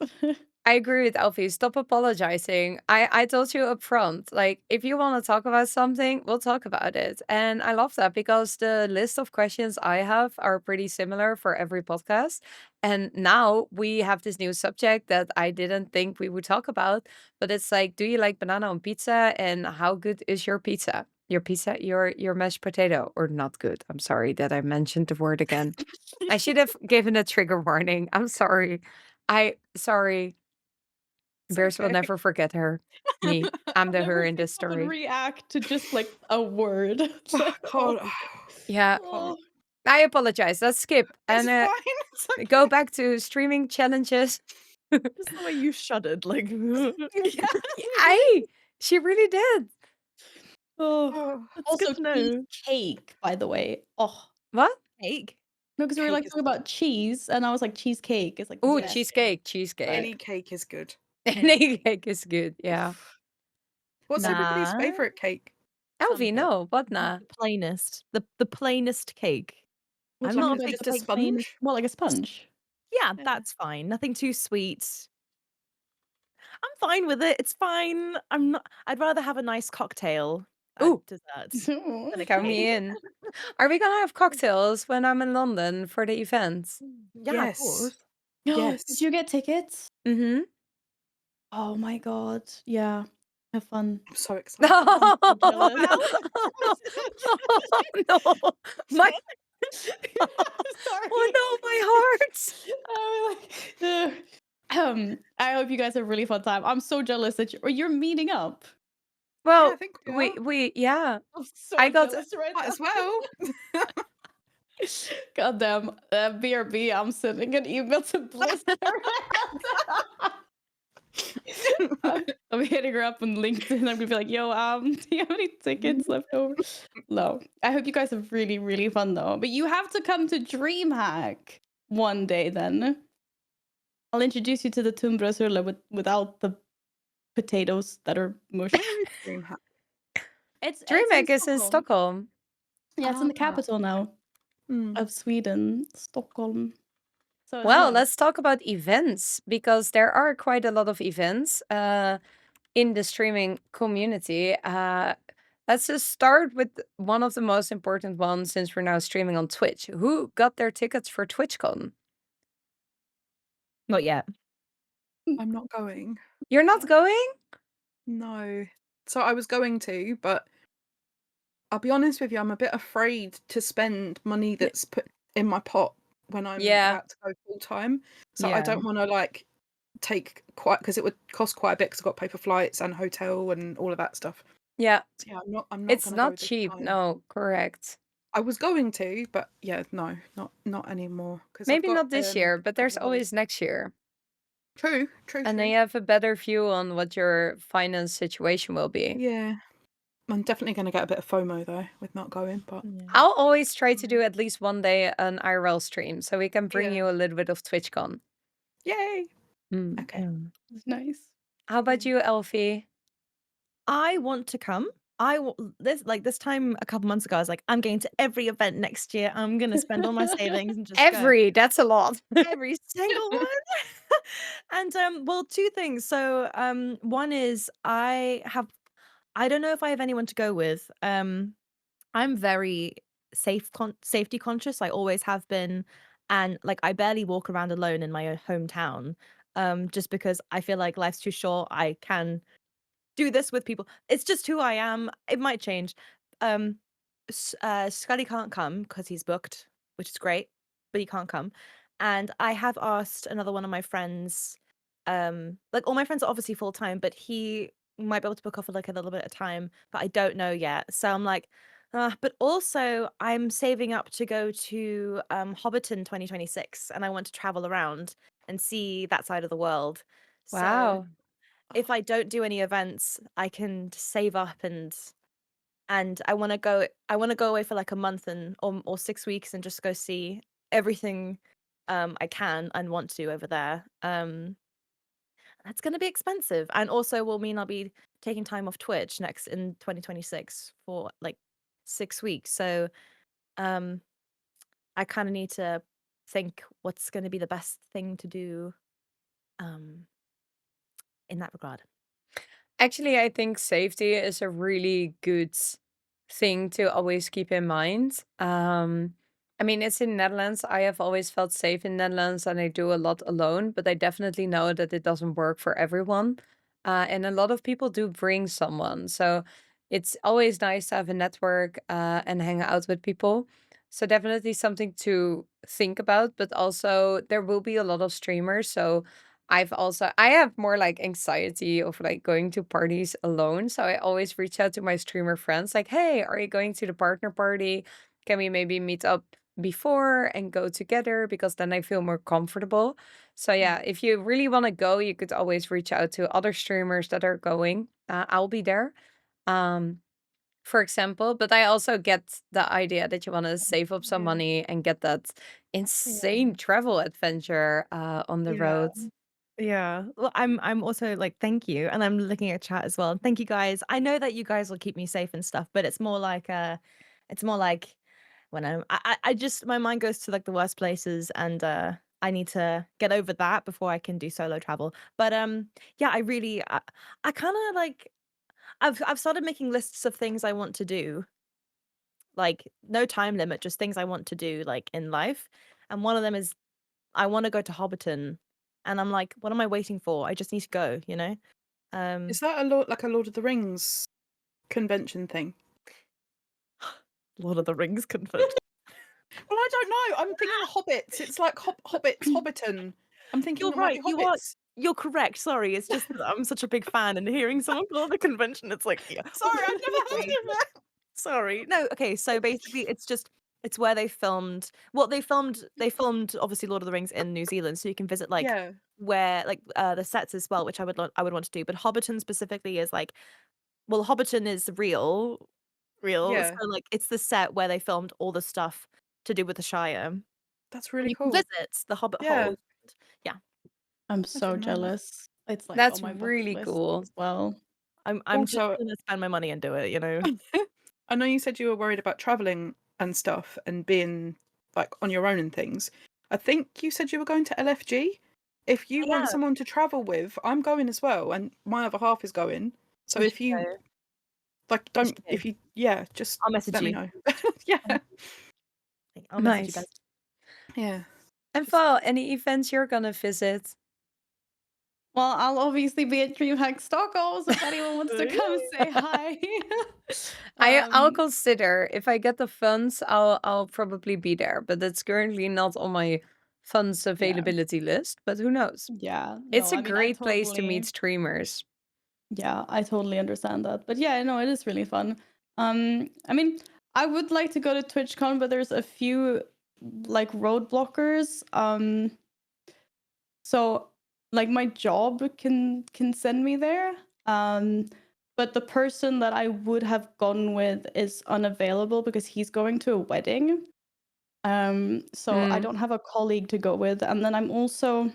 I agree with Elphiee. Stop apologizing. I told you up front, like, if you want to talk about something, we'll talk about it. And I love that because the list of questions I have are pretty similar for every podcast. And now we have this new subject that I didn't think we would talk about. But it's like, do you like banana on pizza? And how good is your pizza? Your pizza, your mashed potato, or not good? I'm sorry that I mentioned the word again. I should have given a trigger warning. I'm sorry. Sorry. It's Bears will okay. never forget her. me. I'm the her Never in seen this someone story. react to just like a word. God, Yeah, Oh, I apologize. Let's skip it's and fine. It's okay. go back to streaming challenges. Just the way you shuddered, like. yeah. She really did. Oh. Oh, That's Also, good to know. cheesecake, by the way. Oh. What? Cake. No, because we were Cake like is talking about cheese, and I was like, cheesecake. It's like, Oh, yes. cheesecake. any cake is good. Any cake is good. Yeah. What's everybody's Nah. favorite cake? Elphiee, Pancake. no, what nah? The plainest. The plainest cake. Which I'm one not is a it, big Just a like plain- sponge? Well, like a sponge. Yeah, Yeah. that's fine. Nothing too sweet. I'm fine with it. It's fine. I'm not. I'd rather have a nice cocktail at Ooh. dessert than a Count me cake. in. Are we gonna have cocktails when I'm in London for the event? Yeah, of Yes. course. Yes. Did you get tickets? Mm-hmm. Oh my god. Yeah. Have fun. I'm so excited. No, so jealous. no, my Sorry. oh no, my heart. I hope you guys have a really fun time. I'm so jealous that you're meeting up. Well, I think we are. yeah. I'm so I got- jealous right Might now. as well. God damn. BRB, I'm sending an email to Blister. I'm hitting her up on LinkedIn. I'm gonna be like, yo, do you have any tickets left over? No. I hope you guys have really, really fun though. But you have to come to DreamHack one day then. I'll introduce you to the tunnbrödsrulle without the potatoes that are mushed. Where is DreamHack? It's DreamHack is in Stockholm. Yeah, it's in the Ah. capital now Mm. of Sweden, Stockholm. So Well, yeah. let's talk about events because there are quite a lot of events in the streaming community. Let's just start with one of the most important ones since we're now streaming on Twitch. Who got their tickets for TwitchCon? Not yet. I'm not going. You're not going? No. So I was going to, but I'll be honest with you, I'm a bit afraid to spend money that's put in my pot when I'm Yeah. about to go full time. So I Yeah. don't want to like take quite because it would cost quite a bit because I've got to pay for flights and hotel and all of that stuff. Yeah. So yeah, I'm not. It's gonna not go this cheap. time. No, correct. I was going to, but yeah, no, not anymore. Because Maybe not this year, but there's always next year. true. And then you have a better view on what your finance situation will be. Yeah, I'm definitely going to get a bit of FOMO though with not going. But I'll always try to do at least one day an IRL stream so we can bring Yeah. you a little bit of TwitchCon. yay! Mm. Okay. It's nice. How about you, Elphiee? I want to come. This time a couple months ago, I was like, I'm going to every event next year. I'm gonna spend all my savings and just go. That's a lot. Every single one. And well, two things. So one is I don't know if I have anyone to go with. I'm very safety conscious. I always have been, and like I barely walk around alone in my own hometown. Just because I feel like life's too short. I can do this with people. It's just who I am. It might change. Scully can't come because he's booked, which is great, but he can't come. And I have asked another one of my friends, like all my friends are obviously full time, but he might be able to book off for like a little bit of time, but I don't know yet. So I'm like, but also I'm saving up to go to Hobbiton 2026, and I want to travel around and see that side of the world. So Wow. if I don't do any events, I can save up and I want to go away for like a month or 6 weeks and just go see everything I can and want to over there. That's going to be expensive and also will mean I'll be taking time off Twitch next in 2026 for like 6 weeks. So I kind of need to think what's going to be the best thing to do in that regard. Actually, I think safety is a really good thing to always keep in mind. I mean, it's in Netherlands. I have always felt safe in Netherlands and I do a lot alone, but I definitely know that it doesn't work for everyone. And a lot of people do bring someone. So it's always nice to have a network and hang out with people. So definitely something to think about, but also there will be a lot of streamers. So I have more like anxiety of like going to parties alone. So I always reach out to my streamer friends like, hey, are you going to the partner party? Can we maybe meet up before and go together? Because then I feel more comfortable. So yeah, if you really want to go, you could always reach out to other streamers that are going. I'll be there. Um, for example, but I also get the idea that you want to save up some Yeah. money and get that insane travel adventure on the Yeah. road. Yeah. Well, I'm also like, thank you. And I'm looking at chat as well. Thank you guys. I know that you guys will keep me safe and stuff, but it's more like when I just my mind goes to like the worst places and I need to get over that before I can do solo travel. But yeah, I kind of like I've started making lists of things I want to do. Like no time limit, just things I want to do like in life. And one of them is I want to go to Hobbiton. And I'm like, what am I waiting for? I just need to go, you know? Is that like a Lord of the Rings convention thing? Lord of the Rings convention. Well, I don't know. I'm thinking hobbits. It's like hobbits, Hobbiton. I'm thinking You're it might right. be hobbits. You're correct. Sorry. It's just that I'm such a big fan and hearing someone call it a convention, it's like, yeah. Sorry, I've never heard of it. Sorry. No, okay, so basically it's where they filmed they filmed obviously Lord of the Rings in New Zealand, so you can visit like Yeah, where like the sets as well, which I would want to do. But Hobbiton specifically is like well, Hobbiton is real. yeah, So like it's the set where they filmed all the stuff to do with the Shire. And that's really you can cool. visit the Hobbit Yeah. hole. Yeah. I'm I so didn't know that. jealous. It's like That's on my bucket really list cool. as well. I'm just Also- gonna spend my money and do it, you know. I know you said you were worried about traveling and stuff and being like on your own and things. I think you said you were going to LFG. If you want someone to travel with, I'm going as well, and my other half is going. So We if should you go. like, We don't should go. if you just I'll message let me you. know. Yeah, I'll message you Nice. guys. yeah. And Just- Val, any events you're gonna visit? Well, I'll obviously be at DreamHack Stockholm, so if anyone wants to come say hi. I'll consider if I get the funds, I'll probably be there, but it's currently not on my funds availability list. But who knows? Yeah, It's no, a I mean, great place to meet streamers. Yeah, I totally understand that. But yeah, no, it is really fun. I mean, I would like to go to TwitchCon, but there's a few like roadblockers. So like my job can send me there. But the person that I would have gone with is unavailable because he's going to a wedding. So I don't have a colleague to go with. And then I'm also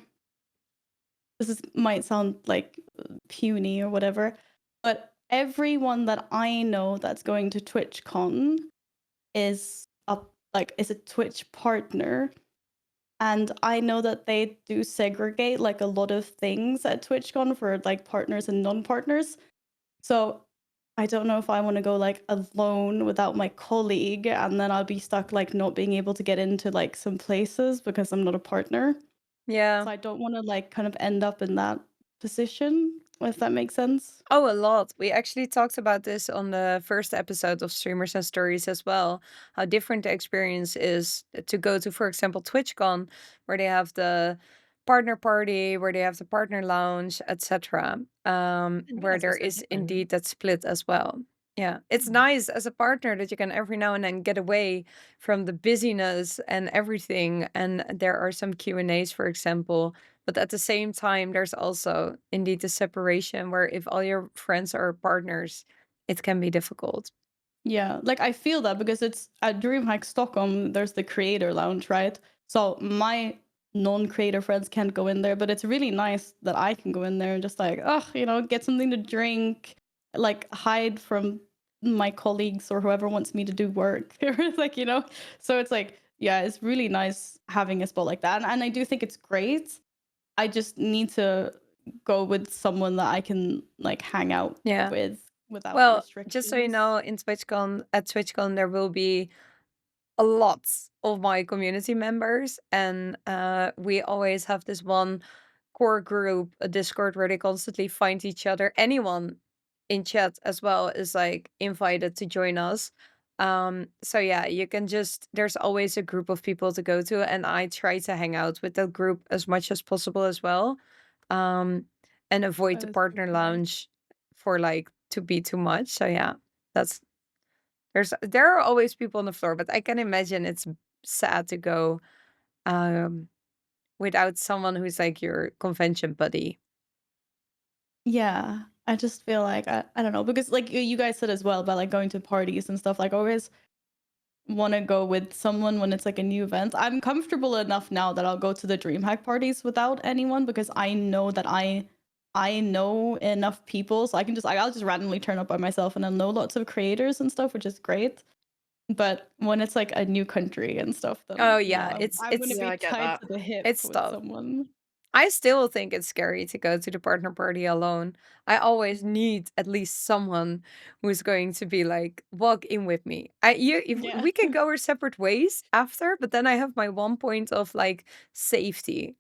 might sound like puny or whatever, but everyone that I know that's going to TwitchCon is a Twitch partner. And I know that they do segregate like a lot of things at TwitchCon for like partners and non-partners. So I don't know if I want to go like alone without my colleague, and then I'll be stuck like not being able to get into like some places because I'm not a partner. Yeah. So I don't want to like kind of end up in that position, if that makes sense. Oh, a lot. We actually talked about this on the first episode of Streamers and Stories as well. How different the experience is to go to, for example, TwitchCon, where they have the partner party, where they have the partner lounge, etc. Where that's there also is different. indeed that split as well. Yeah, it's nice as a partner that you can every now and then get away from the busyness and everything. And there are some Q&As, for example, but at the same time, there's also indeed the separation where if all your friends are partners, it can be difficult. Yeah, like I feel that because it's at DreamHack Stockholm, there's the creator lounge, right? So my non-creator friends can't go in there, but it's really nice that I can go in there and just like, get something to drink, like hide from my colleagues or whoever wants me to do work. Like, so it's like, yeah, it's really nice having a spot like that. And I do think it's great. I just need to go with someone that I can like hang out with without restrictions. Just so you know, at TwitchCon, there will be a lot of my community members, and we always have this one core group, a Discord, where they constantly find each other. Anyone in chat as well is like invited to join us. So yeah, you can there's always a group of people to go to, and I try to hang out with that group as much as possible as well. and avoid the That is so partner funny. lounge for like to be too much. So yeah, that's there are always people on the floor, but I can imagine it's sad to go without someone who's like your convention buddy. Yeah, I just feel like I don't know, because like you guys said as well about like going to parties and stuff, like I always want to go with someone when it's like a new event. I'm comfortable enough now that I'll go to the DreamHack parties without anyone because I know that I know enough people, so I can just like I'll just randomly turn up by myself and I'll know lots of creators and stuff, which is great. But when it's like a new country and stuff, then Oh yeah, I'm gonna Yeah, I be get tied that. to the hip it's with tough. someone. I still think it's scary to go to the partner party alone. I always need at least someone who's going to be like, walk in with me. Yeah. We can go our separate ways after, but then I have my one point of like safety,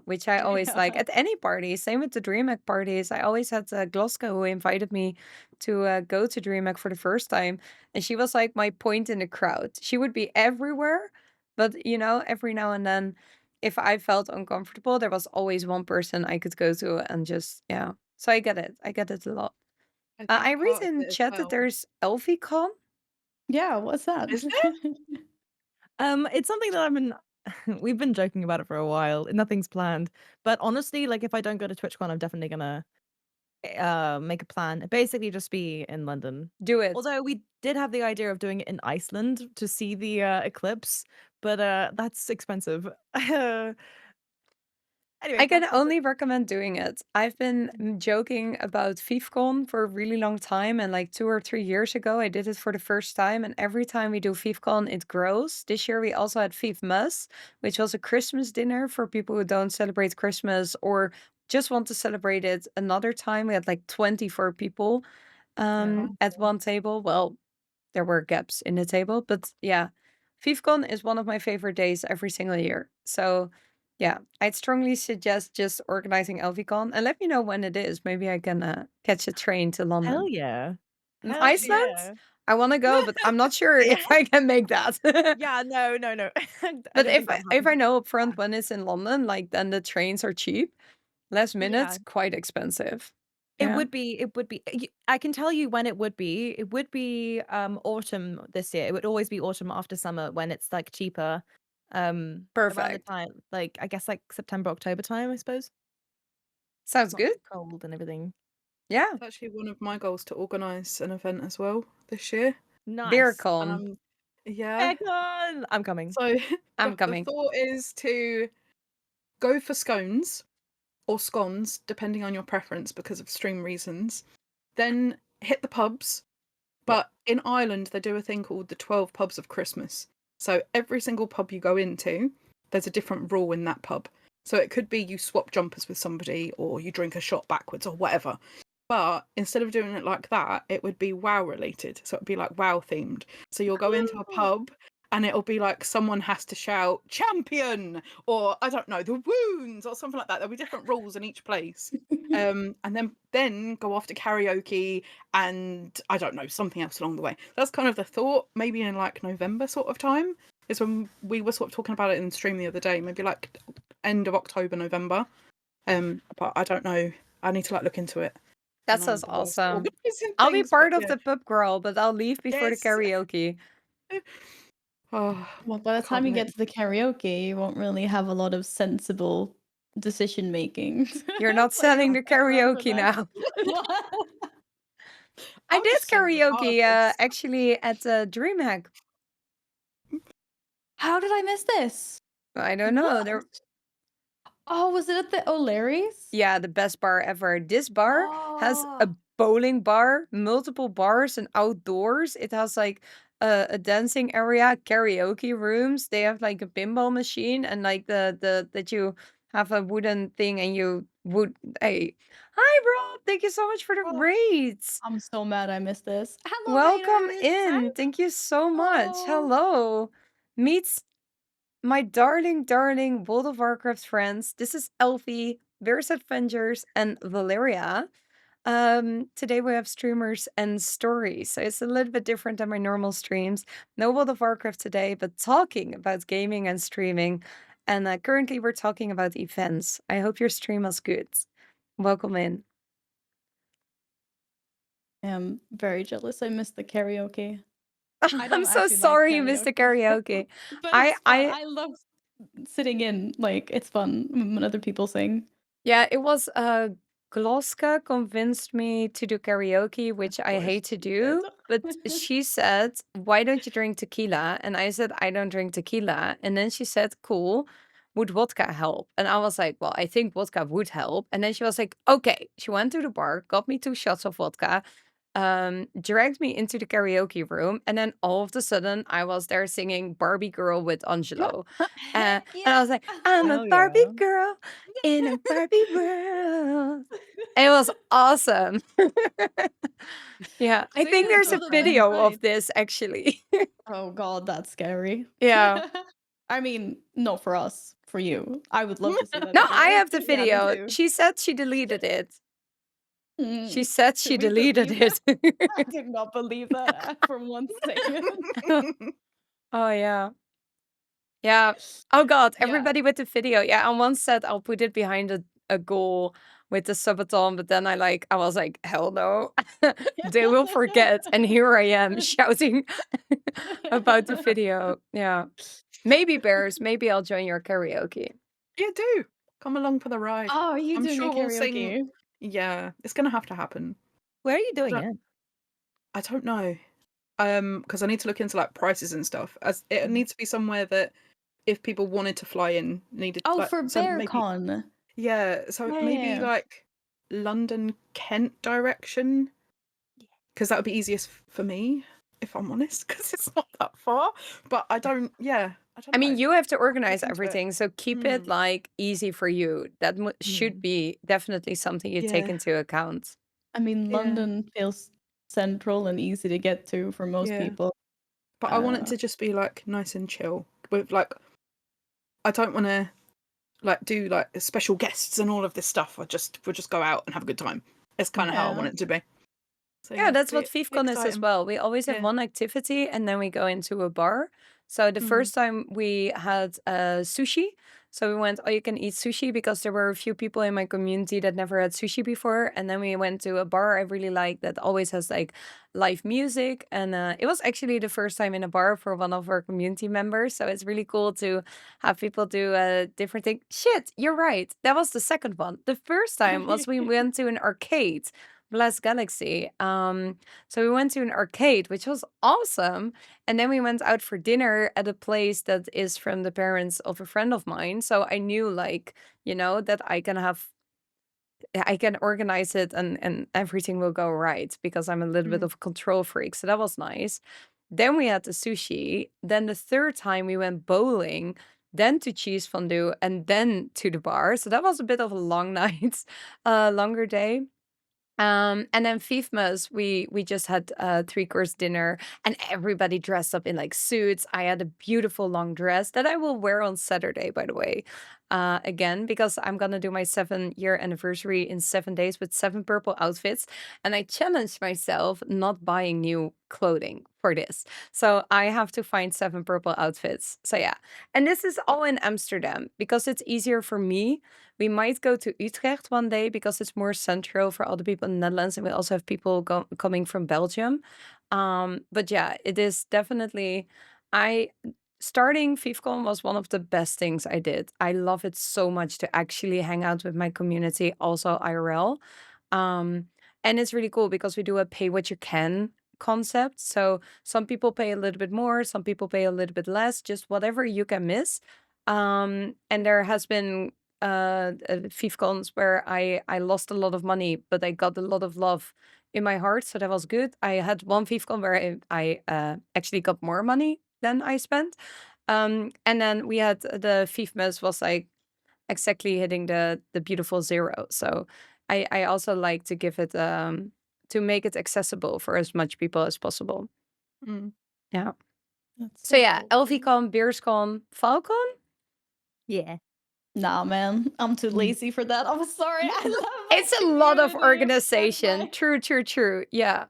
which I always like Yeah. at any party. Same with the DreamHack parties. I always had Glasgow who invited me to go to DreamHack for the first time, and she was like my point in the crowd. She would be everywhere, but you know, every now and then if I felt uncomfortable, there was always one person I could go to and just, yeah. So I get it. I get it a lot. I I think read part of in it as chat that well. there's Elphiee Con. Yeah, what's that? Is there? It's something that I've been we've been joking about it for a while. Nothing's planned. But honestly, like if I don't go to TwitchCon, I'm definitely gonna make a plan. Basically just be in London. Do it. Although we did have the idea of doing it in Iceland to see the eclipse, but that's expensive. Anyway, I can that's only recommend doing it. I've been joking about ViewCon for a really long time, and like 2 or 3 years ago, I did it for the first time. And every time we do ViewCon, it grows. This year, we also had Viewmas, which was a Christmas dinner for people who don't celebrate Christmas or just want to celebrate it another time. We had like 24 people at one table. Well, there were gaps in the table, but yeah, ViewCon is one of my favorite days every single year. So yeah, I'd strongly suggest just organizing ElphiiCon and let me know when it is. Maybe I can catch a train to hell London. yeah. Hell Iceland? yeah. I want to go, but I'm not sure if I can make that. Yeah, no. I But don't think that if I happens. know upfront when it's in London, like then the trains are cheap. Last Yeah. minute, quite expensive. It Yeah. would be I can tell you when it would be. It would be autumn this year. It would always be autumn after summer when it's like cheaper. Around the Perfect. time like I guess like September, October time, I suppose. Sounds It's not good. too cold and everything. Yeah. It's actually one of my goals to organise an event as well this year. Nice. BeerCon. Yeah. Econ! I'm coming. So I'm the coming. thought is to go for scones or scones, depending on your preference because of stream reasons. Then hit the pubs. But in Ireland, they do a thing called the 12 pubs of Christmas. So every single pub you go into, there's a different rule in that pub. So it could be you swap jumpers with somebody or you drink a shot backwards or whatever. But instead of doing it like that, it would be WoW related. So it'd be like WoW themed. So you'll go into a pub and it'll be like someone has to shout champion or I don't know, the wounds or something like that. There'll be different rules in each place. And then go off to karaoke and I don't know, something else along the way. That's kind of the thought. Maybe in like November sort of time is when we were sort of talking about it in the stream the other day. Maybe like end of October, November. But I don't know. I need to like look into it. That And I'm sounds the worst at awesome. organising I'll be things, but part of yeah. the pub crawl, but I'll leave before the Yes. karaoke. Oh, Well, by the time you get to the karaoke, you won't really have a lot of sensible decision making. You're not selling the karaoke now. I I'll did just sing karaoke regardless. actually at DreamHack. How did I miss this? I don't know. There, What? Oh, was it at the O'Leary's? yeah, the best bar ever. This bar has a Oh. bowling bar, multiple bars, and outdoors. It has like a dancing area, karaoke rooms. They have like a pinball machine and like the that you have a wooden thing and you would. Hey, hi, Rob. Thank you so much for the Oh. raids. I'm so mad I missed this. Hello, Welcome Raiders. in. Thank you so much. Oh. Hello. Meet my darling World of Warcraft friends. This is Elphiee, Bears Adventures, and Valeariia. Today we have streamers and stories, so it's a little bit different than my normal streams. No World of Warcraft today, but talking about gaming and streaming. and currently we're talking about events. I hope your stream was good. Welcome in. I'm very jealous. I missed the karaoke. I'm don't so actually like sorry you missed the karaoke. But I- it's fun. I- I love sitting in. Like, it's fun when other people sing. Yeah, it was Gloska convinced me to do karaoke, which I course hate to she do. did. But she said, "Why don't you drink tequila?" And I said, "I don't drink tequila." And then she said, "Cool, would vodka help?" And I was like, "Well, I think vodka would help." And then she was like, "Okay." She went to the bar, got me 2 shots of vodka, dragged me into the karaoke room, and then all of a sudden I was there singing Barbie Girl with Angelo. And I was like, "I'm a Hell Barbie yeah. girl in a Barbie world." It was awesome. Yeah, I See, think that's there's a totally video fine. of this actually. Oh god, that's scary. Yeah. I mean, not for us, for you. I would love to see that. No, video. I have the Yeah, me video. too. She said she deleted it. She Mm, said should she we deleted believe it. I did not believe that for 1 second. Oh yeah. Yeah. Oh god, Yeah. everybody with the video. Yeah, on one set I'll put it behind a goal with the subaton, but then I was like, hell no. They will forget. And here I am shouting about the video. Yeah. Maybe Bears, maybe I'll join your karaoke. Yeah, do come along for the ride. Oh, are you I'm doing sure a we'll karaoke? sing. Yeah, it's gonna have to happen. Where are you doing don't- it? I don't know. Because I need to look into like prices and stuff. As it needs to be somewhere that if people wanted to fly in, needed. Oh, like, for so maybe- BearCon. Yeah, so Yeah, maybe yeah. like London, Kent direction. Because that would be easiest for me, if I'm honest, because it's not that far. But I don't. Yeah, I don't I mean, know. you have to organize into it. everything, so keep it like easy for you. That should be definitely something you take Yeah. into account. I mean, Yeah. London feels central and easy to get to for most Yeah. people. But I want it to just be like nice and chill. With like, I don't want to like do like special guests and all of this stuff. We'll just go out and have a good time. It's kind of how I want it to be. So, Yeah, that's what be Viewcount is as exciting. well. We always have Yeah. one activity and then we go into a bar. So the first time we had sushi. So we went all you can eat sushi because there were a few people in my community that never had sushi before. And then we went to a bar I really like that always has like live music. And it was actually the first time in a bar for one of our community members. So it's really cool to have people do a different thing. Shit, you're right. That was the second one. The first time was we went to an arcade. Blast Galaxy. So we went to an arcade, which was awesome. And then we went out for dinner at a place that is from the parents of a friend of mine. So I knew, like, that I can organize it and everything will go right because I'm a little bit of a control freak. So that was nice. Then we had the sushi. Then the third time we went bowling, then to cheese fondue, and then to the bar. So that was a bit of a long night, longer day. And then Fifmas, we just had a 3-course dinner and everybody dressed up in like suits. I had a beautiful long dress that I will wear on Saturday, by the way. Again, because I'm gonna do my 7-year anniversary in 7 days with 7 purple outfits. And I challenged myself not buying new clothing for this. So I have to find 7 purple outfits. So yeah. And this is all in Amsterdam because it's easier for me. We might go to Utrecht one day because it's more central for all the people in the Netherlands. And we also have people coming from Belgium. But yeah, it is definitely... Starting Vivcon was one of the best things I did. I love it so much to actually hang out with my community, also IRL. And it's really cool because we do a pay what you can concept. So some people pay a little bit more, some people pay a little bit less, just whatever you can miss. And there has been Vivcons where I lost a lot of money, but I got a lot of love in my heart, so that was good. I had one Vivcon where I actually got more money than I spent. And then we had the Vivmas was like exactly hitting the beautiful 0. So I also like to give it to make it accessible for as much people as possible. Yeah. That's So yeah, cool. Elphiecon, Beerscon, Falcon. Yeah. Nah, man, I'm too lazy for that. I'm sorry. I love my It's a lot of community, but organization. True. Yeah.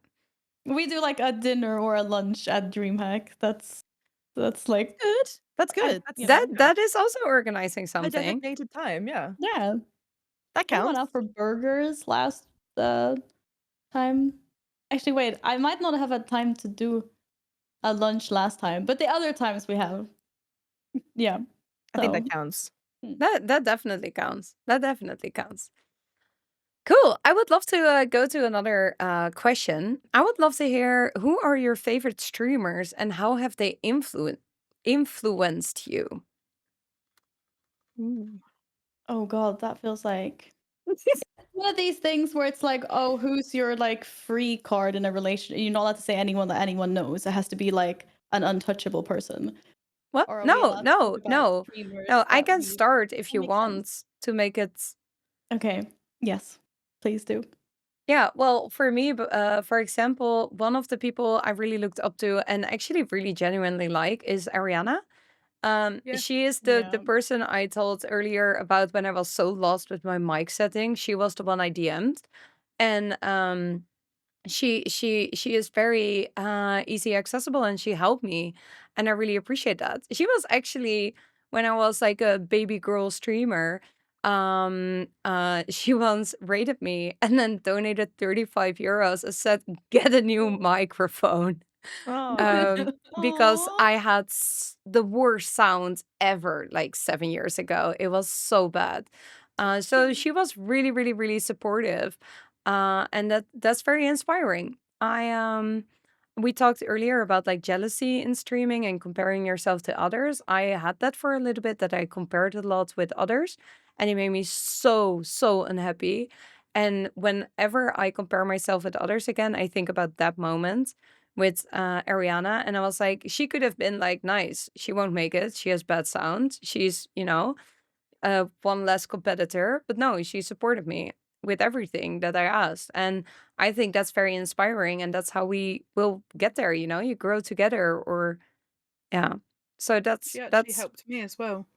we do like a dinner or a lunch at DreamHack. That's like Good. That's good. That's you That know. that is also organizing a something. designated time. Yeah, Yeah, that I went counts. out for burgers last time. Actually, wait, I might not have had time to do a lunch last time, but the other times we have. Yeah. I think that So, counts. That definitely counts. That definitely counts. Cool. I would love to go to another question. I would love to hear, who are your favorite streamers and how have they influenced you? oh god, that feels like one of these things where it's like, oh, who's your like free card in a relation? You're not allowed to say anyone that anyone knows. It has to be like an untouchable person. What? Or are we No, allowed to talk no, about no. streamers No, I that can we start if that you makes sense. want to make it. Okay. Yes. Please do. Yeah, well, for me, for example, one of the people I really looked up to and actually really genuinely like is Ariana. Yeah. She is the Yeah. person I told earlier about when I was so lost with my mic setting. She was the one I DM'd, and she is very easy accessible, and she helped me, and I really appreciate that. She was actually, when I was like a baby girl streamer, she once rated me and then donated 35 euros and said, get a new microphone. Oh, Because Aw. I had the worst sound ever like 7 years ago. It was so bad. So she was really, really, really supportive. And that's very inspiring. We talked earlier about like jealousy in streaming and comparing yourself to others. I had that for a little bit, that I compared a lot with others, and it made me so, so unhappy. And whenever I compare myself with others again, I think about that moment with Ariana, and I was like, she could have been like, nice, she won't make it. She has bad sound. She's, one less competitor, but no, she supported me with everything that I asked. And I think that's very inspiring, and that's how we will get there, you grow together, or yeah. So that's She actually that's helped me as well.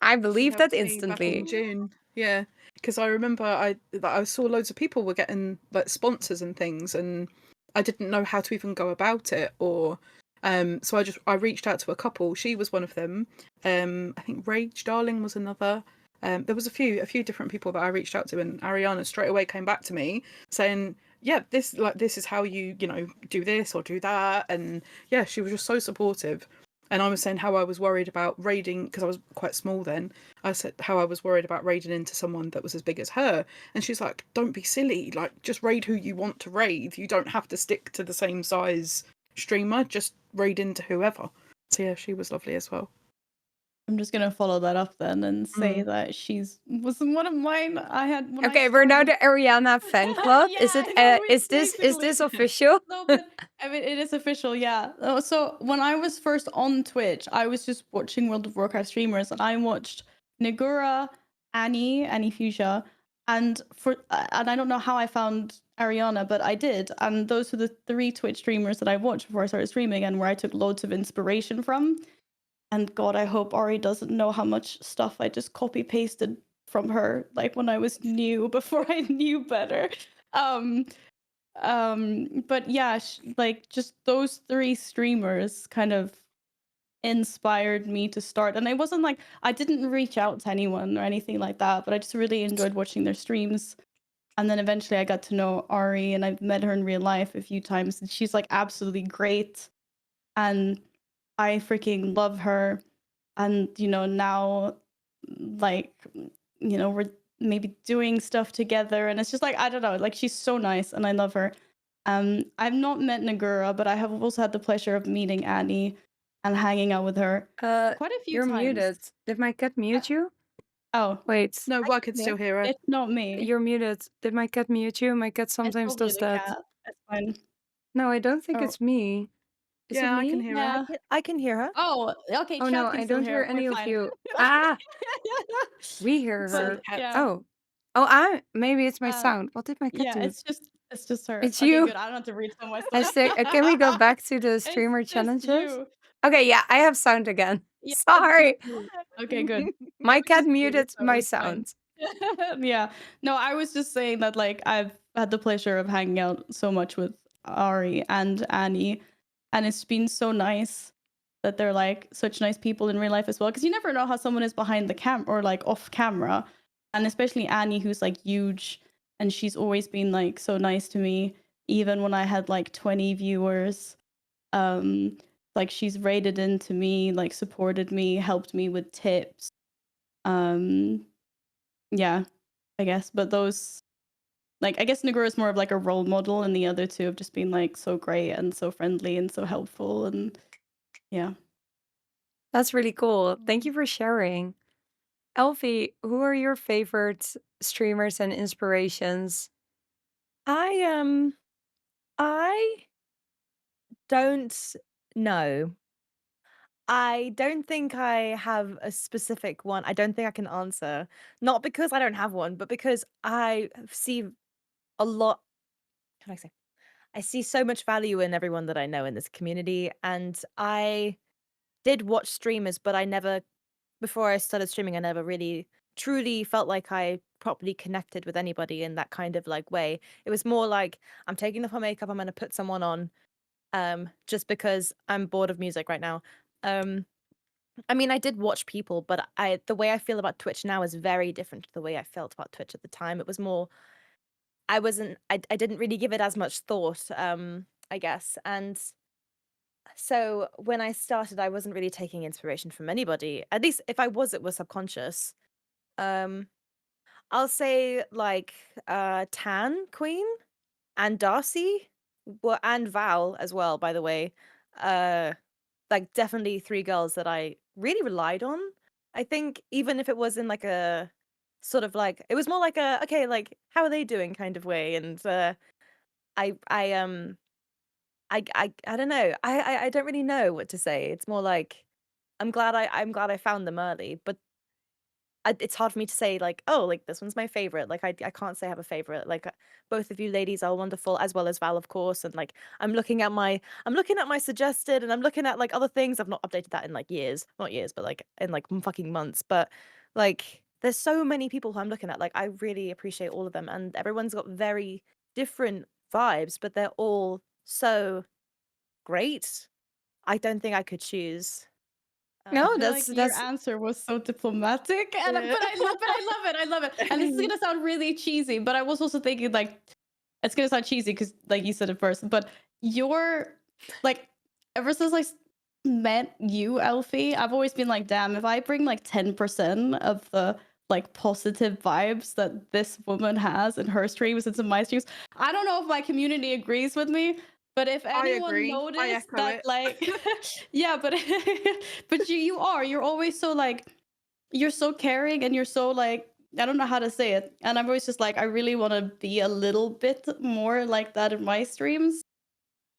I She believe that helped me back in instantly. June. Yeah, because I remember I saw loads of people were getting like sponsors and things, and I didn't know how to even go about it. Or so I reached out to a couple. She was one of them. I think Rage Darling was another. There was a few different people that I reached out to, and Ariana straight away came back to me saying, "Yeah, this is how you do this or do that," and yeah, she was just so supportive. And I was saying how I was worried about raiding, because I was quite small then. I said how I was worried about raiding into someone that was as big as her. And she's like, don't be silly. Like, just raid who you want to raid. You don't have to stick to the same size streamer. Just raid into whoever. So yeah, she was lovely as well. I'm just gonna follow that up then and say that was one of mine. I had when Okay, I we're now started. the Ariana fan club. Is Yeah, it? no, Is basically. this official? No, but I mean, it is official, yeah. So when I was first on Twitch, I was just watching World of Warcraft streamers, and I watched Nagura, Annie Fuchsia, and I don't know how I found Ariana, but I did, and those were the 3 Twitch streamers that I watched before I started streaming, and where I took loads of inspiration from. And God, I hope Ari doesn't know how much stuff I just copy pasted from her, like when I was new, before I knew better. But yeah, like just those 3 streamers kind of inspired me to start. And it wasn't like I didn't reach out to anyone or anything like that, but I just really enjoyed watching their streams. And then eventually I got to know Ari, and I've met her in real life a few times, and she's like absolutely great. And I freaking love her. And now, like, we're maybe doing stuff together, and it's just like, I don't know, like, she's so nice and I love her. I've not met Nagura, but I have also had the pleasure of meeting Annie and hanging out with her quite a few You're times. muted. Did my cat mute you? Oh, Wait, No, I could still hear her. it's not me. you're muted. Did my cat mute you? My cat It's sometimes probably does the that. cat. It's fine. No, I don't think Oh, it's me. Is it Yeah, I can me? hear her. yeah. I can hear her. Oh, okay. Oh Chat no, can I still don't hear hear. any We're of fine. you. Ah, we hear So her. the cat. Yeah. Oh, maybe it's my sound. What did my cat Yeah, do? it's just her. It's Okay, you. good. I don't have to read some of my stuff. Hashtag, can we go back to the It's streamer just challenges? you. Okay, yeah, I have sound again. Yeah, it's Sorry, just you. Okay, good. my It was cat just you, muted so my it's fine. sound. Yeah. No, I was just saying that like I've had the pleasure of hanging out so much with Ari and Annie, and it's been so nice that they're like such nice people in real life as well. Because you never know how someone is behind the cam or like off camera, and especially Annie, who's like huge, and she's always been like so nice to me, even when I had like 20 viewers. Like she's rated into me, like supported me, helped me with tips. Yeah, I guess. But those, like, I guess Nagura is more of like a role model, and the other two have just been like so great and so friendly and so helpful, and yeah. That's really cool. Thank you for sharing. Elphiee, who are your favorite streamers and inspirations? I don't know. I don't think I have a specific one. I don't think I can answer. Not because I don't have one, but because I see a lot. How do I say? I see so much value in everyone that I know in this community, and I did watch streamers, but I never, before I started streaming, I never really truly felt like I properly connected with anybody in that kind of like way. It was more like I'm taking off my makeup, I'm gonna put someone on, just because I'm bored of music right now. I mean, I did watch people, but the way I feel about Twitch now is very different to the way I felt about Twitch at the time. It was more, I didn't really give it as much thought, I guess. And so when I started, I wasn't really taking inspiration from anybody. At least if I was, it was subconscious. Um, I'll say like Tan Queen and Darcy, and Val as well, by the way. Uh, like definitely three girls that I really relied on. I think even if it was in like a sort of like, it was more like a okay, like how are they doing kind of way. And I I um I don't know. I don't really know what to say. It's more like I'm glad I found them early, but it's hard for me to say like, oh, like this one's my favorite. Like I can't say I have a favorite. Like both of you ladies are wonderful, as well as Val, of course. And like I'm looking at my suggested, and I'm looking at like other things. I've not updated that in like years, not years, but like in like fucking months. But like there's so many people who I'm looking at. Like I really appreciate all of them, and everyone's got very different vibes, but they're all so great. I don't think I could choose. I No, feel like your that's answer was so diplomatic, and Yeah. but I love it. I love it. And this is gonna sound really cheesy, but I was also thinking like it's gonna sound cheesy because like you said it first, but you're like ever since I met you, Elphiee, I've always been like, damn, if I bring like 10% of the like positive vibes that this woman has in her streams into my streams, I don't know if my community agrees with me, but if I anyone agree. I noticed echo that it. like yeah, but but you're always so like you're so caring, and you're so like I don't know how to say it. And I'm always just like, I really want to be a little bit more like that in my streams.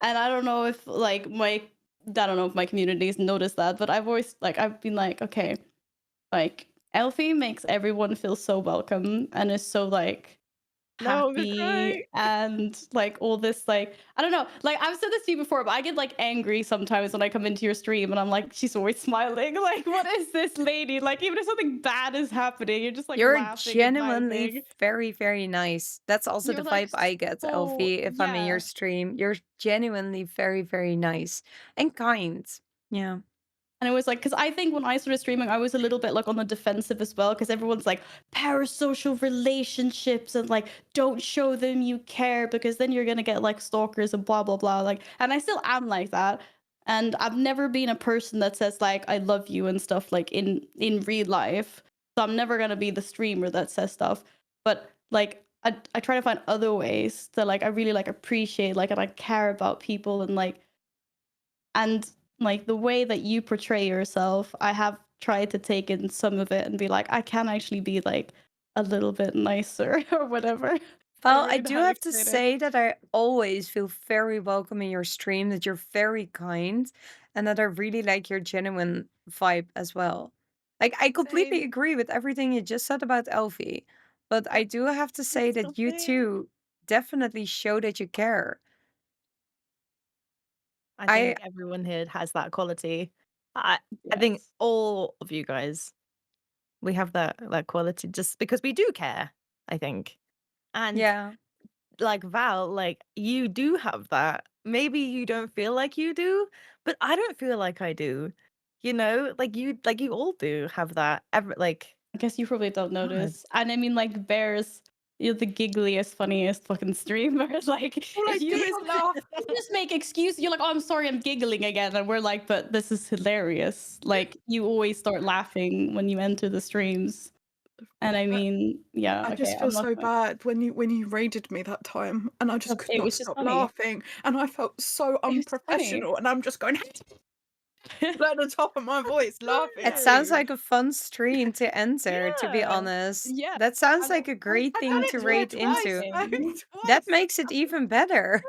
And I don't know if like I don't know if my communities notice that, but I've always like I've been like, okay, like Elphiee makes everyone feel so welcome and is so like No, I'm gonna happy cry. and like all this like I don't know, like I've said this to you before, but I get like angry sometimes when I come into your stream and I'm like, she's always smiling. Like, what is this lady? Like, even if something bad is happening, you're just like you're laughing and genuinely vibing. very, very nice. That's also You're the like vibe I get, so Elphiee, if I'm in your yeah. stream. You're genuinely very, very nice and kind. Yeah. And it was like, because I think when I started streaming, I was a little bit like on the defensive as well, because everyone's like parasocial relationships and like don't show them you care because then you're gonna get like stalkers and blah blah blah. Like, and I still am like that. And I've never been a person that says like I love you and stuff like in real life. So I'm never gonna be the streamer that says stuff. But like I try to find other ways to like I really like appreciate like and I care about people and like the way that you portray yourself, I have tried to take in some of it and be like, I can actually be like a little bit nicer or whatever. Well, don't I really know do how to have to explain it. say that I always feel very welcome in your stream, that you're very kind, and that I really like your genuine vibe as well. Like, I completely Same. agree with everything you just said about Elphiee, but I do have to say It's that you something. too definitely show that you care. I I think everyone here has that quality. I think Yes. all of you guys, we have that quality just because we do care, I think. And Yeah. like Val, like you do have that. maybe you don't feel like you do, but I don't feel like I do. You know, like you all do have that. Like, I guess you probably don't God. notice. And I mean, like, Bears, you're the giggliest, funniest fucking streamer. Like, All I if you do is laugh. just make excuses, you're like, oh, I'm sorry, I'm giggling again. And we're like, but this is hilarious. Like, you always start laughing when you enter the streams. And I mean, yeah, I okay, just feel I'm not so gonna- bad when you raided me that time, and I just could It not was just stop funny. laughing, and I felt so It was funny. unprofessional, and I'm just going at the top of my voice laughing. It sounds like a fun stream to enter, to be Yeah. honest. Yeah. That sounds And like a great I've done thing it to to raid her twice, into. though, That twice. makes it even better.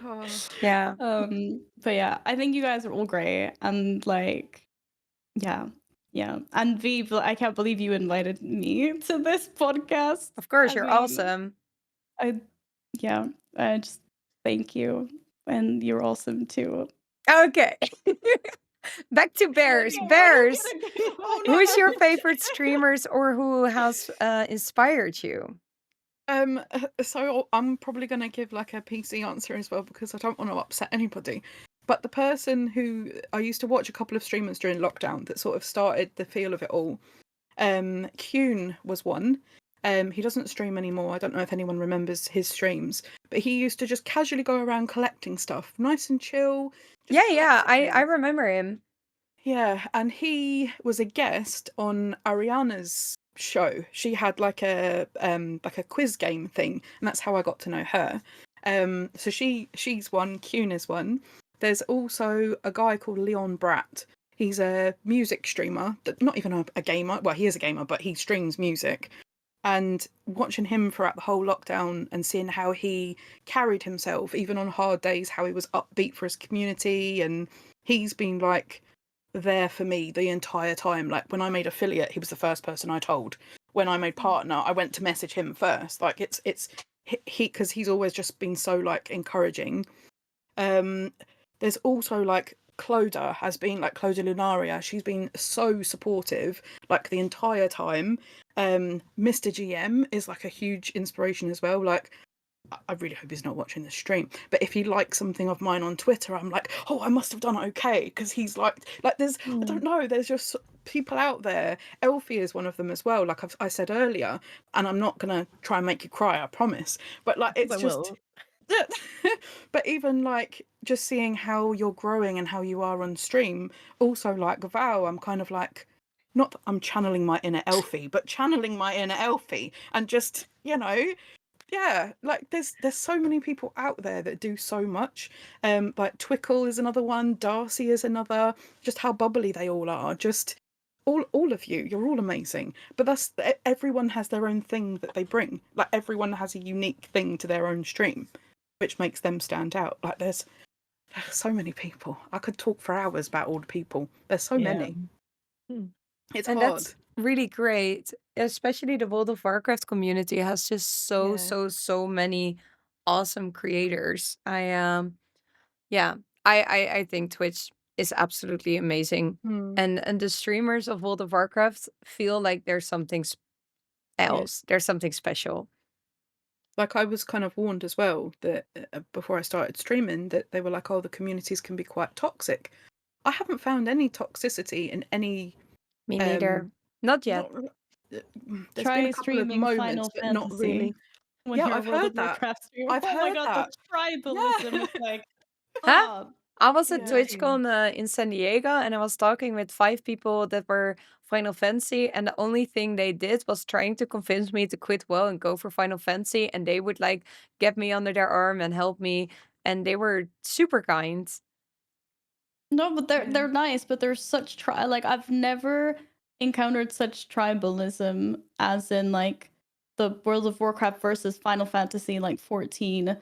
Oh, Yeah. But yeah, I think you guys are all great. And like, yeah. And Viev, I can't believe you invited me to this podcast. Of course, I you're mean, awesome. I just thank you. And you're awesome too. Okay. Back to Bears. Bears, Oh, who is no. your favorite streamers or who has inspired you? So I'm probably going to give like a PC answer as well because I don't want to upset anybody. But the person who I used to watch a couple of streamers during lockdown that sort of started the feel of it all, Kuhn was one. He doesn't stream anymore. I don't know if anyone remembers his streams, but he used to just casually go around collecting stuff, nice and chill. just Yeah, collecting I things. remember him. Yeah, and he was a guest on Ariana's show. She had like a quiz game thing, and that's how I got to know her. So she's one, Kuhn is one. There's also a guy called Leon Bratt. He's a music streamer, not even a gamer. Well, he is a gamer, but he streams music. And watching him throughout the whole lockdown and seeing how he carried himself, even on hard days, how he was upbeat for his community, and he's been like there for me the entire time. Like when I made affiliate, he was the first person I told. When I made partner, I went to message him first. Like it's he because he's always just been so like encouraging. There's also like Cloda has been like Cloda Lunaria. She's been so supportive like the entire time. Mr. GM is like a huge inspiration as well. Like I really hope he's not watching this stream, but if he likes something of mine on Twitter, I'm like, oh, I must have done it okay, because he's like there's I don't know, there's just people out there. Elphiee is one of them as well, like I said earlier, and I'm not gonna try and make you cry, I promise, but like it's I just will. but even like just seeing how you're growing and how you are on stream, also like Val, I'm kind of like, not that I'm channeling my inner Elphiee, but channeling my inner Elphiee, and just, you know, yeah, like there's so many people out there that do so much. Like Twickle is another one, Darcy is another. Just how bubbly they all are. Just all of you, you're all amazing. But that's everyone has their own thing that they bring. Like everyone has a unique thing to their own stream, which makes them stand out. Like there's so many people. I could talk for hours about all the people. There's so many. It's And hard. that's really great. Especially the World of Warcraft community has just so Yeah. so many awesome creators. I think Twitch is absolutely amazing. Hmm. And the streamers of World of Warcraft feel like there's something else. There's something special. Like I was kind of warned as well that before I started streaming that they were like, oh, the communities can be quite toxic. I haven't found any toxicity in any. Me neither. Not yet. There's Try been a couple of streaming moments, Final but Fantasy. not really. When Yeah, you're a I've World heard of that. Warcraft streamer. I've Oh my heard god, that. the tribalism Yeah. is like, Huh? I was at Yeah. TwitchCon in San Diego and I was talking with 5 people that were Final Fantasy, and the only thing they did was trying to convince me to quit WoW and go for Final Fantasy, and they would like get me under their arm and help me, and they were super kind. No, but they're nice, but there's such like I've never encountered such tribalism as in like the World of Warcraft versus Final Fantasy like 14.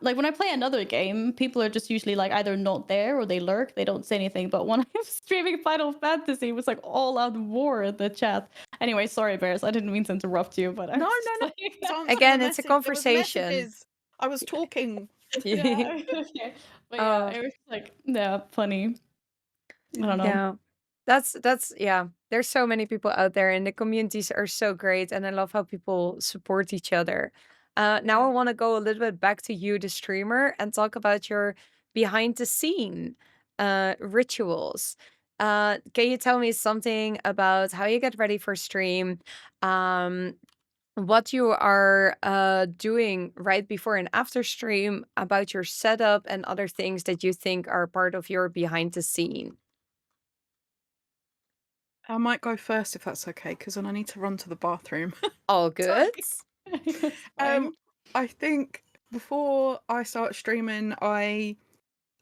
Like when I play another game, people are just usually like either not there or they lurk, they don't say anything. But when I'm streaming Final Fantasy, it was like all out war in the chat. Anyway, sorry, Bears, I didn't mean to interrupt you, but No. like, It's answering Again, the it's a message. There was conversation. messages. I was talking. yeah, okay. But yeah, it was like funny. I don't know. Yeah. That's yeah. There's so many people out there and the communities are so great, and I love how people support each other. Now Yeah. I want to go a little bit back to you, the streamer, and talk about your behind the scene rituals. Can you tell me something about how you get ready for stream? What you are doing right before and after stream, about your setup and other things that you think are part of your behind the scene. I might go first if that's okay, because then I need to run to the bathroom. All good. It's fine. I think before I start streaming, I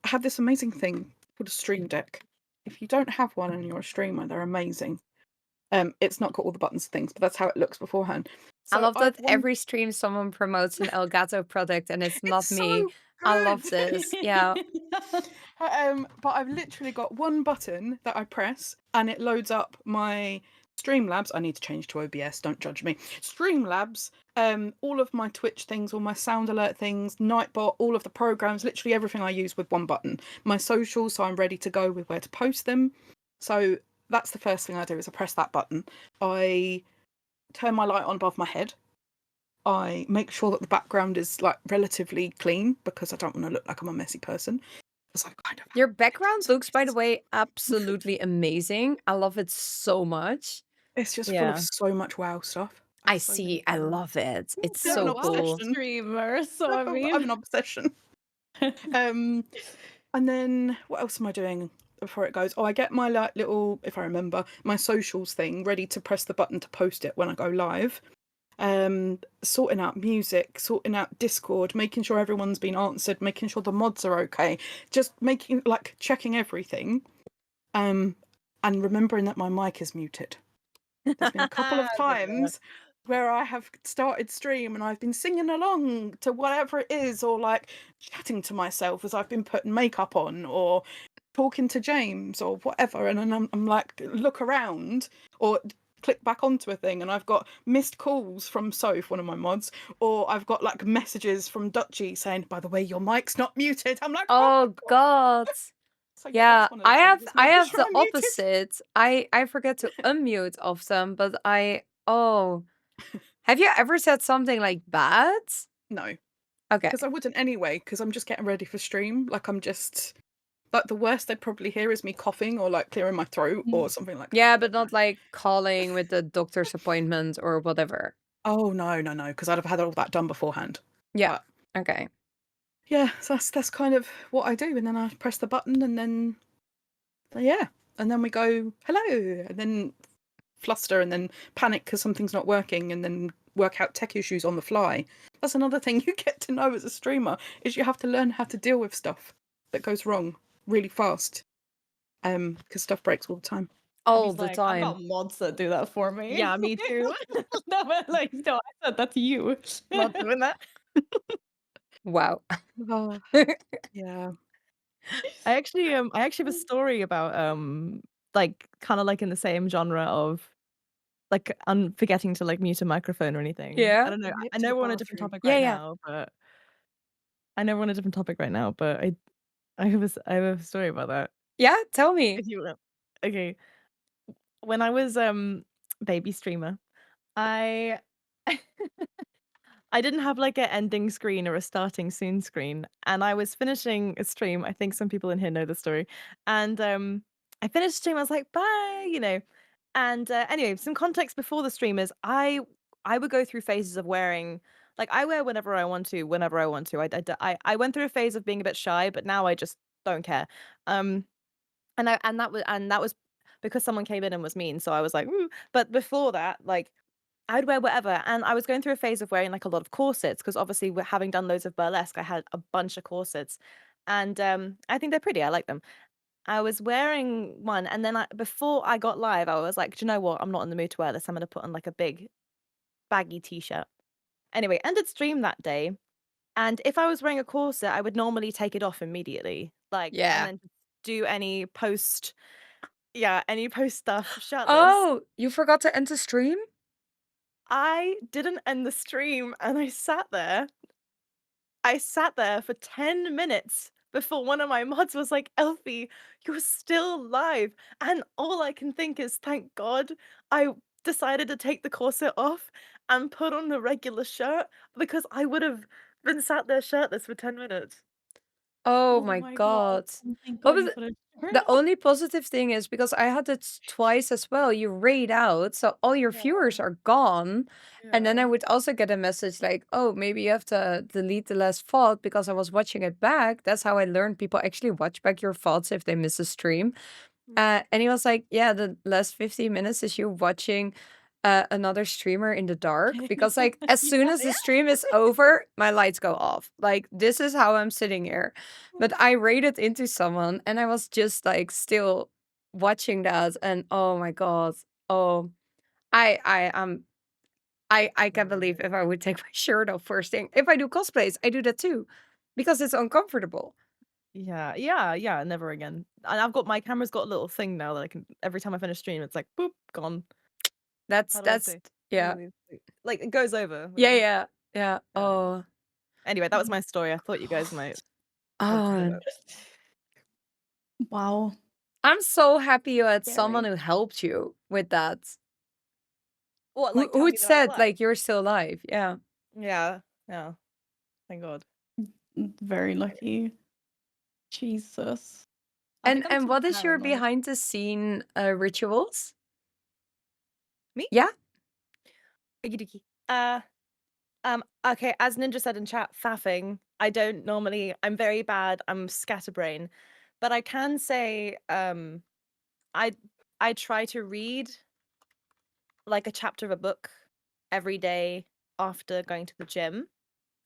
have this amazing thing called a stream deck. If you don't have one and you're a streamer, they're amazing. It's not got all the buttons and things, but that's how it looks beforehand. I So love I've that every stream someone promotes an Elgato product and it's not It's me. so I love good. this. Yeah. But I've literally got one button that I press and it loads up my Streamlabs. I need to change to OBS, don't judge me. Streamlabs, all of my Twitch things, all my sound alert things, Nightbot, all of the programs, literally everything I use with one button. My socials, so I'm ready to go with where to post them. So that's the first thing I do is I press that button. I turn my light on above my head. I make sure that the background is like relatively clean because I don't want to look like I'm a messy person. Because I kind of Your background looks, by the way, absolutely amazing. I love it so much. It's just full Yeah. of so much wow stuff. I So many see. I things. love it. It's You're an so cool. obsession. Streamer, so I mean, I'm an obsession. And then what else am I doing before it goes? Oh, I get my like little, if I remember, my socials thing ready to press the button to post it when I go live. Sorting out music, sorting out Discord, making sure everyone's been answered, making sure the mods are okay, just making like checking everything. And remembering that my mic is muted. There's been a couple of times where I have started stream and I've been singing along to whatever it is, or like chatting to myself as I've been putting makeup on, or talking to James or whatever, and then I'm like look around or click back onto a thing and I've got missed calls from Soph, one of my mods, or I've got like messages from Dutchy saying, by the way, your mic's not muted. I'm like, Oh God. So Yeah, that's one of the I have things, I making have sure the I'm muted. opposite. I forget to unmute often, but have you ever said something like bad? No, Okay. because I wouldn't anyway, because I'm just getting ready for stream. Like I'm just like the worst they'd probably hear is me coughing or like clearing my throat or something like that. Yeah, but not like calling with the doctor's appointment or whatever. Oh no, because I'd have had all that done beforehand. Yeah. But Okay. yeah, so that's kind of what I do, and then I press the button, and then and then we go hello, and then fluster, and then panic because something's not working, and then work out tech issues on the fly. That's another thing you get to know as a streamer, is you have to learn how to deal with stuff that goes wrong really fast, because stuff breaks all the time. All Abby's the like, time. I've got mods that do that for me. Yeah, me too. No, but like, no, I said that to you. Not doing that. Wow. Oh, yeah. I actually have a story about like kind of like in the same genre of like forgetting to like mute a microphone or anything. Yeah. I don't know. Nip I to know the we're on a different bathroom. topic Yeah, right yeah. now, but I have a story about that. Yeah, tell me. If you will. Okay. When I was baby streamer, I I didn't have like an ending screen or a starting soon screen, and I was finishing a stream. I think some people in here know the story. And I finished the stream. I was like, bye, you know. And anyway, some context before the stream is I would go through phases of wearing, like, I wear whenever I want to, whenever I want to. I went through a phase of being a bit shy, but now I just don't care. And that was because someone came in and was mean. So I was like, "Mm." But before that, like, I'd wear whatever. And I was going through a phase of wearing like a lot of corsets because obviously having done loads of burlesque, I had a bunch of corsets. And I think they're pretty. I like them. I was wearing one, and then before I got live, I was like, do you know what? I'm not in the mood to wear this. I'm gonna put on like a big baggy t-shirt. Anyway, ended stream that day. And if I was wearing a corset, I would normally take it off immediately. Like, Yeah. and then do any post stuff shirtless. Oh, you forgot to enter stream? I didn't end the stream, and I sat there. I sat there for 10 minutes before one of my mods was like, Elphiee, you're still live. And all I can think is, thank God I decided to take the corset off and put on the regular shirt because I would have been sat there shirtless for 10 minutes. Oh my god. Oh, thank What God was you it? put a shirt The on. only positive thing is because I had it twice as well. You raid out, so all your Yeah. viewers are gone. And then I Yeah. would also get a message like, "Oh, maybe you have to delete the last VOD," because I was watching it back. That's how I learned people actually watch back your VODs if they miss a stream. And he was like, "Yeah, the last 15 minutes is you watching another streamer in the dark." Because like as soon as the stream is over, my lights go off. Like this is how I'm sitting here. But I raided into someone and I was just like still watching that, and oh my god. Oh, I can't believe if I would take my shirt off first thing. If I do cosplays, I do that too. Because it's uncomfortable. Yeah, never again. And I've got my camera's got a little thing now that I can every time I finish stream, it's like boop, gone. That's How do I that's say? yeah. Like it goes over. Yeah. Yeah. Oh. Anyway, that was my story. I thought you guys might want to hear Oh. that. Wow. I'm so happy you had Scary. someone who helped you with that. What, like tell Who me that I'm said alive? like you're still alive? Yeah. Yeah. Thank God. Very lucky. Jesus. I And think I'm too what is your paranoid. behind the scene rituals? Me? Yeah. Okie dokie. Okay, as Ninja said in chat, faffing. I don't normally, I'm very bad, I'm scatterbrain. But I can say, I try to read like a chapter of a book every day after going to the gym.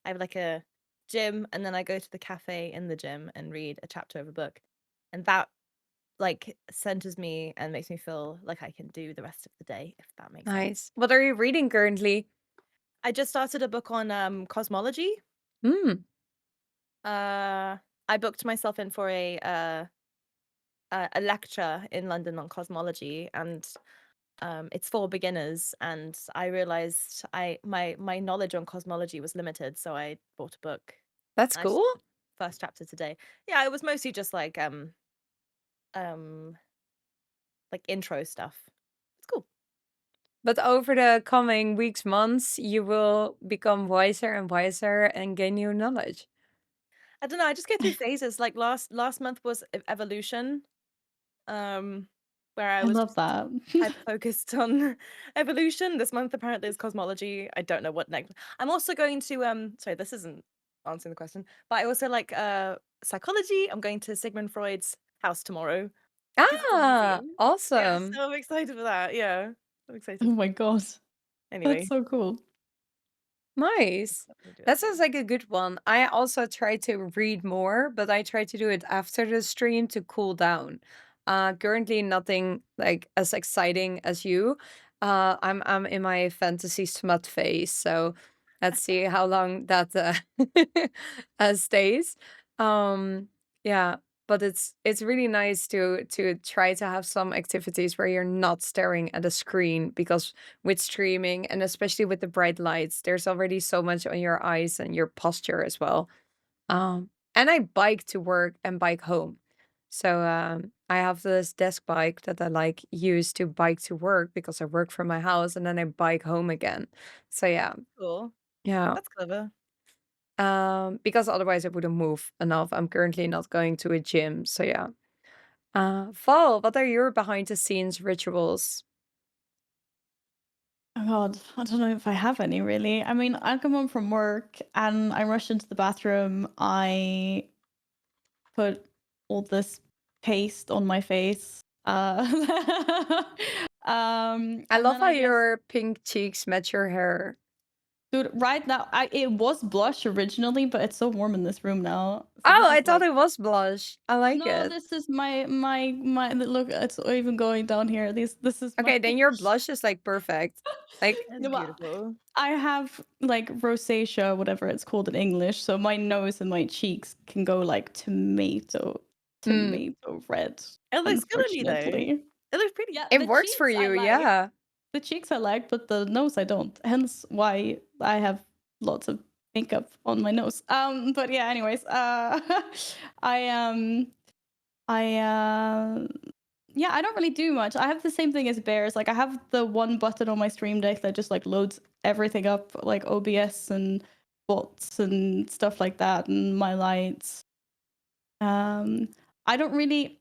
I have like a gym and then I go to the cafe in the gym and read a chapter of a book. And that like centers me and makes me feel like I can do the rest of the day, if that makes sense. Nice. What are you reading currently? I just started a book on cosmology. Hmm. I booked myself in for a lecture in London on cosmology, and it's for beginners. And I realized my knowledge on cosmology was limited, so I bought a book. That's I just cool. first chapter today. Yeah, it was mostly just like intro stuff. It's cool. But over the coming weeks, months, you will become wiser and wiser and gain new knowledge. I don't know. I just go through phases. Like last month was evolution, where I I was love just that. hyper focused on evolution. This month apparently is cosmology. I don't know what next. I'm also going to sorry, this isn't answering the question, but I also like psychology. I'm going to Sigmund Freud's house tomorrow. 'Cause it's a Ah, museum. Yeah, awesome. so I'm excited for that. Yeah. I'm Oh excited. my God. Anyway. That's so cool. Nice. definitely do That sounds like a good one. I also try to read more, but I try to do it after the stream to cool down. Currently nothing like as exciting as you. I'm in my fantasy smut phase, so let's see how long that stays. Yeah, but it's really nice to try to have some activities where you're not staring at a screen, because with streaming and especially with the bright lights, there's already so much on your eyes and your posture as well. And I bike to work and bike home. So I have this desk bike that I like use to bike to work because I work from my house and then I bike home again. So yeah. Cool. Yeah. That's clever. Because otherwise I wouldn't move enough. I'm currently not going to a gym. So yeah. Val, what are your behind the scenes rituals? Oh God, I don't know if I have any really. I mean, I come home from work and I rush into the bathroom. I put all this paste on my face. I And love then how I guess, your pink cheeks match your hair. dude, right now, it was blush originally, but it's so warm in this room now. So Oh, this I is thought like, it was blush. I like no, it. this is my look. It's even going down here. This is Okay, my. then your blush is like perfect. Like, That's No, but beautiful. I have like rosacea, whatever it's called in English. So my nose and my cheeks can go like tomato red. It looks good on you though. Unfortunately, It looks pretty. yeah, it the works for cheeks I you, like. yeah. The cheeks I like, but the nose I don't. Hence why I have lots of makeup on my nose. But yeah, anyways, I Yeah, I don't really do much. I have the same thing as Bears. Like I have the one button on my Stream Deck that just like loads everything up, like OBS and bots and stuff like that, and my lights. Um, I don't really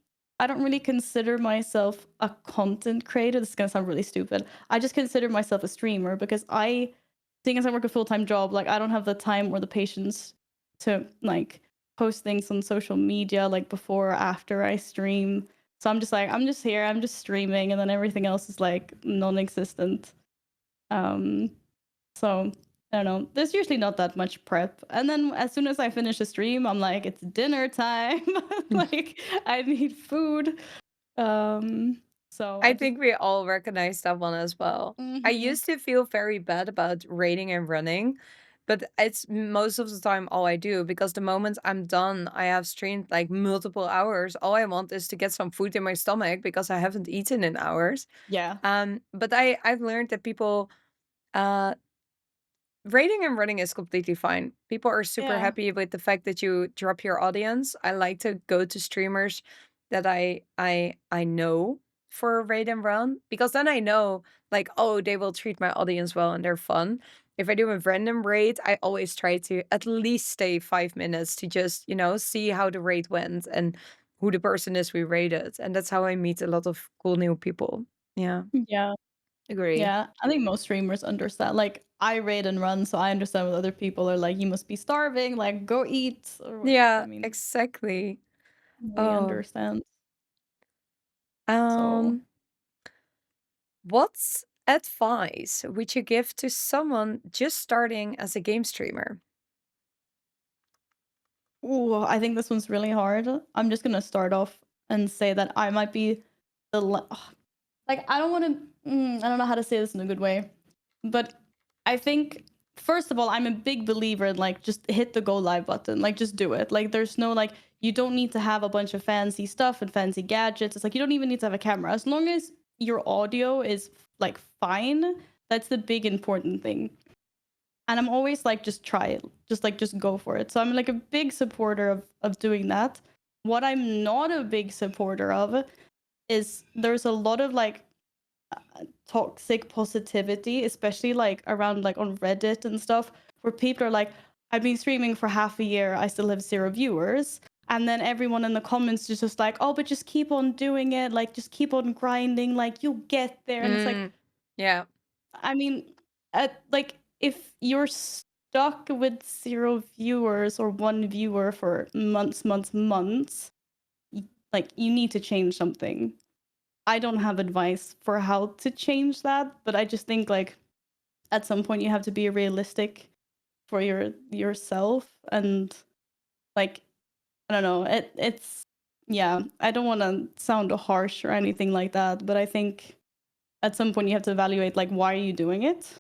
consider myself a content creator. This is gonna sound really stupid. I just consider myself a streamer because seeing as I work a full-time job, like I don't have the time or the patience to like post things on social media like before or after I stream. So I'm just like, I'm just here, I'm just streaming, and then everything else is like non-existent. So I don't know. There's usually not that much prep. And then as soon as I finish a stream, I'm like, it's dinner time. Like I need food. So I I just think we all recognize that one as well. I Mhm. used to feel very bad about raiding and running, but it's most of the time all I do because the moment I'm done, I have streamed like multiple hours. All I want is to get some food in my stomach because I haven't eaten in hours. Yeah. But I've learned that people uh raiding and running is completely fine. People are super Yeah. happy with the fact that you drop your audience. I like to go to streamers that I know for a raid and run because then I know like, oh, they will treat my audience well and they're fun. If I do a random raid, I always try to at least stay 5 minutes to just, see how the raid went and who the person is we raided. And that's how I meet a lot of cool new people. Yeah. Yeah. Agree. Yeah. I think most streamers understand. Like I raid and run, so I understand what other people are like, you must be starving, like go eat or what I Yeah, mean, exactly. we Oh. understand. So What's advice would you give to someone just starting as a game streamer? ooh, I think this one's really hard. I'm just gonna start off and say that I might be like I don't want to. I don't know how to say this in a good way, but I think first of all, I'm a big believer in like just hit the go live button, like just do it. Like there's no like you don't need to have a bunch of fancy stuff and fancy gadgets. It's like you don't even need to have a camera as long as your audio is like fine. That's the big important thing. And I'm always like, just try it, just go for it. So I'm like a big supporter of doing that. What I'm not a big supporter of is there's a lot of like toxic positivity, especially like around like on Reddit and stuff, where people are like, I've been streaming for half a year, I still have 0 viewers. And then everyone in the comments is just like, oh, but just keep on doing it, like just keep on grinding, like you'll get there. And it's like, Yeah. I mean, like if you're stuck with 0 viewers or 1 viewer for months, like you need to change something. I don't have advice for how to change that, but I just think like at some point you have to be realistic for yourself and like I don't know, it's yeah, I don't want to sound harsh or anything like that, but I think at some point you have to evaluate like why are you doing it?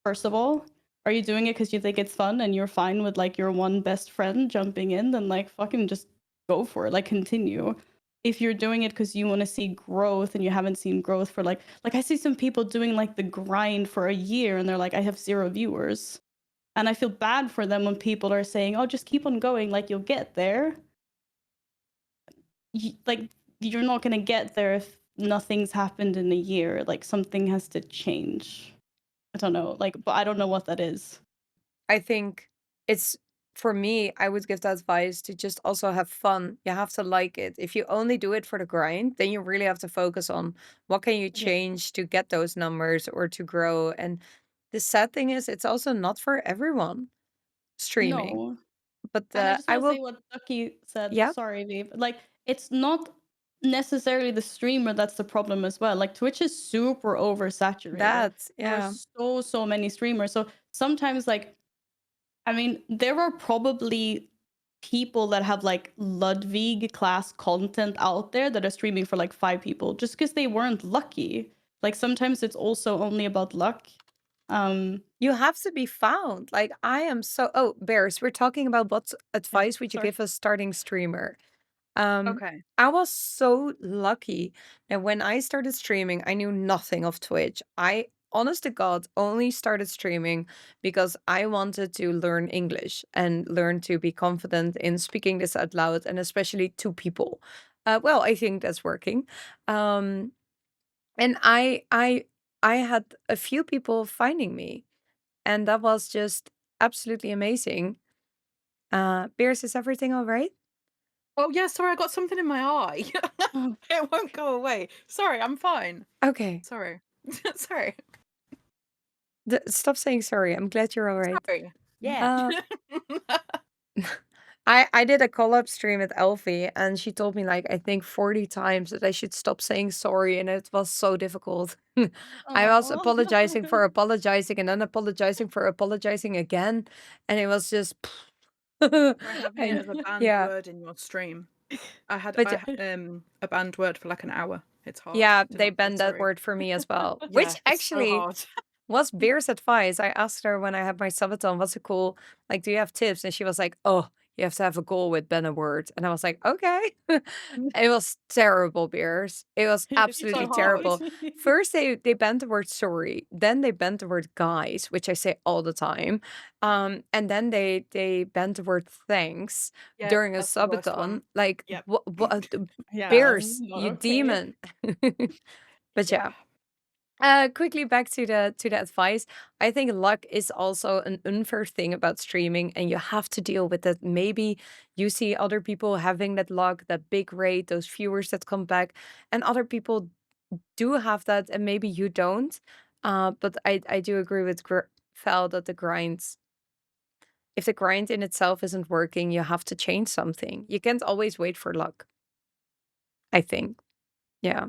First of all, are you doing it because you think it's fun and you're fine with like your one best friend jumping in? Then like fucking just go for it, like continue. If you're doing it because you want to see growth and you haven't seen growth for like I see some people doing like the grind for a year and they're like, I have 0 viewers. And I feel bad for them when people are saying, oh, just keep on going, like you'll get there. Like you're not gonna get there if nothing's happened in a year. Like something has to change. I don't know, like, but I don't know what that is. I think it's for me, I would give that advice to just also have fun. You have to like it. If you only do it for the grind, then you really have to focus on what can you Yeah. change to get those numbers or to grow. And the sad thing is it's also not for everyone streaming. No. But And I just I want to say will what Ducky said. yeah, Sorry, Viv. Like, it's not necessarily the streamer that's the problem as well. Like, Twitch is super oversaturated. that There are yeah. so many streamers. So sometimes, like, I mean, there are probably people that have like Ludwig class content out there that are streaming for like 5 people just because they weren't lucky. Like, sometimes it's also only about luck. You have to be found. Like I am so oh, Bears, we're talking about what advice would you Sorry. give a starting streamer? Okay. I was so lucky that when I started streaming, I knew nothing of Twitch. I, honest to God, only started streaming because I wanted to learn English and learn to be confident in speaking this out loud and especially to people. Well, I think that's working. And I had a few people finding me, and that was just absolutely amazing. Beers, is everything all right? Oh yeah, sorry, I got something in my eye. It won't go away. Sorry, I'm fine. Okay. Sorry. Sorry. Stop saying sorry. I'm glad you're all right. Sorry. Yeah. I did a collab stream with Elphiee, and she told me like I think 40 times that I should stop saying sorry, and it was so difficult. I was Aw. apologizing for apologizing and then apologizing for apologizing again, and it was just Try having it as a banned yeah. word in your stream. I had But a banned word for like an hour. It's hard. yeah, to they not say banned that sorry. word for me as well, Yeah, which it's so actually hard. was Beer's advice. I asked her when I had my subathon, what's a cool, like, do you have tips? And she was like, oh, you have to have a goal with ban a word. And I was like, okay. It was terrible, Beers. It was absolutely hard. terrible. First, they banned the word sorry. Then they banned the word guys, which I say all the time. And then they banned the word thanks Yeah, during a that's the worst subathon. one. Like, Yep. what Yeah. Beers, not you okay. demon. But yeah. Quickly back to the advice. I think luck is also an unfair thing about streaming, and you have to deal with it. Maybe you see other people having that luck, that big rate, those viewers that come back, and other people do have that, and maybe you don't. But I do agree with Val that if the grind in itself isn't working, you have to change something. You can't always wait for luck, I think. Yeah.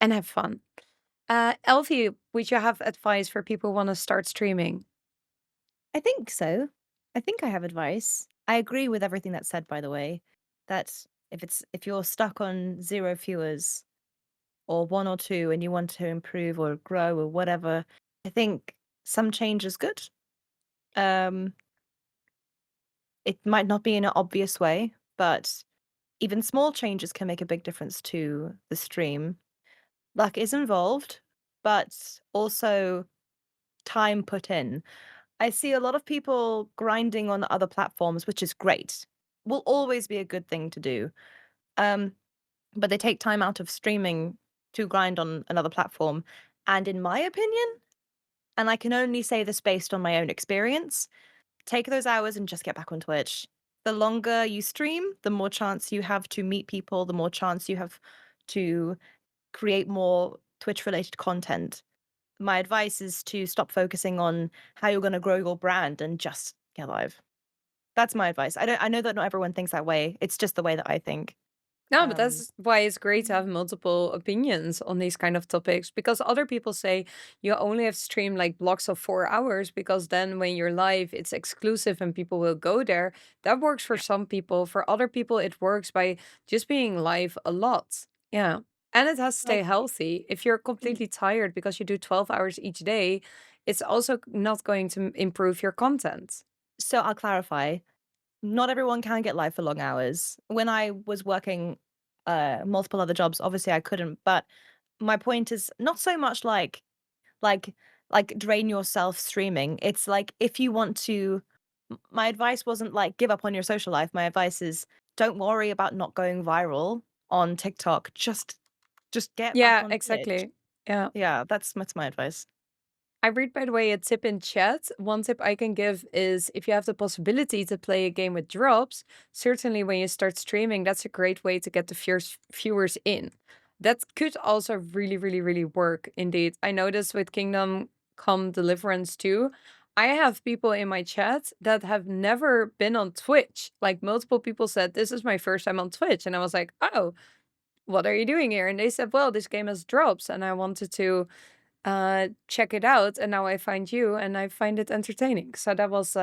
And have fun. Elfie, would you have advice for people who want to start streaming? I think so. I think I have advice. I agree with everything that's said, by the way. That if you're stuck on 0 viewers or 1 or 2 and you want to improve or grow or whatever, I think some change is good. It might not be in an obvious way, but even small changes can make a big difference to the stream. Luck is involved, but also time put in. I see a lot of people grinding on other platforms, which is great. Will always be a good thing to do. But they take time out of streaming to grind on another platform. And in my opinion, and I can only say this based on my own experience, take those hours and just get back on Twitch. The longer you stream, the more chance you have to meet people, the more chance you have to create more Twitch related content. My advice is to stop focusing on how you're going to grow your brand and just get live. That's my advice. I know that not everyone thinks that way. It's just the way that I think. No, but Um, that's why it's great to have multiple opinions on these kind of topics, because other people say you only have to stream like blocks of 4 hours, because then when you're live, it's exclusive and people will go there. That works for some people. For other people, it works by just being live a lot. Yeah. And it has to stay Like, healthy. If you're completely tired because you do 12 hours each day, it's also not going to improve your content. so I'll clarify. Not everyone can get live for long hours. When I was working multiple other jobs, obviously I couldn't, but my point is not so much like drain yourself streaming. It's like if you want to my advice wasn't like give up on your social life. My advice is don't worry about not going viral on TikTok. Just get back Yeah, on Twitch. exactly. Yeah. Yeah, that's my advice. I read, by the way, a tip in chat. One tip I can give is if you have the possibility to play a game with drops, certainly when you start streaming, that's a great way to get the viewers in. That could also really, really, really work indeed. I noticed with Kingdom Come Deliverance too. I have people in my chat that have never been on Twitch. Like multiple people said, this is my first time on Twitch. And I was like, oh, what are you doing here? And they said, well, this game has drops. And I wanted to check it out, and now I find you and I find it entertaining. So that was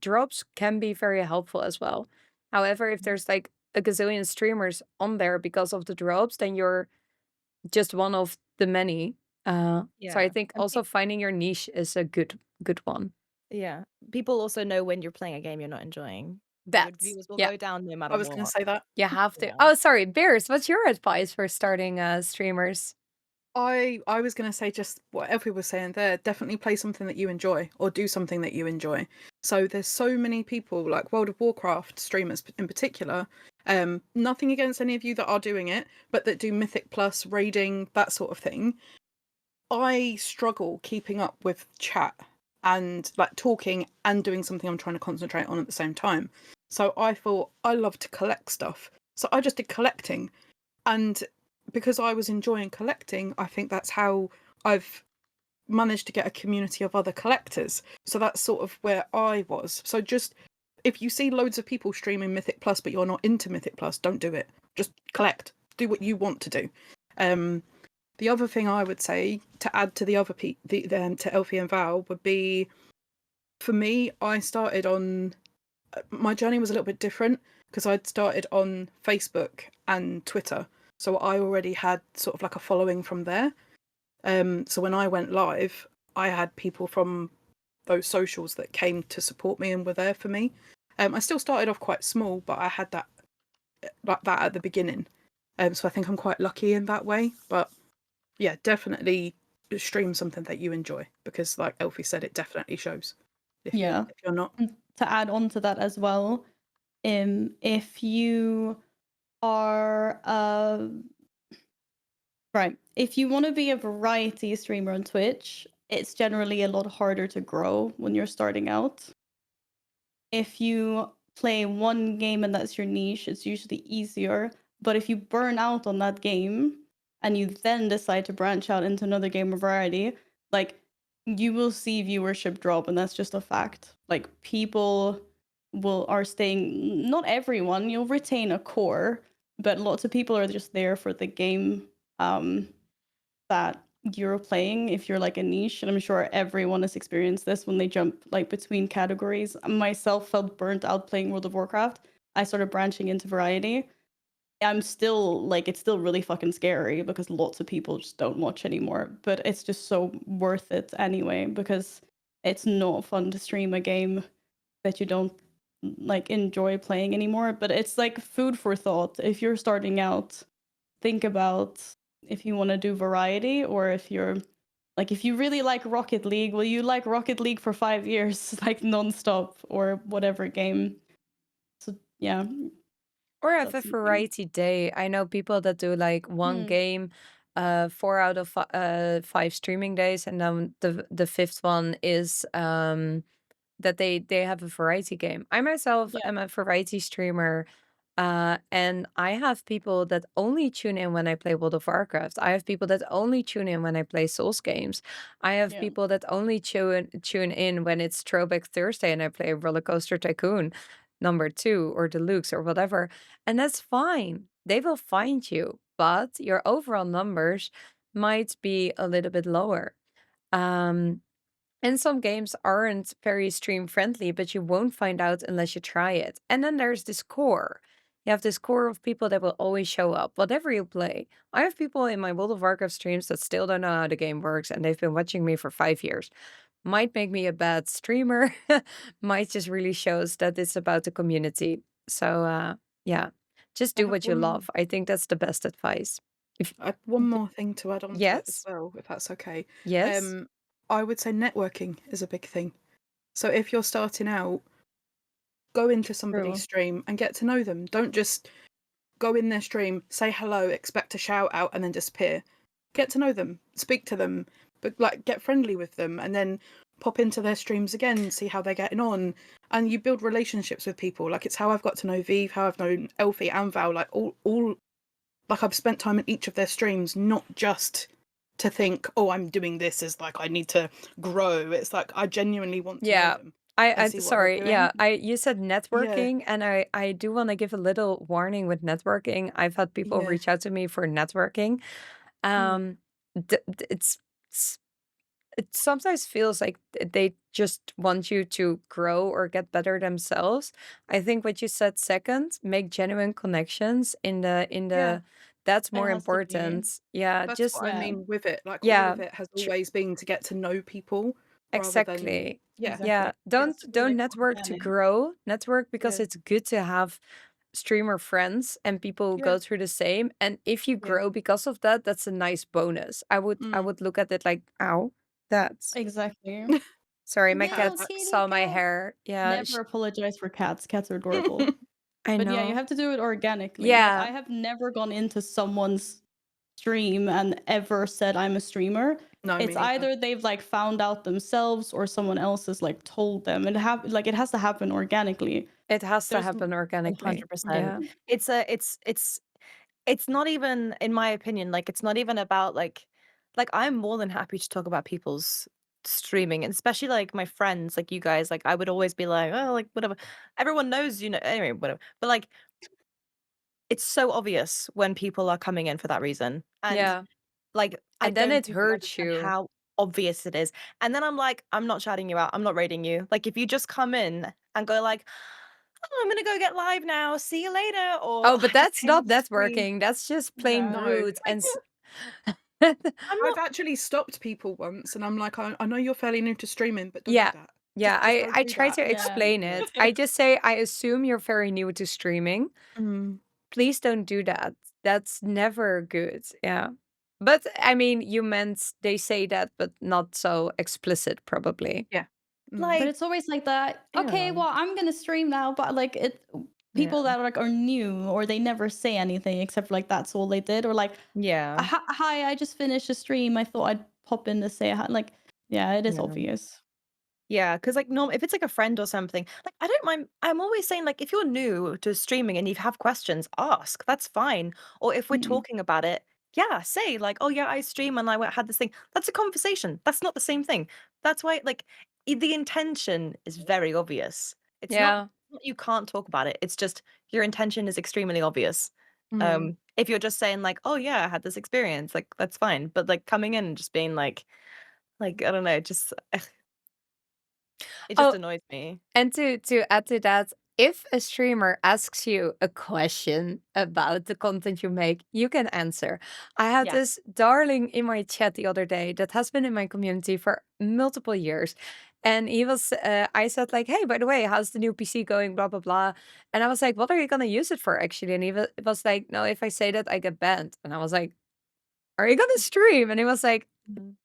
drops can be very helpful as well. However, if there's like a gazillion streamers on there because of the drops, then you're just one of the many. So I Yeah. think And also finding your niche is a good one. yeah. People also know when you're playing a game you're not enjoying. Your That's viewers will yeah, go down no matter I was going to what. say that. you have to. Yeah. Oh, sorry, Bears, what's your advice for starting streamers? I was going to say just what Elphiee was saying there. Definitely play something that you enjoy or do something that you enjoy. So there's so many people like World of Warcraft streamers in particular Nothing against any of you that are doing it, but that do Mythic Plus, raiding, that sort of thing. I struggle keeping up with chat and like talking and doing something I'm trying to concentrate on at the same time. So I thought I love to collect stuff. So I just did collecting. And because I was enjoying collecting, I think that's how I've managed to get a community of other collectors. So that's sort of where I was. So just if you see loads of people streaming Mythic Plus but you're not into Mythic Plus, don't do it. Just collect. Do what you want to do. The other thing I would say to add to the other to Elphiee and Val would be, for me, I started on, my journey was a little bit different because I'd started on Facebook and Twitter. So I already had sort of like a following from there. So when I went live, I had people from those socials that came to support me and were there for me. I still started off quite small, but I had that like that at the beginning. So I think I'm quite lucky in that way. But yeah, definitely stream something that you enjoy because, like Elphiee said, it definitely shows. If you're not. And to add on to that as well, if you are right, if you want to be a variety streamer on Twitch, it's generally a lot harder to grow when you're starting out. If you play one game and that's your niche, it's usually easier. But if you burn out on that game and you then decide to branch out into another game of variety, like you will see viewership drop, and that's just a fact. Like people are staying, not everyone, you'll retain a core, but lots of people are just there for the game that you're playing if you're like a niche. And I'm sure everyone has experienced this when they jump like between categories. I myself felt burnt out playing World of Warcraft. I started branching into variety. I'm still like, it's still really fucking scary because lots of people just don't watch anymore, but it's just so worth it anyway because it's not fun to stream a game that you don't like enjoy playing anymore. But it's like food for thought. If you're starting out, think about if you want to do variety, or if you're like, if you really like Rocket League, will you like Rocket League for 5 years, like nonstop, or whatever game? So yeah. Or have a That's something. variety day. I know people that do like one game, 4 out of 5 streaming days, and then the fifth one is that they have a variety game. I myself am a variety streamer, and I have people that only tune in when I play World of Warcraft. I have people that only tune in when I play Souls games. I have people that only tune in when it's Throwback Thursday and I play Roller Coaster Tycoon #2 or Deluxe or whatever, and that's fine. They will find you, but your overall numbers might be a little bit lower. And some games aren't very stream friendly, but you won't find out unless you try it. And then there's this core. You have this core of people that will always show up, whatever you play. I have people in my World of Warcraft streams that still don't know how the game works, and they've been watching me for 5 years. Might make me a bad streamer, might just really shows that it's about the community. So, yeah, just do what you love. I think that's the best advice. I have one more thing to add on to it as well, if that's okay. Yes. I would say networking is a big thing. So if you're starting out, go into somebody's stream and get to know them. Don't just go in their stream, say hello, expect a shout out, and then disappear. Get to know them, speak to them, but like get friendly with them, and then pop into their streams again, see how they're getting on, and you build relationships with people. Like it's how I've got to know Viev, how I've known Elphiee and Val. Like all, like I've spent time in each of their streams, not just to think, oh, I'm doing this as like I need to grow. It's like I genuinely want to know them. I see what they're sorry, doing. you said networking, and I do want to give a little warning with networking. I've had people reach out to me for networking. It's it sometimes feels like they just want you to grow or get better themselves. I think what you said second, make genuine connections in the that's more has to be. important. Yeah, That's just what I mean with it. Like all yeah, of it has always been to get to know people rather than exactly. yeah. Yeah, don't network to organic. grow. Network because Yeah. it's good to have streamer friends and people who go through the same. And if you grow because of that, that's a nice bonus. I would look at it like, ow, that's Exactly. sorry, my Little cat kitty saw my cat. hair. Yeah, Never apologize for cats. Cats are adorable. I But yeah, you know. have to do it organically. Yeah. Like I have never gone into someone's stream and ever said I'm a streamer. No, me It's neither. either they've like found out themselves or someone else has like told them. It it has to happen organically. It has to There's happen organically. 100%. Yeah. It's not even, in my opinion, like it's not even about like I'm more than happy to talk about people's streaming, and especially like my friends, like you guys, like I would always be like, oh, like whatever. Everyone knows, anyway, whatever. But like it's so obvious when people are coming in for that reason. And Yeah. like I And then don't it even hurts understand you. how obvious it is. And then I'm like, I'm not shouting you out. I'm not raiding you. Like if you just come in and go like, oh, I'm gonna go get live now. See you later. Or Oh, but I that's came not to stream. networking. That's just plain Yeah. No, rude and I'm I've not. actually stopped people once, and I'm like, I know you're fairly new to streaming, but don't yeah. do that. Yeah, Just don't I do try that. to Yeah. explain it. I just say I assume you're very new to streaming. Mm. Please don't do that. That's never good. Yeah. But I mean, you meant they say that, but not so explicit, probably. Yeah. Mm. But Like it's always like that. Okay, yeah. well, I'm gonna stream now, but like people Yeah. that like are new or they never say anything except for like that's all they did, or like Yeah. hi, I just finished a stream. I thought I'd pop in to say hi. Like, yeah, it is Yeah. obvious. Yeah, because like if it's like a friend or something, like I don't mind. I'm always saying like if you're new to streaming and you have questions, ask. That's fine. Or if we're Mhm. talking about it, yeah, say like, oh yeah, I stream and had this thing. That's a conversation. That's not the same thing. That's why like the intention is very obvious. It's Yeah. not you can't talk about it. It's just your intention is extremely obvious. Mm. If you're just saying like, oh yeah, I had this experience, like that's fine. But like coming in and just being like I don't know, just it just Oh, annoys me. and to add to that, if a streamer asks you a question about the content you make, you can answer. I had Yeah. this darling in my chat the other day that has been in my community for multiple years. And he was, I said like, hey, by the way, how's the new PC going? Blah, blah, blah. And I was like, what are you going to use it for actually? And he was like, no, if I say that, I get banned. And I was like, are you going to stream? And he was like,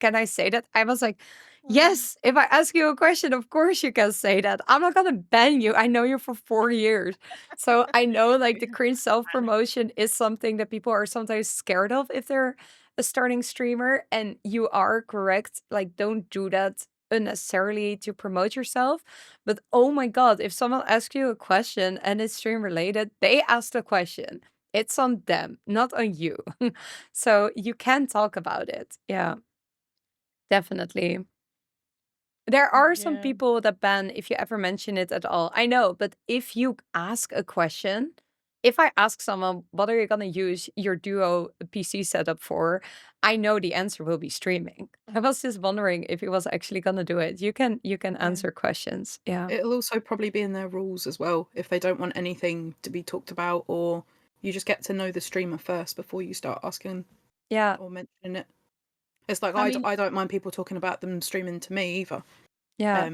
can I say that? I was like, yes, if I ask you a question, of course you can say that. I'm not gonna ban you. I know you for 4 years. So I know like the cringe self-promotion is something that people are sometimes scared of if they're a starting streamer. And you are correct. Like, don't do that unnecessarily to promote yourself. But oh my god, if someone asks you a question and it's stream related, they asked a question. It's on them, not on you. So you can talk about it. Yeah. Definitely. There are some Yeah. people that ban if you ever mention it at all. I know, but if you ask a question, if I ask someone, what are you going to use your Duo PC setup for? I know the answer will be streaming. I was just wondering if he was actually going to do it. You can answer questions. Yeah. It'll also probably be in their rules as well if they don't want anything to be talked about, or you just get to know the streamer first before you start asking Yeah. or mentioning it. It's like I I mean- don't mind people talking about them streaming to me either. Yeah.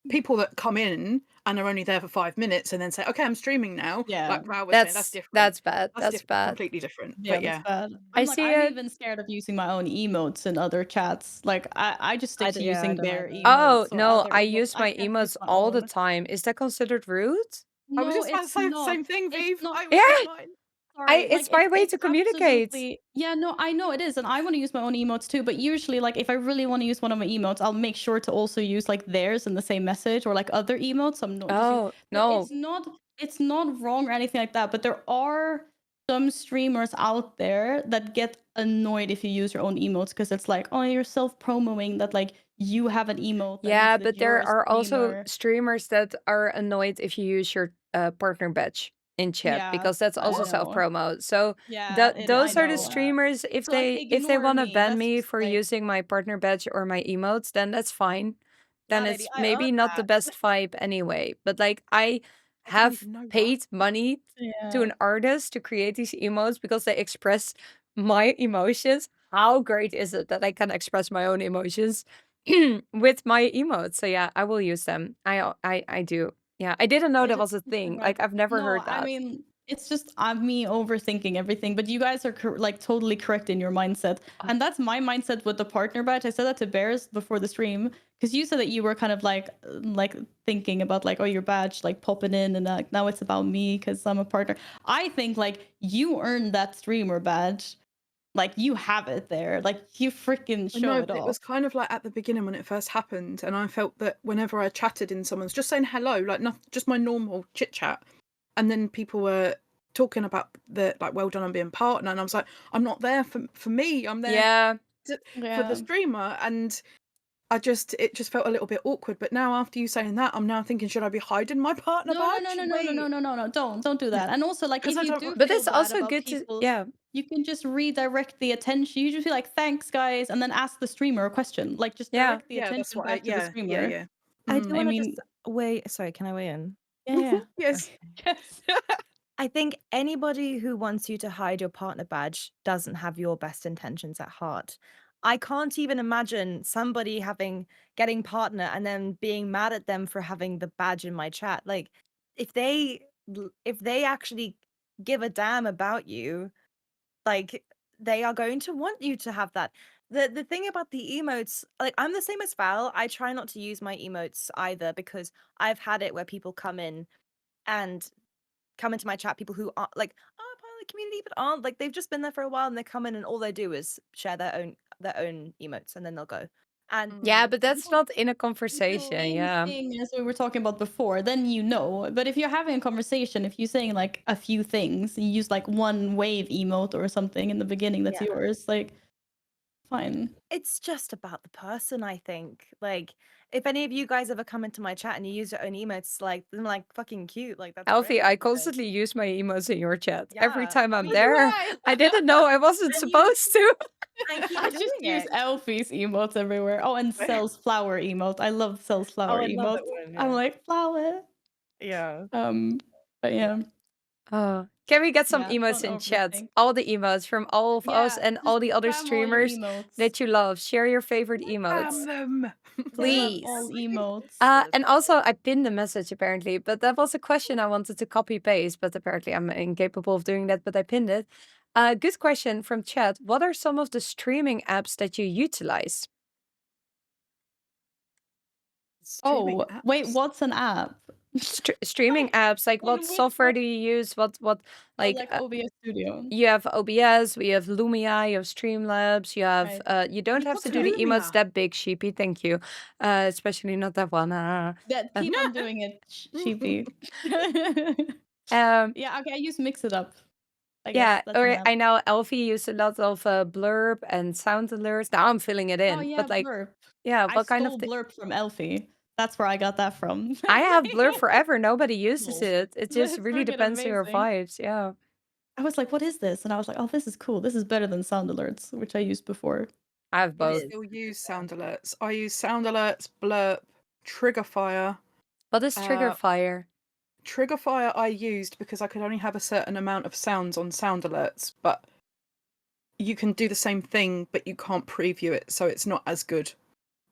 People that come in and are only there for 5 minutes and then say, "Okay, I'm streaming now." Yeah. Like Val was saying, that's different. That's bad. That's different, bad. completely different. Yeah, But yeah, that's bad. I I'm like, see I'm it. even scared of using my own emotes in other chats. Like, I just stick to yeah, I using don't their like emotes. Oh, or no, other I emotes. use my can't use emotes my all the own. time. Is that considered rude? I was No, just about to it's say the not. same thing, It's Vieve. not. I was Yeah. saying mine. Sorry, It's my way to communicate. absolutely- Yeah, no, I know it is, and I want to use my own emotes too. But usually, like, if I really want to use one of my emotes, I'll make sure to also use like theirs in the same message or like other emotes. I'm not. Oh, But no. it's not wrong or anything like that. But there are some streamers out there that get annoyed if you use your own emotes because it's like, oh, you're self-promoting that like you have an emote. That Yeah, means that but there you're a are also streamer. streamers that are annoyed if you use your partner badge in chat Yeah, because that's I also know. self-promo. So Yeah, those I are the know. streamers. If So, like, they ignore want to me. ban That's me just, for like- using my partner badge or my emotes, then that's fine. Then Yeah, it's lady, I maybe earned not the that. best vibe anyway. But like I I didn't have even know that. paid money to Yeah. an artist to create these emotes because they express my emotions. How great is it that I can express my own emotions with my emotes? So yeah, I will use them. I do. Yeah, I didn't know that was a thing. Like I've never heard that. I mean, It's just me overthinking everything, but you guys are like totally correct in your mindset, and that's my mindset with the partner badge. I said that to Bears before the stream because you said that you were kind of like thinking about like, oh, your badge like popping in, and like now it's about me because I'm a partner. I think like you earned that streamer badge, like you have it there, like you freaking I show know, it but it off. was kind of like at the beginning when it first happened, and I felt that whenever I chatted in someone's just saying hello, like just my normal chit chat, and then people were talking about the like, well done on being partner, and I was like, I'm not there for me, I'm there Yeah. for the streamer, and it just felt a little bit awkward. But now after you saying that, I'm now thinking, should I be hiding my partner badge? No, don't do that. And also like 'Cause if I you don't do want- But feel it's bad also about good to people, yeah. you can just redirect the attention. You just be like, thanks guys, and then ask the streamer a question. Like just Yeah. direct the Yeah, that's attention what back to the streamer. yeah. I do I want to mean, just weigh. Sorry, can I weigh in? yeah. Yes. Yes. I think anybody who wants you to hide your partner badge doesn't have your best intentions at heart. I can't even imagine somebody getting partner and then being mad at them for having the badge in my chat. Like if they actually give a damn about you, like they are going to want you to have that. The thing about the emotes, like I'm the same as Val. I try not to use my emotes either because I've had it where people come into my chat, people who are like are part of the community but aren't, like they've just been there for a while and they come in and all they do is share their own emotes and then they'll go. And Yeah, but that's Well, not in a the conversation. main Yeah. thing, as we were talking about before, then you know. But if you're having a conversation, if you're saying like a few things, you use like one wave emote or something in the beginning that's Yeah. yours, like fine. it's just about the person, I think. Like if any of you guys ever come into my chat and you use your own emotes, like I'm like fucking cute, like that's Elphiee, great. I Like, constantly use my emotes in your chat. Every yeah, time I'm So do there. I. I didn't know I wasn't And you- supposed to. and keep I doing just use it. Elphie's emotes everywhere. Oh, and Sells flower emote. I love Sells flower Oh, I love emote. that one. I'm Yeah. like flower. Yeah. But yeah. Oh, can we get some Yeah, emotes don't in chat? overthink. All the emotes from all of us Yeah, and just all the other spam all your streamers emotes. that you love. Share your favorite emotes, them. I love please. all emotes. And also, I pinned the message apparently, but that was a question I wanted to copy paste, but apparently I'm incapable of doing that. But I pinned it. Good question from chat. What are some of the streaming apps that you utilize? Streaming Oh, wait, apps. what's an app? Streaming apps, like what Which software one? do you use? What Oh, like like OBS Studio. you have OBS, we have Lumia, you have Streamlabs, you have Right. you don't have What's to do the emotes Lumia? that big, sheepy. Thank you. Especially not that one. That keep on doing it, sheepy. Um Yeah, okay, I use Mix It Up. I yeah, guess that's an or app. I know Elphiee used a lot of blurb and sound alerts. Now I'm filling it in. Oh yeah, But like Blurb. yeah, I what kind of stole Blurb from Elphie. That's where I got that from. I have blurb forever. Nobody uses Cool. it. It just That's really freaking depends on your amazing. vibes. Yeah. I was like, what is this? And I was like, oh, this is cool. This is better than sound alerts, which I used before. I have I both. still use sound alerts. I use sound alerts, blurb, Triggerfire. What is trigger fire? Triggerfire I used because I could only have a certain amount of sounds on sound alerts, but you can do the same thing, but you can't preview it, so it's not as good.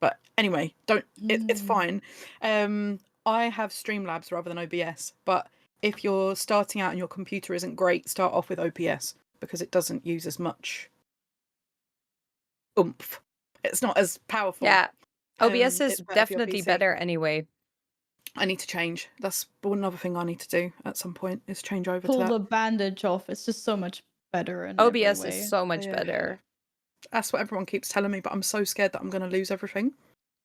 But anyway, it's fine. I have Streamlabs rather than OBS, but if you're starting out and your computer isn't great, start off with OBS because it doesn't use as much oomph. It's not as powerful. Yeah. OBS it's is better for your definitely PC. better anyway. I need to change. That's one other thing I need to do at some point is change over Pull to that. the bandage off. It's just so much better in every OBS way. is so much Yeah. better. That's what everyone keeps telling me, but I'm so scared that I'm going to lose everything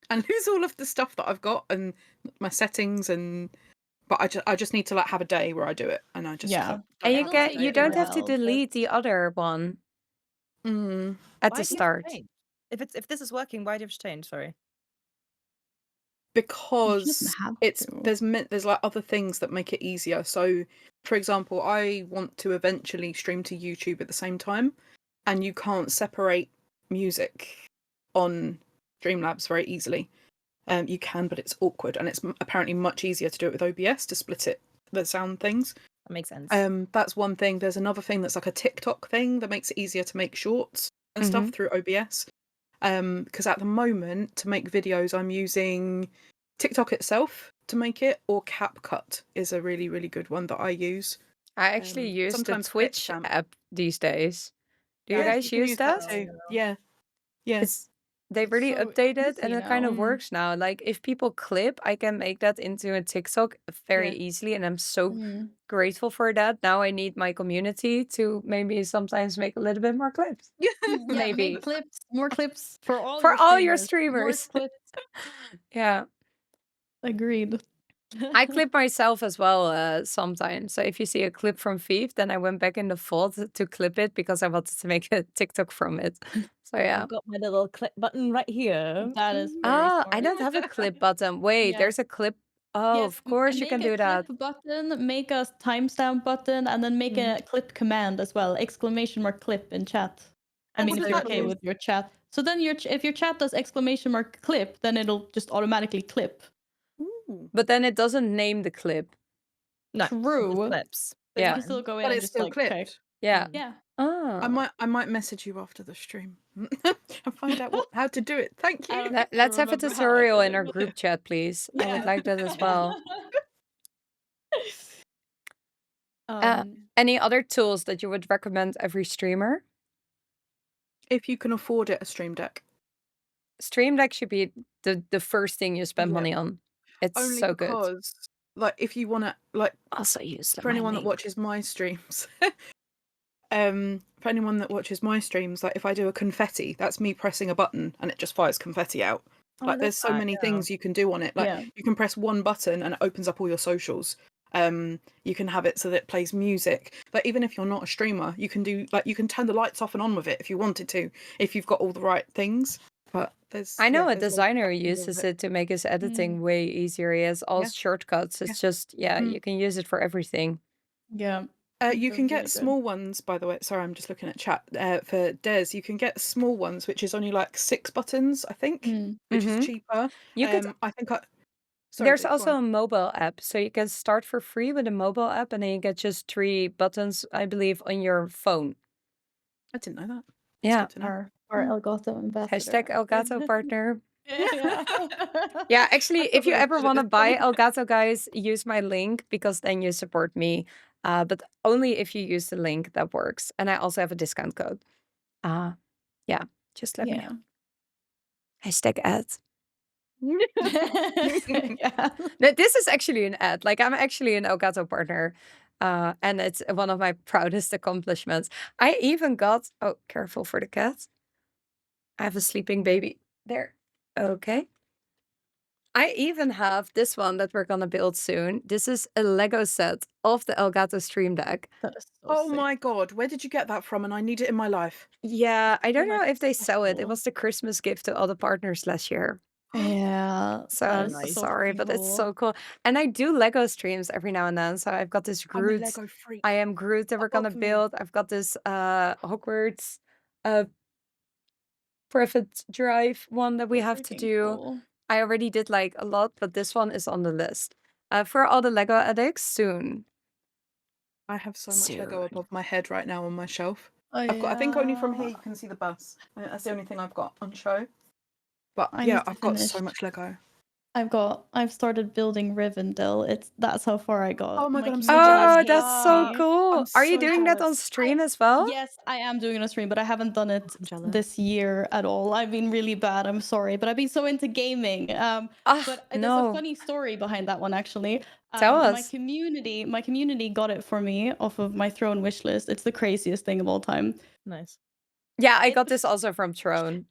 and lose all of the stuff that I've got and my settings but I just need to like have a day where I do it and I just Yeah. And don't you have get to you do it don't right have to well, but- delete the other one now. at Why the do you have to start. change? If this is working, why do you have to change? Sorry. Because have it's to. there's like other things that make it easier. So for example, I want to eventually stream to YouTube at the same time and you can't separate music on Streamlabs very easily. You can, but it's awkward and it's apparently much easier to do it with OBS to split it, the sound things. That makes sense. That's one thing. There's another thing that's like a TikTok thing that makes it easier to make shorts and stuff through OBS. Because at the moment, to make videos, I'm using TikTok itself to make it, or CapCut is a really, really good one that I use. I actually use the sometimes Twitch Bitstamp. app these days. Do you Yeah, guys can use that? too. Yeah. Yeah. It's they really so updated and easy it kind of now. works now. Like if people clip, I can make that into a TikTok very Yeah. easily, and I'm so Mm. grateful for that. Now I need my community to maybe sometimes make a little bit more clips. Yeah, Maybe. make clips, more clips for all For your all your streamers. More streamers. clips. Yeah. Agreed. I clip myself as well sometimes. So if you see a clip from Viev, then I went back in the vault to clip it because I wanted to make a TikTok from it. So yeah. I've got my little clip button right here. That is very Ah, smart. I don't have a clip button. Wait, Yeah. there's a clip. Oh, Yes, of course you make can a do that. clip button, make a timestamp button, and then make a clip command as well. Exclamation mark clip in chat. I And mean, what if does you're that okay do? with your chat. So then if your chat does exclamation mark clip, then it'll just automatically clip. Ooh. But then it doesn't name the clip. No, True. clips. But Yeah. you can still go in But and it's just still like, clipped. okay. Yeah. Yeah. Oh. I might message you after the stream and find out how to do it. Thank I you. don't Let's have a remember how I tutorial did in it, our but- group chat, please. I would Yeah. like that as well. Um, Any other tools that you would recommend every streamer? If you can afford it, a Stream Deck. Stream Deck should be the first thing you spend Yeah. money on. It's Only so good. because, like, if you want to, like, Also use for anyone that watches my streams, for anyone that watches my streams, like, if I do a confetti, that's me pressing a button and it just fires confetti out. Oh, I Like, love there's so that, many yeah. things you can do on it. Like, Yeah. you can press one button and it opens up all your socials. You can have it so that it plays music. But even if you're not a streamer, you can do, like, you can turn the lights off and on with it if you wanted to, if you've got all the right things. But there's I know a there's loads of designer options with uses it to make his editing way easier. He has all Yeah. shortcuts. It's just, you can use it for everything. yeah. You They're can get really good. small ones, by the way. Sorry, I'm just looking at chat. For Des, you can get small ones, which is only like 6 buttons, I think, Mm. which Mhm. is cheaper. You could. I think Sorry, There's Vic, go also on. a mobile app, so you can start for free with a mobile app, and then you get just 3 buttons, I believe, on your phone. I didn't know that. That's Yeah. good to know. Our Elgato ambassador. Hashtag Elgato partner. Yeah. Yeah, actually, I if you thought ever we want to should- buy Elgato, guys, use my link because then you support me. But only if you use the link that works. And I also have a discount code. Yeah, just let me know. Hashtag ad. Yeah. No, this is actually an ad. Like, I'm actually an Elgato partner. And it's one of my proudest accomplishments. I even got, oh, careful for the cat. I have a sleeping baby there. Okay. I even have this one that we're gonna build soon. This is a Lego set of the Elgato Stream Deck. That is so Oh sick. my god, where did you get that from? And I need it in my life. Yeah, I don't my know if they sell it. It cool. was the Christmas gift to all the partners last year. Yeah. So that I'm is so sorry, freaking but it's cool. so cool. And I do Lego streams every now and then. So I've got this I'm a Groot. Lego freak. I am Groot that we're gonna Above me. build. I've got this Hogwarts Private Drive one that we have to Freaking do. cool. I already did like a lot, but this one is on the list. For all the Lego addicts soon. I have so much Lego Soon. above my head right now on my shelf. Oh, I've got, I think only from here yeah. you can see the bus. That's the only thing I've got on show. But I yeah, need to I've got so finish. much Lego. I've started building Rivendell. That's how far I got. Oh my God, I'm so community jealous. Oh, hates that's so me. cool. I'm Are you so doing that on jealous. stream as well? Yes, I am doing it on stream, but I haven't done it I'm jealous. this year at all. I've been really bad. I'm sorry, but I've been so into gaming. But there's a no. funny story behind that one actually. Tell My us. community got it for me off of my throne wish list. It's the craziest thing of all time. Nice. Yeah, I got this also from Throne.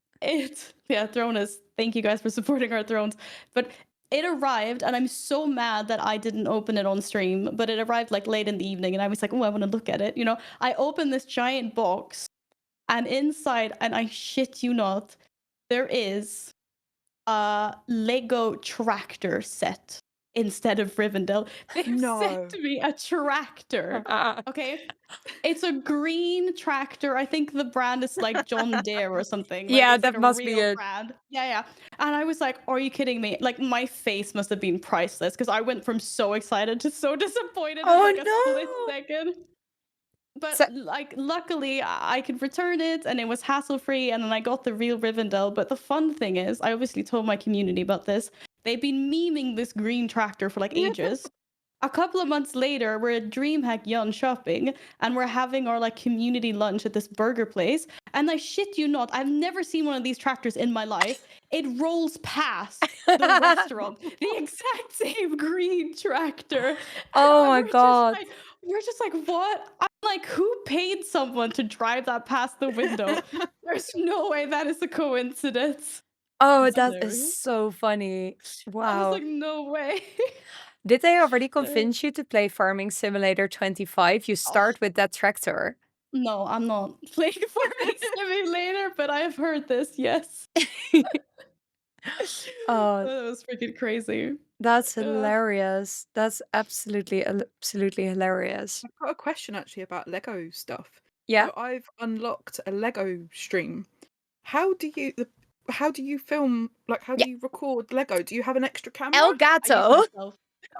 Throne is, thank you guys for supporting our thrones. But it arrived and I'm so mad that I didn't open it on stream, but it arrived like late in the evening and I was like, oh, I want to look at it. You know, I opened this giant box and inside, and I shit you not, there is a Lego tractor set instead of Rivendell. They've No. sent me a tractor. Okay, it's a green tractor. I think the brand is like John Deere or something. Like, Yeah, it's that like a must be real it. brand. Yeah. And I was like, "Are you kidding me?" Like, my face must have been priceless because I went from so excited to so disappointed Oh, in like a split no. second. But So- like, luckily, I could return it, and it was hassle-free, and then I got the real Rivendell. But the fun thing is, I obviously told my community about this. They've been memeing this green tractor for like ages. a couple of months later, we're at DreamHack Yon shopping, and we're having our like community lunch at this burger place. And I shit you not, I've never seen one of these tractors in my life. It rolls past the restaurant, the exact same green tractor. And Oh my god. we're just like, what? I'm like, who paid someone to drive that past the window? There's no way that is a coincidence. Oh, That's that hilarious. is so funny. I was Wow. like, no way. Did they already convince you to play Farming Simulator 25? You start with that tractor. No, I'm not playing Farming Simulator, but I've heard this, yes. Oh, That was freaking crazy. that's Ugh. hilarious. That's absolutely hilarious. I've got a question actually about Lego stuff. Yeah. So I've unlocked a Lego stream. How do you film? Like, how do you record Lego? Do you have an extra camera? El Gato.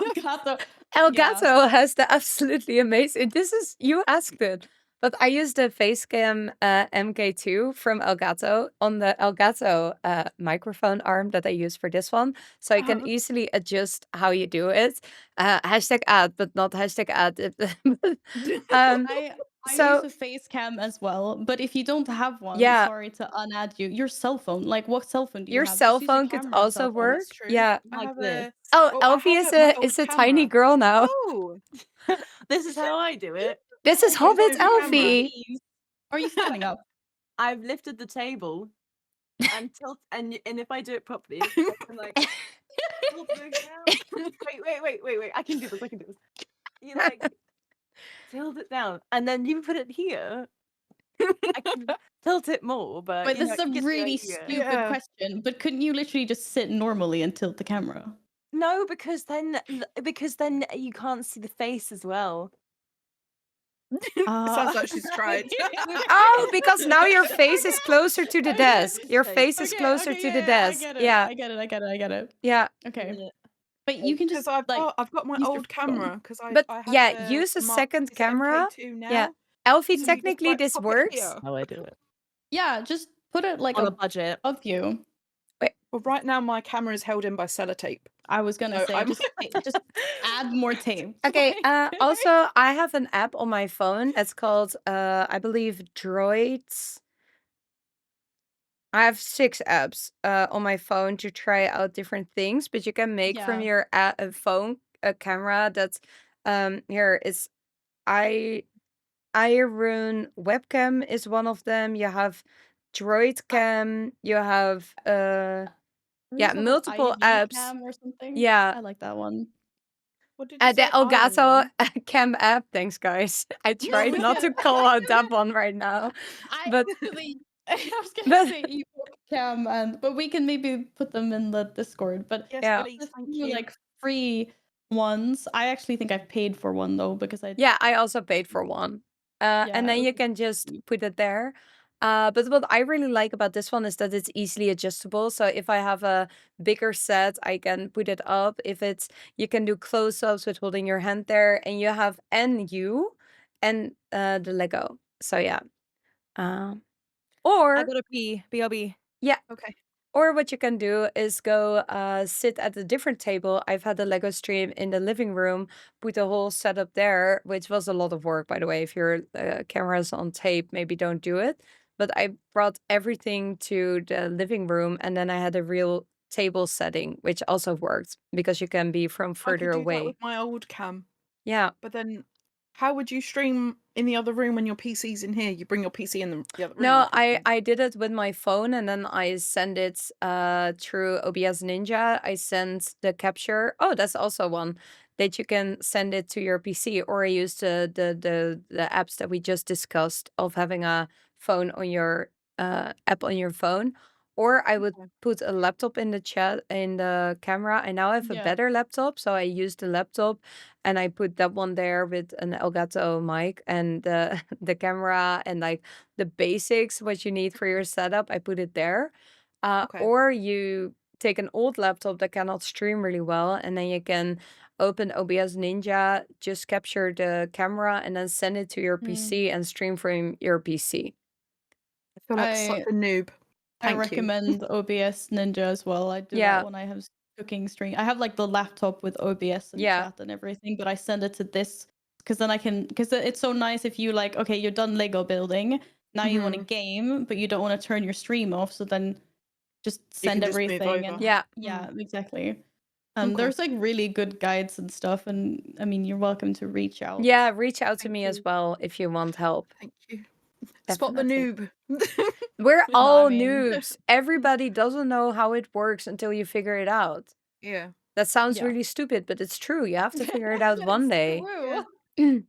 Elgato. El Yeah. Gato has the absolutely amazing. You asked it, but I used the Facecam MK2 from Elgato on the Elgato microphone arm that I use for this one, so I can easily adjust how you do it. Hashtag ad, but not hashtag ad. I So- use a face cam as well, but if you don't have one, Yeah. sorry to unadd you. Your cell phone, like what cell phone do you Your have? cell Just use your phone could camera also cell phone. work. That's true. Yeah. I Like have this. a. Oh, Well, I Elphiee have my old is a tiny camera. girl now. Oh, This is how I do it. This is my Hobbit camera. Elphiee. Are you standing up? I've lifted the table and and if I do it properly, I can like tilt it down. Wait. I can do this. You like tilt it down, and then you put it here. I can tilt it more, but But you this know, is a you get the really idea. stupid Yeah. question. But couldn't you literally just sit normally and tilt the camera? No, because then you can't see the face as well. Sounds like she's tried. Oh, because now your face is closer to the desk. Your face is closer to the desk. Yeah. I get it. Yeah. Okay. But you can just Because like I've got my use your old phone. camera because I But have yeah, the use a Mark- second is it camera. MK2 now. Yeah. Elphiee, So you just, technically like, this pop it works. here. How I do it Yeah, just put it like on a budget. above you. Well, right now my camera is held in by sellotape. I was gonna No, say I'm- just add more tape. Okay. Also, I have an app on my phone. It's called, I believe, Droids. I have 6 apps on my phone to try out different things, but you can make from Yeah. your phone a camera that's here is Iron webcam is one of them. You have Droid cam. You have There's yeah, like an multiple IV apps. cam or something. Yeah. I like that one. What did you The say? Iron Elgato one? cam app. Thanks, guys. I tried not to call out that one right now. But I was gonna but- say ebook cam, but we can maybe put them in the Discord. But Yes, Yeah. please. the Thank few, you. like free ones. I actually think I've paid for one though because I yeah, I also paid for one. And Yeah, then it you was can just cheap. put it there. But what I really like about this one is that it's easily adjustable. So if I have a bigger set, I can put it up. You can do close-ups with holding your hand there, and you have you and the Lego. So yeah. I Or gotta pee. BRB. Okay. Or what you can do is go sit at a different table. I've had the Lego stream in the living room, put the whole setup there, which was a lot of work, by the way. If your camera's on tape, maybe don't do it. But I brought everything to the living room, and then I had a real table setting, which also worked because you can be from I further could do away. that with my old cam, Yeah. but then how would you stream in the other room when your PC's in here? You bring your PC in the other room. No, or something. I did it with my phone, and then I send it through OBS Ninja. I send the capture. Oh, that's also one that you can send it to your PC, or I use the apps that we just discussed of having a phone on your app on your phone. Or I would Okay. put a laptop in the chat in the camera. I now have a Yeah. better laptop, so I use the laptop and I put that one there with an Elgato mic and the camera and like the basics, what you need for your setup. I put it there. Okay. Or you take an old laptop that cannot stream really well, and then you can open OBS Ninja, just capture the camera, and then send it to your PC and stream from your PC. I feel like such a noob. I Thank you. recommend OBS Ninja as well. I do Yeah. that when I have cooking stream. I have like the laptop with OBS and Yeah. chat and everything, but I send it to this because then I can, because it's so nice if you like, okay, you're done Lego building. Now you want a game, but you don't want to turn your stream off. So then just You can send just move everything. over. And Yeah. yeah, exactly. Okay. There's like really good guides and stuff. And I mean, you're welcome to reach out. Yeah, reach out to Thank me you. as well if you want help. Thank you. Spot the Definitely. noob. We're No, I all mean- noobs. Everybody doesn't know how it works until you figure it out. Yeah. That sounds Yeah. really stupid, but it's true. You have to figure it out one It's day. true.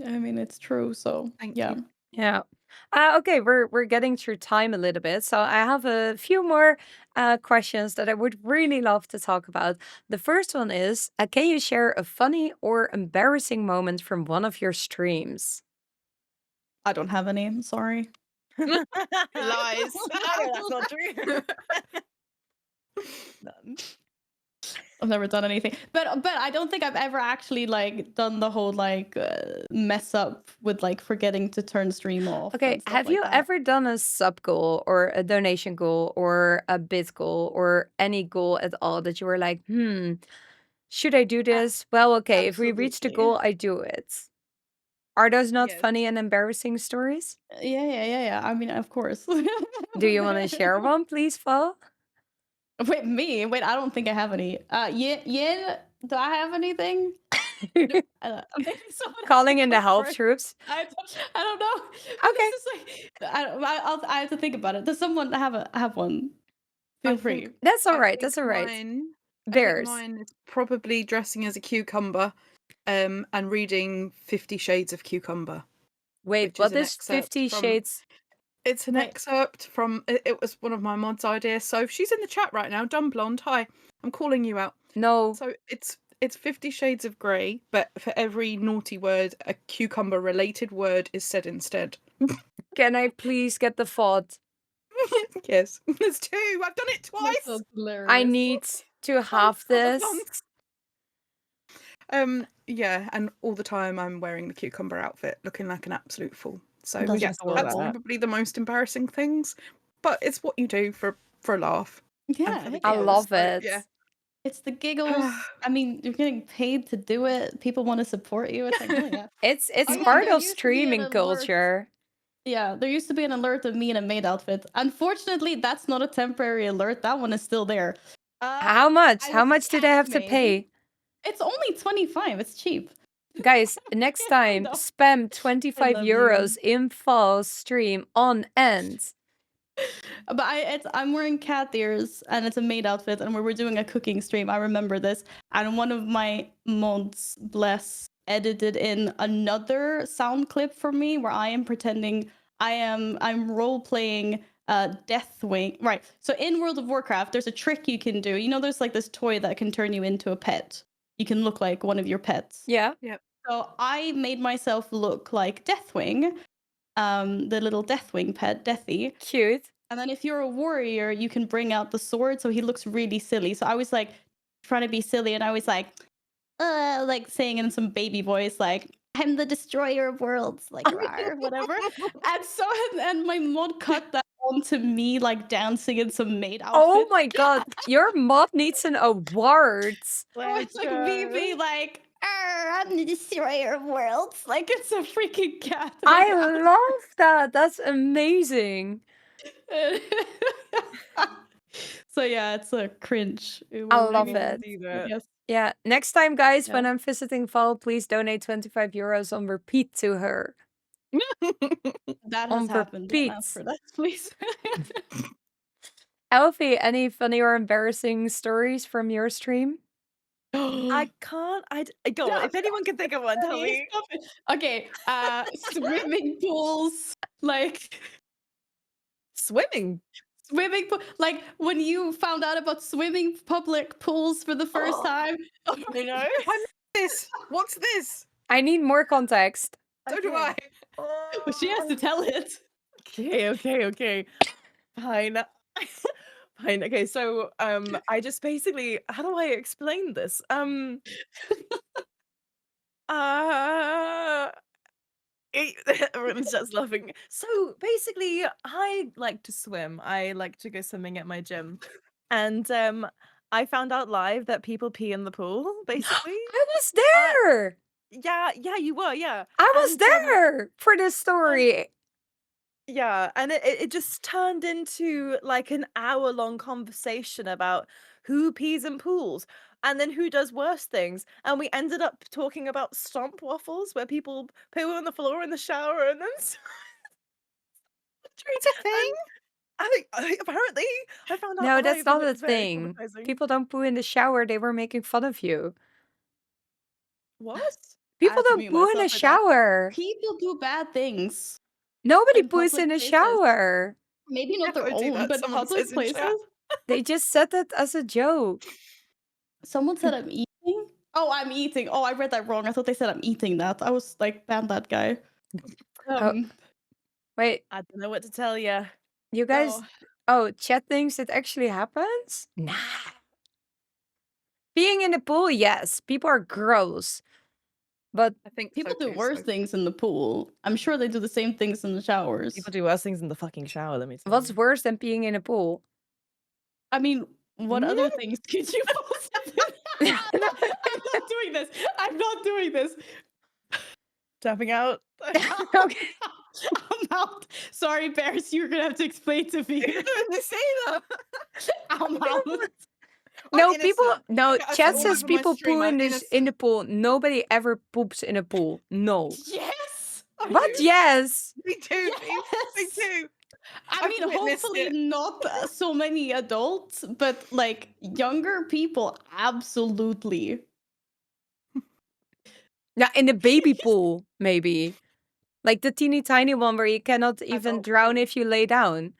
I mean, it's true. So Thank yeah. you. Yeah. Okay, we're getting through time a little bit, so I have a few more questions that I would really love to talk about. The first one is, can you share a funny or embarrassing moment from one of your streams? I don't have any. I'm sorry. Lies. I know that's not true. None. I've never done anything, but I don't think I've ever actually like done the whole like mess up with like forgetting to turn stream off. Okay, and stuff have like you that. ever done a sub goal or a donation goal or a bit goal or any goal at all that you were like, should I do this? Well, okay, if we reach the absolutely. goal, I do it. Are those not Yes. funny and embarrassing stories? Yeah. I mean, of course. Do you want to share one, please, Val? Wait, me? Wait, I don't think I have any. Yin, do I have anything? Maybe someone else Calling can in the go help first. troops? I don't know. But Okay. this is like, I have to think about it. Does someone have one? Feel I free. think- That's all I right. think That's all right. Mine, I think Bears. mine is probably dressing as a cucumber, and reading 50 Shades of Cucumber. Wait, which what an is excerpt 50 from- Shades? It's an Wait. excerpt from. It was one of my mod's ideas. So she's in the chat right now. Dumb blonde. Hi, I'm calling you out. No. So it's 50 Shades of Grey, but for every naughty word, a cucumber related word is said instead. Can I please get the font? Yes, there's two. I've done it twice. I need to have this. Yeah, and all the time I'm wearing the cucumber outfit, looking like an absolute fool. So That's yeah, just that's adorable. probably the most embarrassing things. But it's what you do for a laugh. and Yeah, for the heck I yeah. giggles, love so, it. Yeah. It's the giggles. I mean, you're getting paid to do it. People want to support you. It's like, oh yeah. It's Oh, yeah, part there of used to be an streaming alert. culture. Yeah, there used to be an alert of me in a maid outfit. Unfortunately, that's not a temporary alert. That one is still there. How much? I How was much did I have to cat-maid. pay? It's only 25. It's cheap. Guys, next time, know. spam 25 love you. euros in Fall's stream on end. But I'm wearing cat ears and it's a maid outfit, and we were doing a cooking stream. I remember this, and one of my mods, bless, edited in another sound clip for me where I am pretending I'm role playing Deathwing. Right. So in World of Warcraft, there's a trick you can do. You know, there's like this toy that can turn you into a pet. You can look like one of your pets. Yeah. So I made myself look like Deathwing, the little Deathwing pet, Deathy. Cute. And then if you're a warrior, you can bring out the sword, so he looks really silly. So I was like trying to be silly, and I was like saying in some baby voice, like, I'm the destroyer of worlds, like rawr, whatever. And so and my mod cut that onto me like dancing in some maid outfit. Oh my god, your mod needs an award. Oh, it's like VV, like, I'm the destroyer of worlds. Like it's a freaking cat. I love that. That's amazing. So yeah, it's a cringe. I love it. Yes. Yeah, next time, guys, when Yeah. I'm visiting Val, please donate 25 euros on repeat to her. That On has happened. Don't repeat. ask for that, please. Elphiee, any funny or embarrassing stories from your stream? I can't. Go on. If anyone can think of one, tell me. Stop it. Okay, swimming pools, like Swimming. swimming pool, like when you found out about swimming public pools for the first time. You know. What's this? I need more context. So do I. Well, she has to tell it. Okay. Fine. Fine. Okay, so I just basically, how do I explain this? Everyone's just laughing. So basically, I like to swim. I like to go swimming at my gym. And I found out live that people pee in the pool, basically. I was there. Yeah, you were, yeah. I was And, there for this story. yeah, and it just turned into like an hour-long conversation about who pees in pools and then who does worse things. And we ended up talking about stomp waffles where people poo on the floor in the shower and then It's a thing. apparently I found out No, that's live not and it a was very thing. traumatizing. People don't poo in the shower. They were making fun of you. What? I People had to don't mute poo in a myself for that. shower. People do bad things. Nobody in poos public in a places. shower. Maybe not their Never do own, that, but someone public says in chat. places. They just said that as a joke. Someone said I'm eating. Oh, I'm eating. Oh, I read that wrong. I thought they said I'm eating that. I was like, ban that guy. Wait, I don't know what to tell you. you guys. Oh. Oh, chat thinks it actually happens? Nah. Being in the pool, yes. People are gross. But I think People so do too, worse so- things in the pool. I'm sure they do the same things in the showers. People do worse things in the fucking shower, let me tell what's you. worse than being in a pool? I mean, what other things could you possibly? I'm not doing this. I'm not doing this. Tapping out. Okay. I'm out. Sorry, Bears, you're gonna have to explain to me. They say that. I'm out. No, innocent. people. No, I chat said all says over my people stream, poo I'm in innocent. the pool. Nobody ever poops in a pool. No. Yes. What? Yes. Me too. Me too. I I've mean, witnessed hopefully it. not so many adults, but like younger people, absolutely. Yeah, in the baby pool, maybe. Like the teeny tiny one where you cannot even Adult drown pool. if you lay down.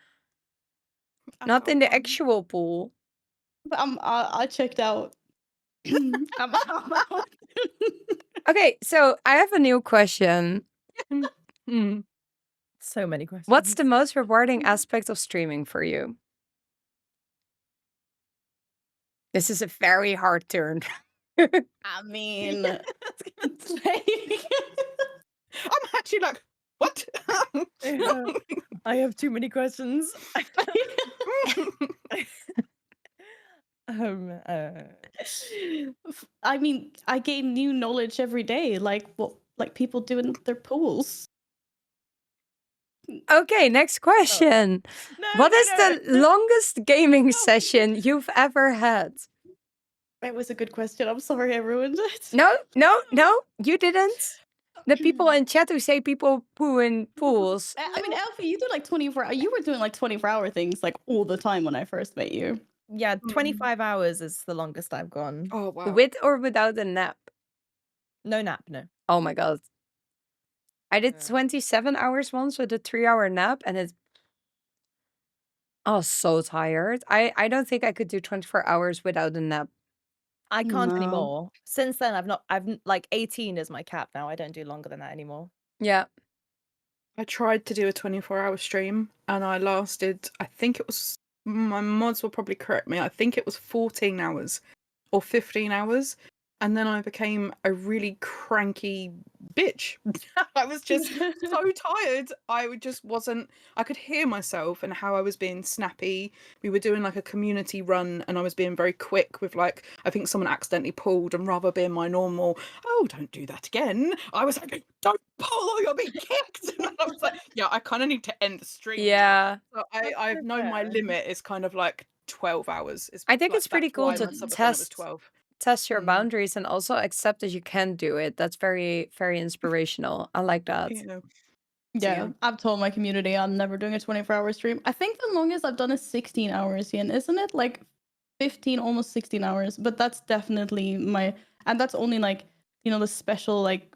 Not in the Adult one. actual pool. But I checked out. I'm out. Okay, so I have a new question. So many questions. What's the most rewarding aspect of streaming for you? This is a very hard turn. I mean, it's like- I'm actually like, what? I have too many questions. I mean, I gain new knowledge every day, like what like people do in their pools. Okay, next question. What is the longest gaming session you've ever had? It was a good question. I'm sorry I ruined it. No, you didn't. The people in chat who say people poo in pools. I mean, Elphiee, you do like 24. You were doing like 24-hour things like all the time when I first met you. Yeah, 25 hours is the longest I've gone. Oh wow. With or without a nap? No nap, no. Oh my god. I did 27 hours once with a 3-hour nap and it's I was so tired. I don't think I could do 24 hours without a nap. I can't No. anymore. Since then, I've like 18 is my cap now. I don't do longer than that anymore. Yeah. I tried to do a 24-hour stream and I lasted, I think it was, my mods will probably correct me, I think it was 14 hours or 15 hours. And then I became a really cranky bitch. I was just so tired. I just wasn't, I could hear myself and how I was being snappy. We were doing like a community run and I was being very quick with like, I think someone accidentally pulled and rather being my normal, oh, don't do that again. I was like, don't pull or you'll be kicked. And I was like, yeah, I kind of need to end the stream. now. Yeah. So I've known my limit is kind of like 12 hours. I think like, it's pretty that's cool why to my subathon was test 12. your boundaries and also accept that you can do it. That's very, very inspirational. I like that. Yeah, I've told my community I'm never doing a 24-hour stream. I think the longest I've done is 16 hours, Ian, isn't it? Like 15, almost 16 hours. But that's definitely and that's only like, the special like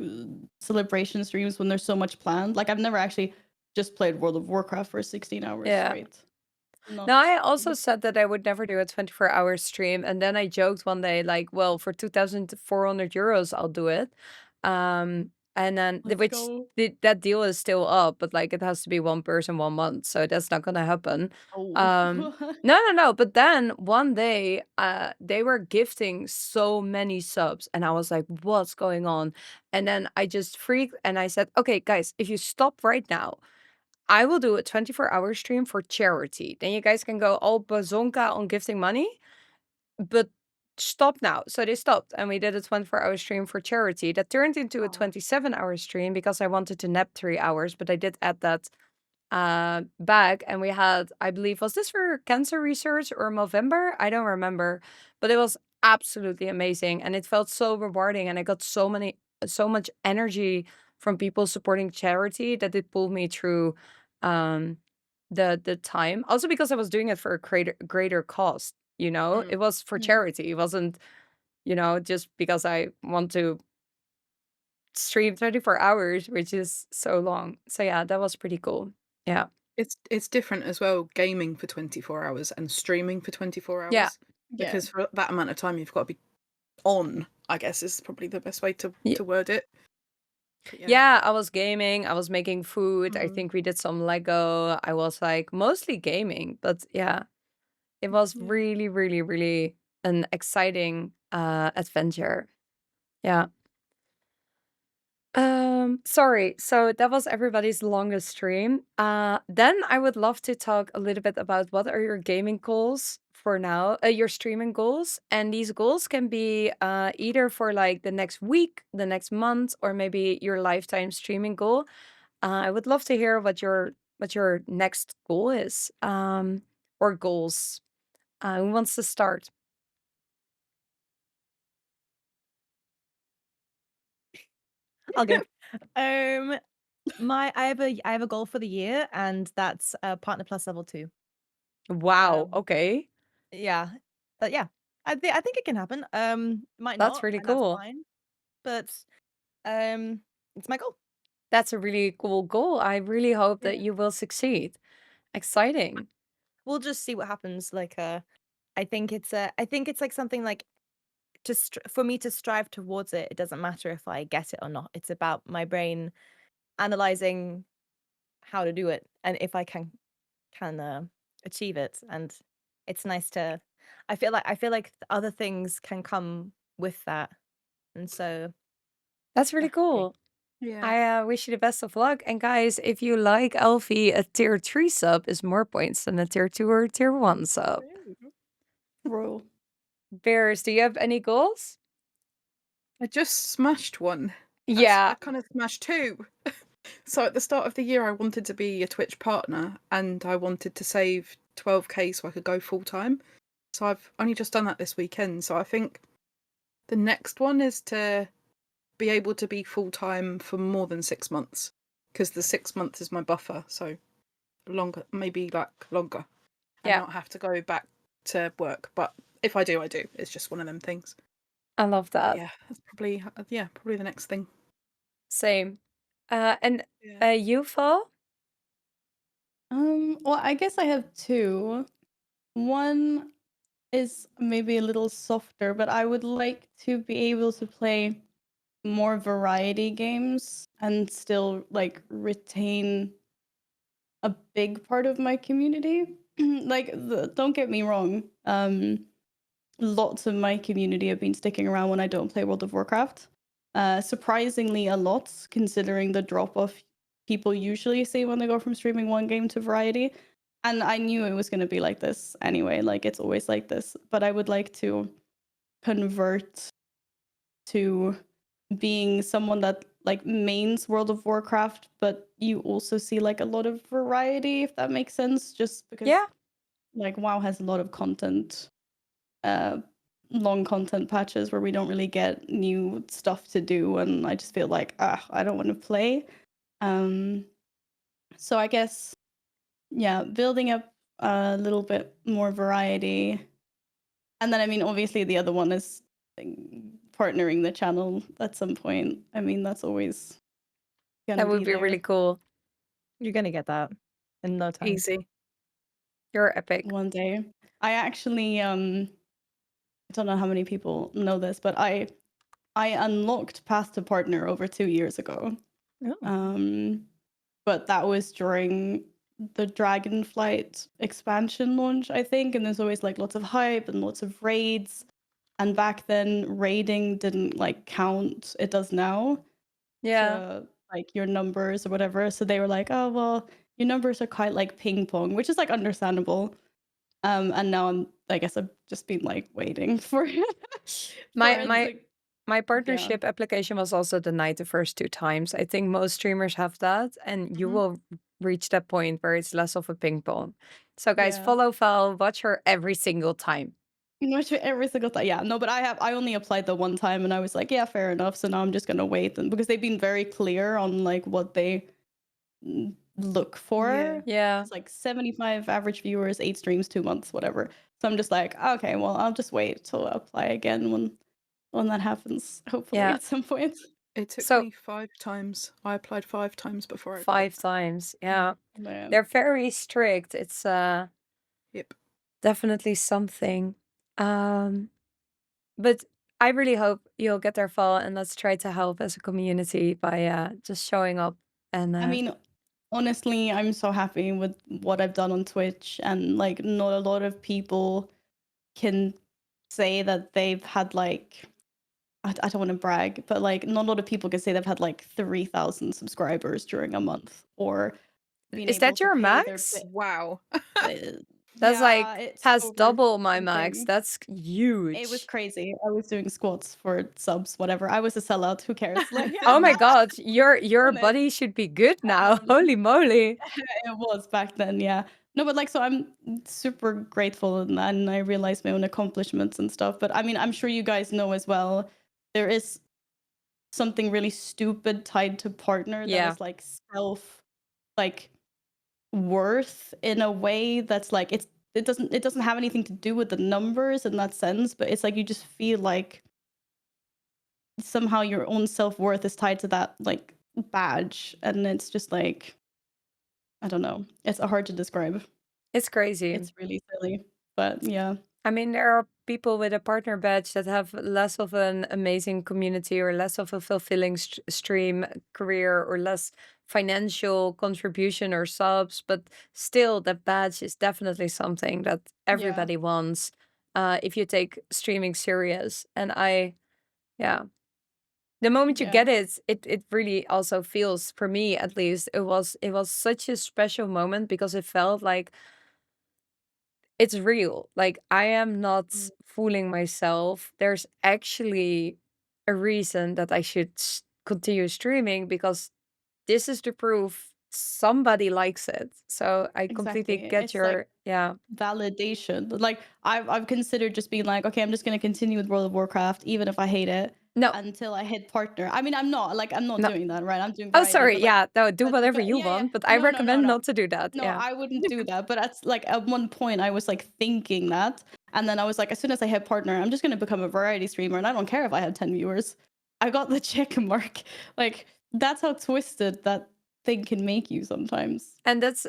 celebration streams when there's so much planned. Like I've never actually just played World of Warcraft for 16 hours straight. No, I also said that I would never do a 24-hour stream. And then I joked one day, like, well, for 2,400 euros, I'll do it. And then, that deal is still up, but like, it has to be one person, 1 month. So that's not going to happen. No. But then one day, they were gifting so many subs. And I was like, what's going on? And then I just freaked and I said, okay, guys, if you stop right now, I will do a 24-hour stream for charity. Then you guys can go all bazonka on gifting money. but stop now. So they stopped, and we did a 24-hour stream for charity that turned into a 27-hour stream because I wanted to nap 3 hours, but I did add that back. And we had, I believe, was this for cancer research or Movember? I don't remember, but it was absolutely amazing, and it felt so rewarding, and I got so much energy from people supporting charity that it pulled me through the time. Also because I was doing it for a greater cause, you know? Mm. It was for charity. It wasn't, just because I want to stream 24 hours, which is so long. So yeah, that was pretty cool. Yeah. It's different as well, gaming for 24 hours and streaming for 24 hours. Yeah. Yeah. Because for that amount of time, you've got to be on, I guess is probably the best way to word it. But Yeah, I was gaming, I was making food. I Mhm. think we did some Lego. I was like mostly gaming, but yeah, it was Yeah. really, really, really an exciting adventure. Yeah. Sorry. So that was everybody's longest stream. Then I would love to talk a little bit about what are your gaming goals for now, your streaming goals, and these goals can be either for like the next week, the next month, or maybe your lifetime streaming goal. I would love to hear what your next goal is, or goals. Who wants to start? I'll go. I have a goal for the year, and that's partner plus level 2. Wow. Um, Okay, Yeah, but yeah, I think it can happen. Might that's not, really and that's cool. fine. But it's my goal. That's a really cool goal. I really hope that Yeah. you will succeed. Exciting. We'll just see what happens. Like, I think it's like something like for me to strive towards it. It doesn't matter if I get it or not. It's about my brain analyzing how to do it and if I can achieve it. And it's nice to. I feel like other things can come with that, and so That's really yeah, yay. cool. Yeah. I wish you the best of luck. And guys, if you like Elphiee, a tier 3 sub is more points than a tier 2 or tier 1 sub. Roll. Bears, do you have any goals? I just smashed one. I Yeah. kind of smashed two. So at the start of the year, I wanted to be a Twitch partner, and I wanted to save 12k so I could go full time. So I've only just done that this weekend. So I think the next one is to be able to be full time for more than 6 months, because the 6 months is my buffer. So longer, maybe like longer, and Yeah. not have to go back to work. But if I do, I do. It's just one of them things. I love But that. yeah, that's probably the next thing. Same. And Yeah. you, Fall? Well, I guess I have two. One is maybe a little softer, but I would like to be able to play more variety games and still like retain a big part of my community. Like, don't get me wrong. Lots of my community have been sticking around when I don't play World of Warcraft. Surprisingly, a lot, considering the drop off people usually see when they go from streaming one game to variety. And I knew it was going to be like this anyway. Like, it's always like this. But I would like to convert to being someone that like mains World of Warcraft, but you also see like a lot of variety, if that makes sense. Just because like WoW has a lot of content, long content patches where we don't really get new stuff to do, and I just feel like I don't want to play. So I guess building up a little bit more variety. And then I mean obviously the other one is partnering the channel at some point. I mean that's always gonna That would be there. really cool. You're gonna get that in no time. Easy. You're epic. One day. I actually I don't know how many people know this, but I unlocked Path to Partner over 2 years ago. Oh. But that was during the Dragonflight expansion launch, I think, and there's always like lots of hype and lots of raids. And back then raiding didn't like count. It does now. Yeah. To, like your numbers or whatever. So they were like, oh well, your numbers are quite like ping pong, which is like understandable. And now I guess I've just been like waiting for My it my to, my yeah. partnership application was also denied the first 2 times. I think most streamers have that, and you Mhm. will reach that point where it's less of a ping pong. So guys, Yeah. follow Val, watch her every single time. Much every single time. Yeah, no, but I only applied the one time and I was like, yeah, fair enough. So now I'm just gonna wait, and because they've been very clear on like what they look for. Yeah. It's like 75 average viewers, 8 streams, 2 months, whatever. So I'm just like, okay, well, I'll just wait till I apply again when that happens, hopefully Yeah. at some point. It took So me 5 times. I applied 5 times before I got it. 5 times. Yeah. Man. They're very strict. It's Yep. definitely something. But I really hope you'll get there, Val, and let's try to help as a community by just showing up and I mean, honestly, I'm so happy with what I've done on Twitch, and like not a lot of people can say that they've had like, I don't want to brag, but like not a lot of people can say they've had like 3,000 subscribers during a month, or being Is able that to your pay their max? Wow. That's like it's has over double my max. something. That's huge. It was crazy. I was doing squats for subs, whatever. I was a sellout. Who cares? Like, Oh my god, your Honest. body should be good now. Holy moly. It was back then, yeah. No, but like, so I'm super grateful, and I realized my own accomplishments and stuff. But I mean, I'm sure you guys know as well, there is something really stupid tied to partner that Yeah. is like like worth in a way that's like it doesn't have anything to do with the numbers in that sense, but it's like you just feel like somehow your own self-worth is tied to that like badge, and it's just like, I don't know, it's hard to describe. It's crazy. It's really silly, but yeah. I mean, there are people with a partner badge that have less of an amazing community or less of a fulfilling stream career or less financial contribution or subs, but still, that badge is definitely something that everybody wants if you take streaming serious. And yeah. The moment you get it, it really also feels, for me at least, it was such a special moment because it felt like it's real. Like I am not fooling myself. There's actually a reason that I should continue streaming because this is the proof somebody likes it. So I completely Exactly. get It's your like yeah. validation. Like I've considered just being like, okay, I'm just gonna continue with World of Warcraft even if I hate it. No. Until I hit partner. I mean, I'm not No. doing that, right? I'm doing Oh, variety, sorry. but like, Yeah, no, do but whatever you yeah, want, but I no, recommend not to do that. no, Yeah. I wouldn't do that. But that's like at one point I was like thinking that, and then I was like, as soon as I hit partner, I'm just gonna become a variety streamer, and I don't care if I have 10 viewers. I got the check mark. Like that's how twisted that thing can make you sometimes. And it's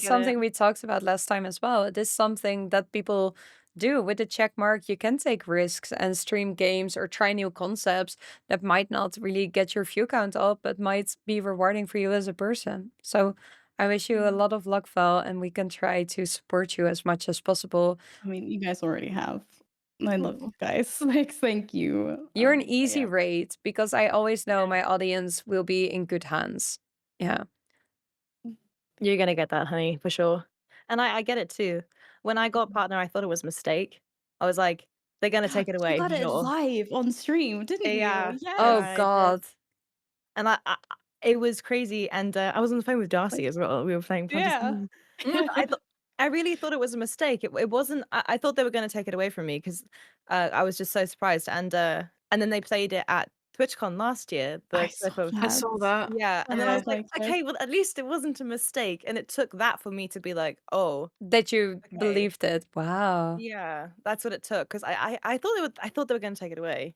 something we talked about last time as well. It is something that people do with the check mark. You can take risks and stream games or try new concepts that might not really get your view count up, but might be rewarding for you as a person. So I wish you a lot of luck, Val, and we can try to support you as much as possible. I mean, you guys already have. I love you guys. Like, thank you. You're an easy rate because I always know my audience will be in good hands. Yeah. You're gonna get that, honey, for sure. And I get it too. When I got partner, I thought it was a mistake. I was like, they're gonna take it away. You got it sure. live on stream, didn't Yeah. you? Yes. Oh I did. God. And it was crazy. And I was on the phone with Darcy as well. We were playing Fantasy. I really thought it was a mistake. It wasn't. I thought they were going to take it away from me because I was just so surprised. And then they played it at TwitchCon last year. I saw that. Yeah, and then I was like, Yeah. okay, well, at least it wasn't a mistake. And it took that for me to be like, oh, that you believed it. Wow. Yeah, that's what it took because I thought they were going to take it away.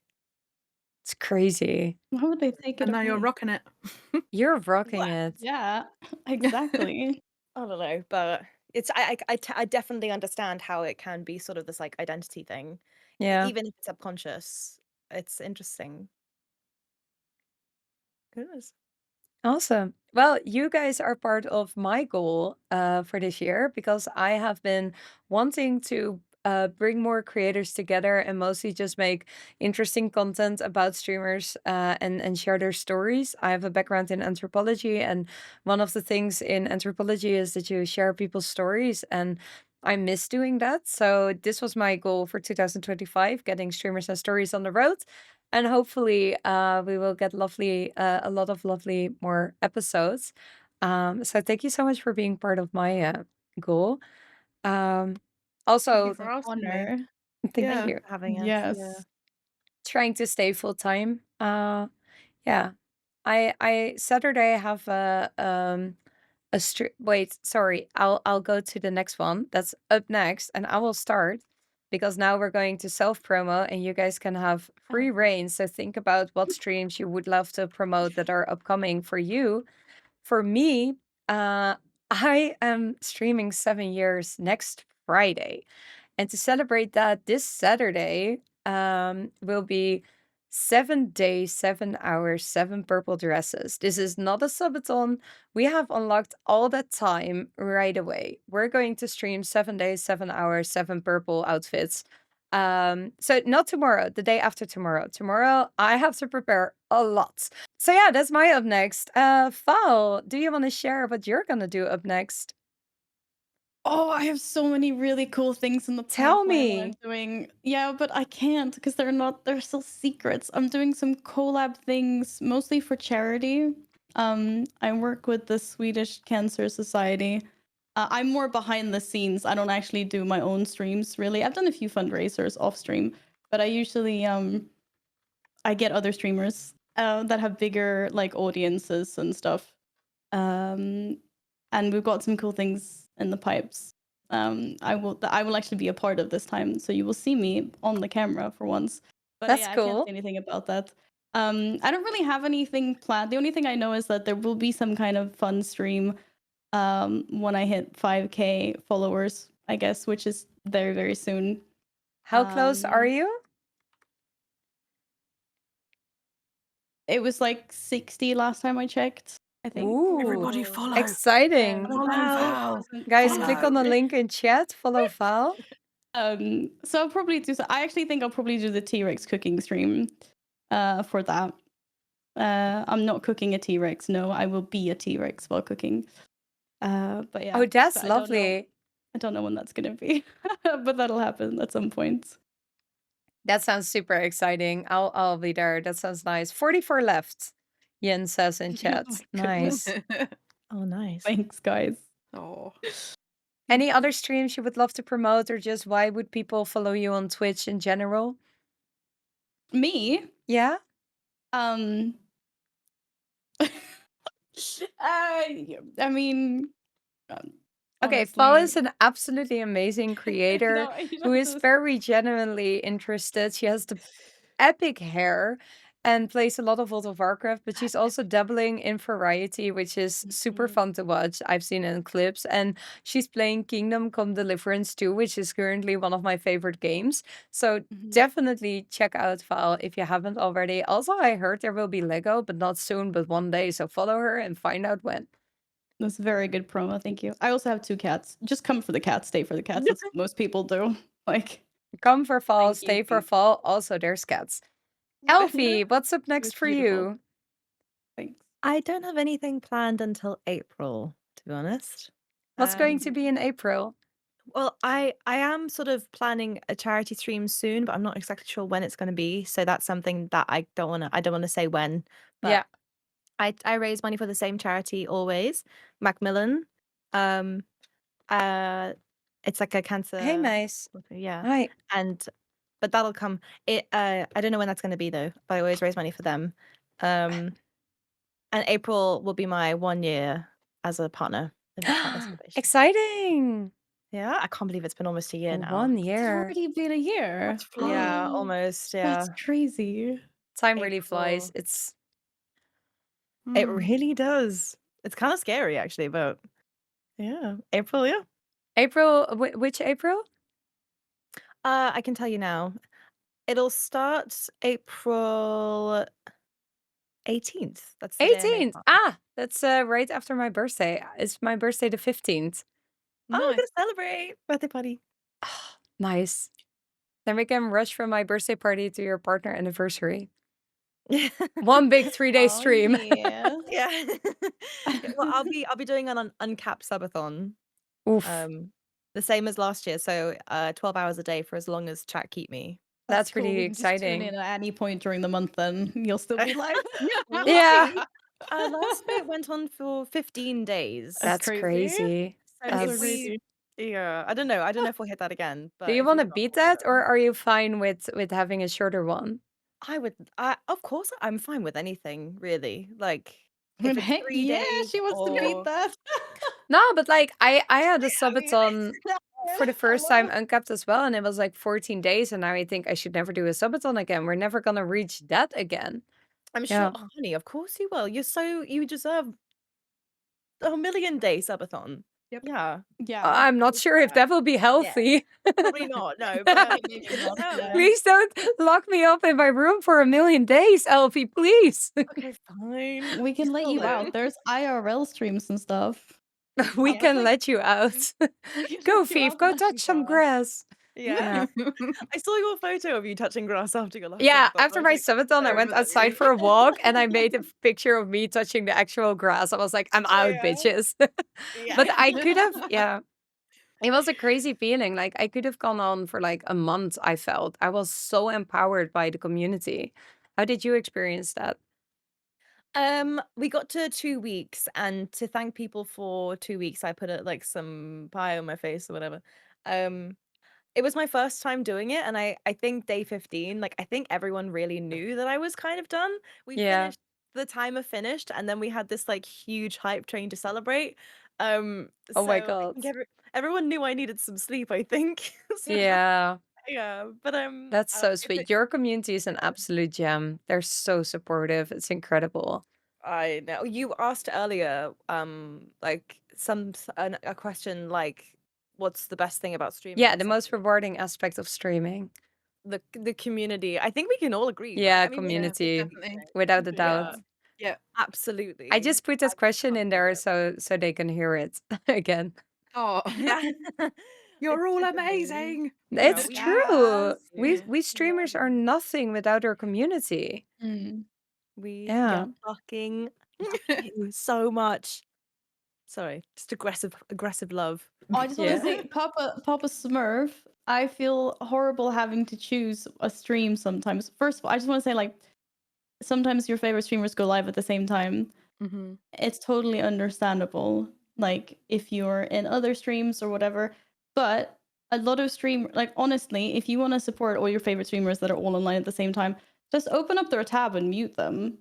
It's crazy. Why would they take it And now you're away? rocking it. You're rocking it. Yeah, exactly. I don't know, but it's I definitely understand how it can be sort of this like identity thing. Yeah. Even if it's subconscious, it's interesting. Goodness. Awesome. Well, you guys are part of my goal for this year because I have been wanting to bring more creators together and mostly just make interesting content about streamers and share their stories. I have a background in anthropology, and one of the things in anthropology is that you share people's stories. And I miss doing that. So this was my goal for 2025, getting streamers and stories on the road. And hopefully we will get a lot of lovely more episodes. So thank you so much for being part of my goal. Thank you Also, for asking me. Honor. thank Yeah, you. for having us. Yeah. Yes. Trying to stay full time. Yeah. I Saturday have wait, sorry. I'll go to the next one. That's up next, and I will start because now we're going to self promo, and you guys can have free reign. So think about what streams you would love to promote that are upcoming for you. For me, I am streaming 7 years next Friday. And to celebrate that, this Saturday will be 7 days, 7 hours, 7 purple dresses. This is not a subathon. We have unlocked all that time right away. We're going to stream 7 days, 7 hours, 7 purple outfits. So not tomorrow, the day after tomorrow. Tomorrow I have to prepare a lot. So yeah, that's my up next. Val, do you want to share what you're gonna do up next? Oh, I have so many really cool things in the Tell pipeline that I'm me. doing. Yeah, but I can't because they're still secrets. I'm doing some collab things mostly for charity. I work with the Swedish Cancer Society. I'm more behind the scenes. I don't actually do my own streams really. I've done a few fundraisers off stream, but I usually I get other streamers that have bigger like audiences and stuff. And we've got some cool things in the pipes. I will actually be a part of this time, so you will see me on the camera for once. But That's yeah, I can't cool. say anything about that. I don't really have anything planned. The only thing I know is that there will be some kind of fun stream when I hit 5K followers, I guess, which is very, very soon. How close are you? It was like 60 last time I checked, I think. Ooh, Everybody follow. exciting. Follow Val. Val. Guys, Follow. click on the link in chat. Follow Val. So I'll probably do. I actually think I'll probably do the T-Rex cooking stream, for that. I'm not cooking a T-Rex. No, I will be a T-Rex while cooking. But yeah. Oh, that's so I don't know- lovely. I don't know when that's gonna be, but that'll happen at some point. That sounds super exciting. I'll be there. That sounds nice. 44 left. Yen says in chat. Nice. Oh, nice. Thanks, guys. Oh. Any other streams you would love to promote, or just why would people follow you on Twitch in general? Me? Yeah. I mean, Okay, Val is honestly- an absolutely amazing creator No, you who don't is have to- very genuinely interested. She has the epic hair and plays a lot of World of Warcraft, but she's also dabbling in variety, which is super fun to watch. I've seen in clips, and she's playing Kingdom Come Deliverance 2, which is currently one of my favorite games. So definitely check out Val if you haven't already. Also, I heard there will be Lego, but not soon, but one day. So follow her and find out when. That's a very good promo. Thank you. I also have 2 cats. Just come for the cats, stay for the cats. That's what most people do. Like, Come for fall, Thank stay you. for fall. Also, there's cats. Elphiee, what's up next was for beautiful. you? thanks. I don't have anything planned until April, to be honest. What's going to be in April? Well, I am sort of planning a charity stream soon, but I'm not exactly sure when it's going to be. So that's something that I don't want to say when. But Yeah. I raise money for the same charity always, Macmillan. It's like a cancer. Hey, nice. Yeah. Hi. But that'll come. I don't know when that's going to be though. But I always raise money for them. And April will be my 1 year as a partner in that partner celebration. Exciting. Yeah, I can't believe it's been almost a year now. 1 It's year. already been a year. Yeah, almost. Yeah, That's crazy. Time really flies. April. It's It really does. It's kind of scary actually, but yeah, April. Yeah. April. Which April? I can tell you now. It'll start April 18th. That's the day I made 18th. mine. Ah, that's right after my birthday. It's my birthday the 15th. Oh, we're Nice. gonna celebrate birthday party. Nice. Then we can rush from my birthday party to your partner anniversary. One big 3-day stream. Yeah. Yeah. Well, I'll be doing an uncapped subathon. Oof. The same as last year, so 12 hours a day for as long as chat keep me. That's cool. pretty We can just tune in exciting. at any point during the month, then you'll still be live. We'll Yeah. see. Last year it went on for 15 days. That's crazy. So That's if so That's... crazy. yeah, I don't know. I don't know if we'll hit that again. But Do you if we want to do, I'll beat let you that, know. or are you fine with having a shorter one? Of course, I'm fine with anything, really. Like, if But it's heck 3 yeah, days she wants to beat or that. No, but like I had a I mean, subathon for the I first love time it. uncapped as well, and it was like 14 days, and now I think I should never do a subathon again. We're never gonna reach that again. I'm Yeah. sure, oh, honey, of course you will. You deserve a million-day subathon. Yep. Yeah. Yeah. I'm not sure if that will be healthy. Probably not, no, but Maybe you not, deserve yeah. it. Please don't lock me up in my room for 1,000,000 days, Elphiee, please. Okay, fine. We can let Still you though. out. There's IRL streams and stuff. We I can like- let you out. Go, Viev, go touch some grass. Yeah. Yeah. I saw your photo of you touching grass after your last Yeah, subathon. I after was my like, subathon, I so went mad at outside you. for a walk and I made a picture of me touching the actual grass. I was like, I'm out, Yeah. bitches. Yeah. But I could have, yeah. It was a crazy feeling. Like, I could have gone on for like a month, I felt. I was so empowered by the community. How did you experience that? We got to 2 weeks, and to thank people for 2 weeks, I put like some pie on my face or whatever. It was my first time doing it, and I think day 15, like I think everyone really knew that I was kind of done. We Yeah. finished the timer finished, and then we had this like huge hype train to celebrate. Oh So my I God. think everyone knew I needed some sleep, I think. So, Yeah. yeah, but That's so if sweet. it, Your community is an absolute gem. They're so supportive. It's incredible. I know you asked earlier, like a question like, "What's the best thing about streaming?" Yeah, or the most something. rewarding aspect of streaming. The community. I think we can all agree, right? Yeah, I mean, we're all community, definitely. without a doubt. Yeah, Yeah. absolutely. I just put this question in there can't so they can hear it again. Oh, do it. Yeah, you're It's all super mean. amazing. It's We true. yes. We streamers are nothing without our community. Mm. We Yeah. fucking love you so much. Sorry, just aggressive love. Oh, I just want Yeah. to say, Papa Smurf, I feel horrible having to choose a stream sometimes. First of all, I just want to say, like, sometimes your favorite streamers go live at the same time. Mm-hmm. It's totally understandable, like, if you're in other streams or whatever. But a lot of like, honestly, if you want to support all your favorite streamers that are all online at the same time, just open up their tab and mute them.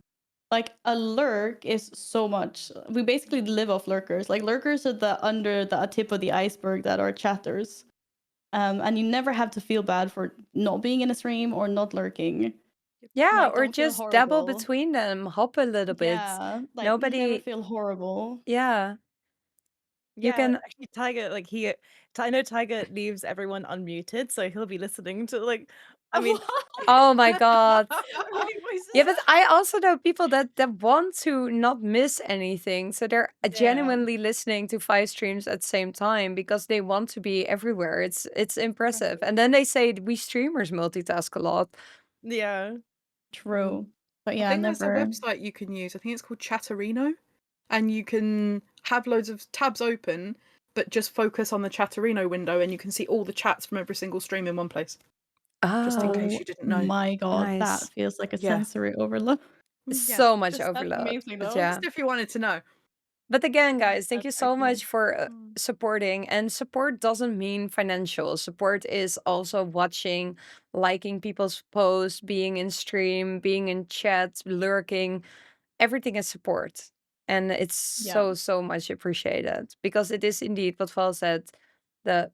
Like, a lurk is so much. We basically live off lurkers. Like, lurkers are the under the tip of the iceberg that are chatters. And you never have to feel bad for not being in a stream or not lurking. Yeah, Like, or don't feel just dabble horrible. between them, hop a little bit. Yeah, like, never Nobody, feel horrible. yeah. You Yeah, can, actually, Tiger, like I know Tiger leaves everyone unmuted, so he'll be listening to like. I mean, oh my God. everybody voices. Yeah, but I also know people that want to not miss anything. So they're genuinely listening to 5 streams at the same time because they want to be everywhere. It's impressive. And then they say we streamers multitask a lot. Yeah. True. But I yeah, think there's a never. website you can use. I think it's called Chatterino, and you can have loads of tabs open, but just focus on the Chatterino window, and you can see all the chats from every single stream in one place. Just in case you didn't know. My God, Nice. that feels like a Yeah. sensory overload. So much just- That's overload. amazing, But though. yeah. Just if you wanted to know. But again, guys, thank you That's so so much for supporting. And support doesn't mean financial. Support is also watching, liking people's posts, being in stream, being in chat, lurking. Everything is support. And it's so much appreciated. Because it is indeed what Val said.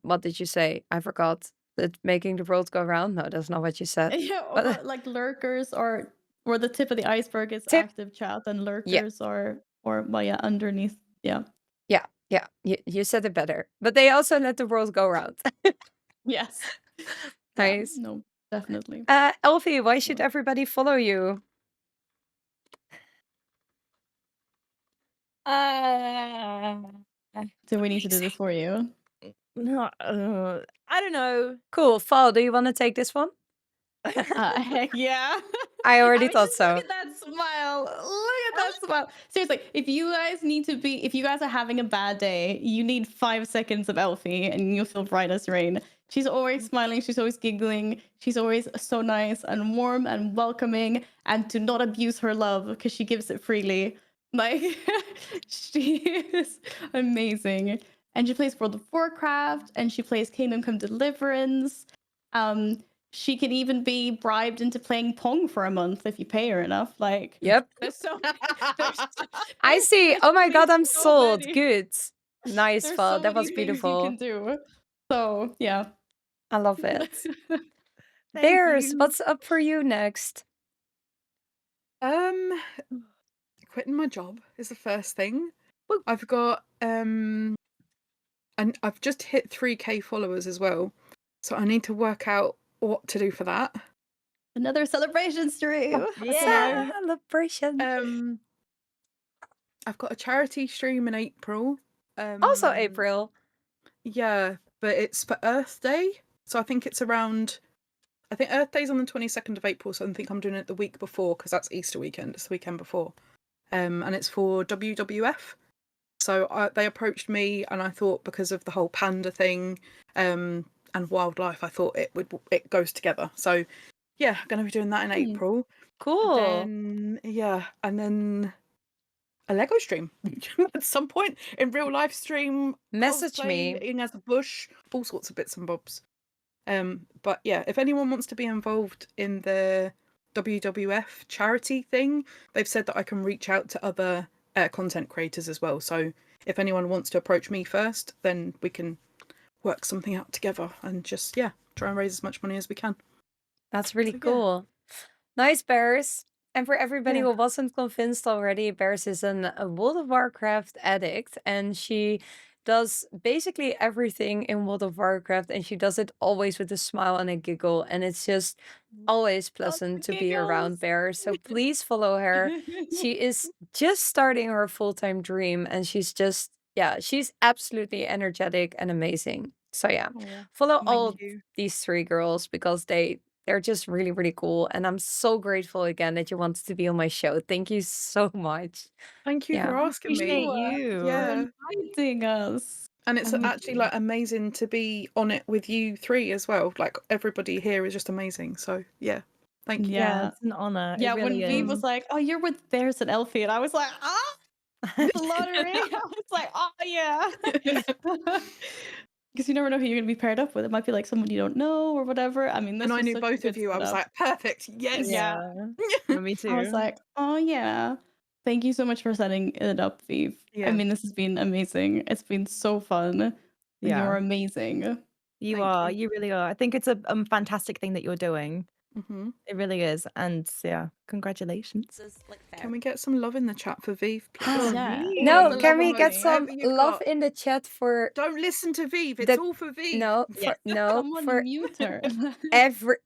What did you say? I forgot. That making the world go round? No, that's not what you said. Yeah, But- like lurkers or the tip of the iceberg is active chat, and lurkers are underneath. Yeah. Yeah, you said it better. But they also let the world go round. Yes. Nice. Yeah, no, definitely. Elphiee, why should everybody follow you? Do we need to do this for you? No, I don't know. Cool. Val, do you want to take this one? Heck yeah. I already thought just so. Look at that smile. Look at that smile. Seriously, if you guys are having a bad day, you need 5 seconds of Elphiee and you'll feel bright as rain. She's always smiling. She's always giggling. She's always so nice and warm and welcoming. And do not abuse her love because she gives it freely. Like, she is amazing. And she plays World of Warcraft and she plays Kingdom Come Deliverance. She can even be bribed into playing Pong for a month if you pay her enough. Like, Yep. there's so I see. Oh my god, I'm so sold. many. Good. Nice, There's Val. so That many was things beautiful. you can do. So yeah, I love it. Thank Bears, you. what's up for you next? Quitting my job is the first thing. I've got and I've just hit 3K followers as well, so I need to work out what to do for that. another celebration stream. Yeah. Celebration. I've got a charity stream in April. Also April. Yeah, but it's for Earth Day, so I think it's around. I think Earth Day's on the 22nd of April, so I think I'm doing it the week before because that's Easter weekend. It's the weekend before, and it's for WWF. So they approached me, and I thought because of the whole panda thing, and wildlife, I thought it goes together. So yeah, I'm gonna be doing that in April. Cool. Then and then a Lego stream at some point in real life stream. Message me. Cosplaying as a bush, all sorts of bits and bobs. But yeah, if anyone wants to be involved in the WWF charity thing, they've said that I can reach out to other content creators as well. So if anyone wants to approach me first, then we can work something out together and just try and raise as much money as we can. That's really So, yeah. cool. Nice, Bears. And for everybody Yeah. who wasn't convinced already, Bears is a World of Warcraft addict, and she does basically everything in World of Warcraft, and she does it always with a smile and a giggle, and it's just always pleasant to be around Bears. So please follow her. She is just starting her full-time dream, and she's just, she's absolutely energetic and amazing. So yeah, follow all these 3 girls because they're just really, really cool. And I'm so grateful again that you wanted to be on my show. Thank you so much. Thank you for asking Appreciate me. you. Yeah. Inviting us. And it's actually like amazing to be on it with you 3 as well. Like everybody here is just amazing. So yeah, thank you. Yeah, it's an honor. Yeah, It really when Viev is. was like, "Oh, you're with Bears and Elphiee," and I was like, the lottery. I was like, "Oh yeah," because you never know who you're gonna be paired up with. It might be like someone you don't know or whatever. I mean, this And I was knew such a both of good you. I was setup. like, perfect. Yes. Yeah. Me too. I was like, "Oh yeah." Thank you so much for setting it up, Viev. Yeah. I mean, this has been amazing. It's been so fun. Yeah. You're amazing. You Thank are. you. You really are. I think it's a fantastic thing that you're doing. Mm-hmm. It really is. And yeah, congratulations. Can we get some love in the chat for Viev, please? Yeah. No, The can love we emoji, get some whatever you've love got. in the chat for Don't listen to Viev. It's all for Viev. no, for no, Someone for mute her. every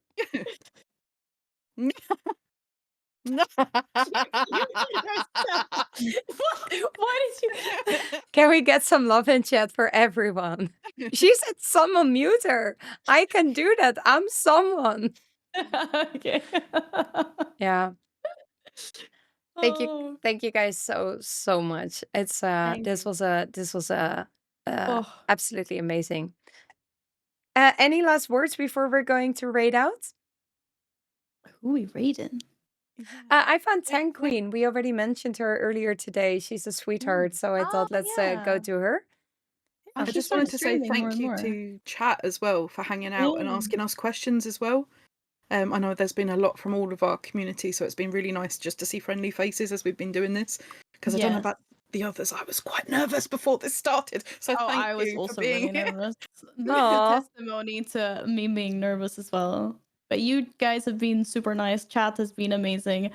No. Why did you? Can we get some love in chat for everyone? She said someone mute her. I can do that. I'm someone. Okay. Yeah. Thank you. Oh. Thank you guys so much. It's this was a Oh. absolutely amazing. Any last words before we're going to raid out? Who we raiding? I found Tank Queen. We already mentioned her earlier today. She's a sweetheart, so I thought let's go yeah. to her. I She just wanted started to say streaming more thank and you more. to chat as well for hanging out and asking us questions as well. I know there's been a lot from all of our community, so it's been really nice just to see friendly faces as we've been doing this. Because I don't know Yes. about the others, I was quite nervous before this started. So Oh, thank I was you also for being really here. nervous. Aw. Testimony to me being nervous as well. But you guys have been super nice. Chat has been amazing.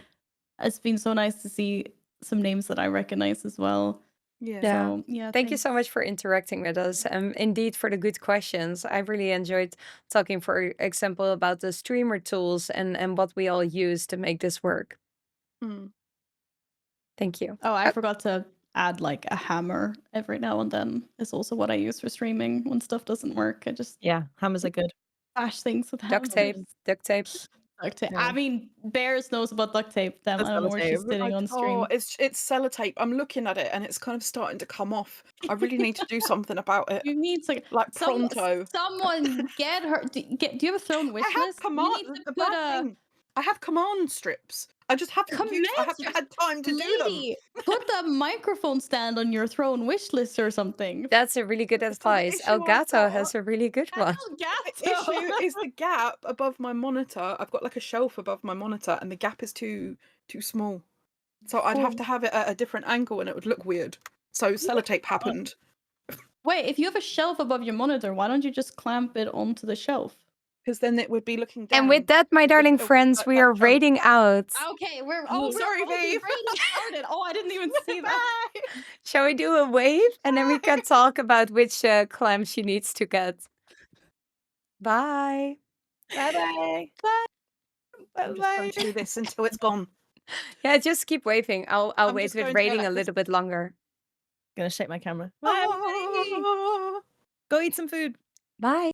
It's been so nice to see some names that I recognize as well. Yeah. So yeah. Thank you so much for interacting with us, and indeed for the good questions. I really enjoyed talking, for example, about the streamer tools and what we all use to make this work. Mm. Thank you. Oh, I forgot to add like a hammer every now and then. Is also what I use for streaming when stuff doesn't work. I just Yeah, hammers are good. bash things with Duct hammers. tape, duct tape. Duct tape. Yeah. I mean, Bears knows about duct tape. Damn, That's I don't know where she's sellotape. sitting on stream. Oh, it's sellotape. I'm looking at it and it's kind of starting to come off. I really need to do something about it. You need to Like pronto. someone get her. Do you have a throne wish I have list? You command. need to The put bad thing, I have command strips. I just haven't used. I haven't had time to do them. Lady, put a microphone stand on your throne wish list or something. That's a really good the advice. issue I've Elgato has got- a really good one. The issue is the gap above my monitor. I've got like a shelf above my monitor, and the gap is too small. So I'd have to have it at a different angle, and it would look weird. So sellotape happened. Wait, if you have a shelf above your monitor, why don't you just clamp it onto the shelf? Because then it would be looking down. And with that, my darling shelf friends, like we that are jump. raiding out. Okay, we're sorry, Vieve. started. Oh, I didn't even see that. Shall we do a wave? And then we can talk about which clam she needs to get. Bye. Bye-bye. I'm just going to do this until it's gone. Yeah, just keep waving. I'll I'm wait just with going to raiding let a this- little bit longer. Gonna shake my camera. Bye, everybody. Go eat some food. Bye.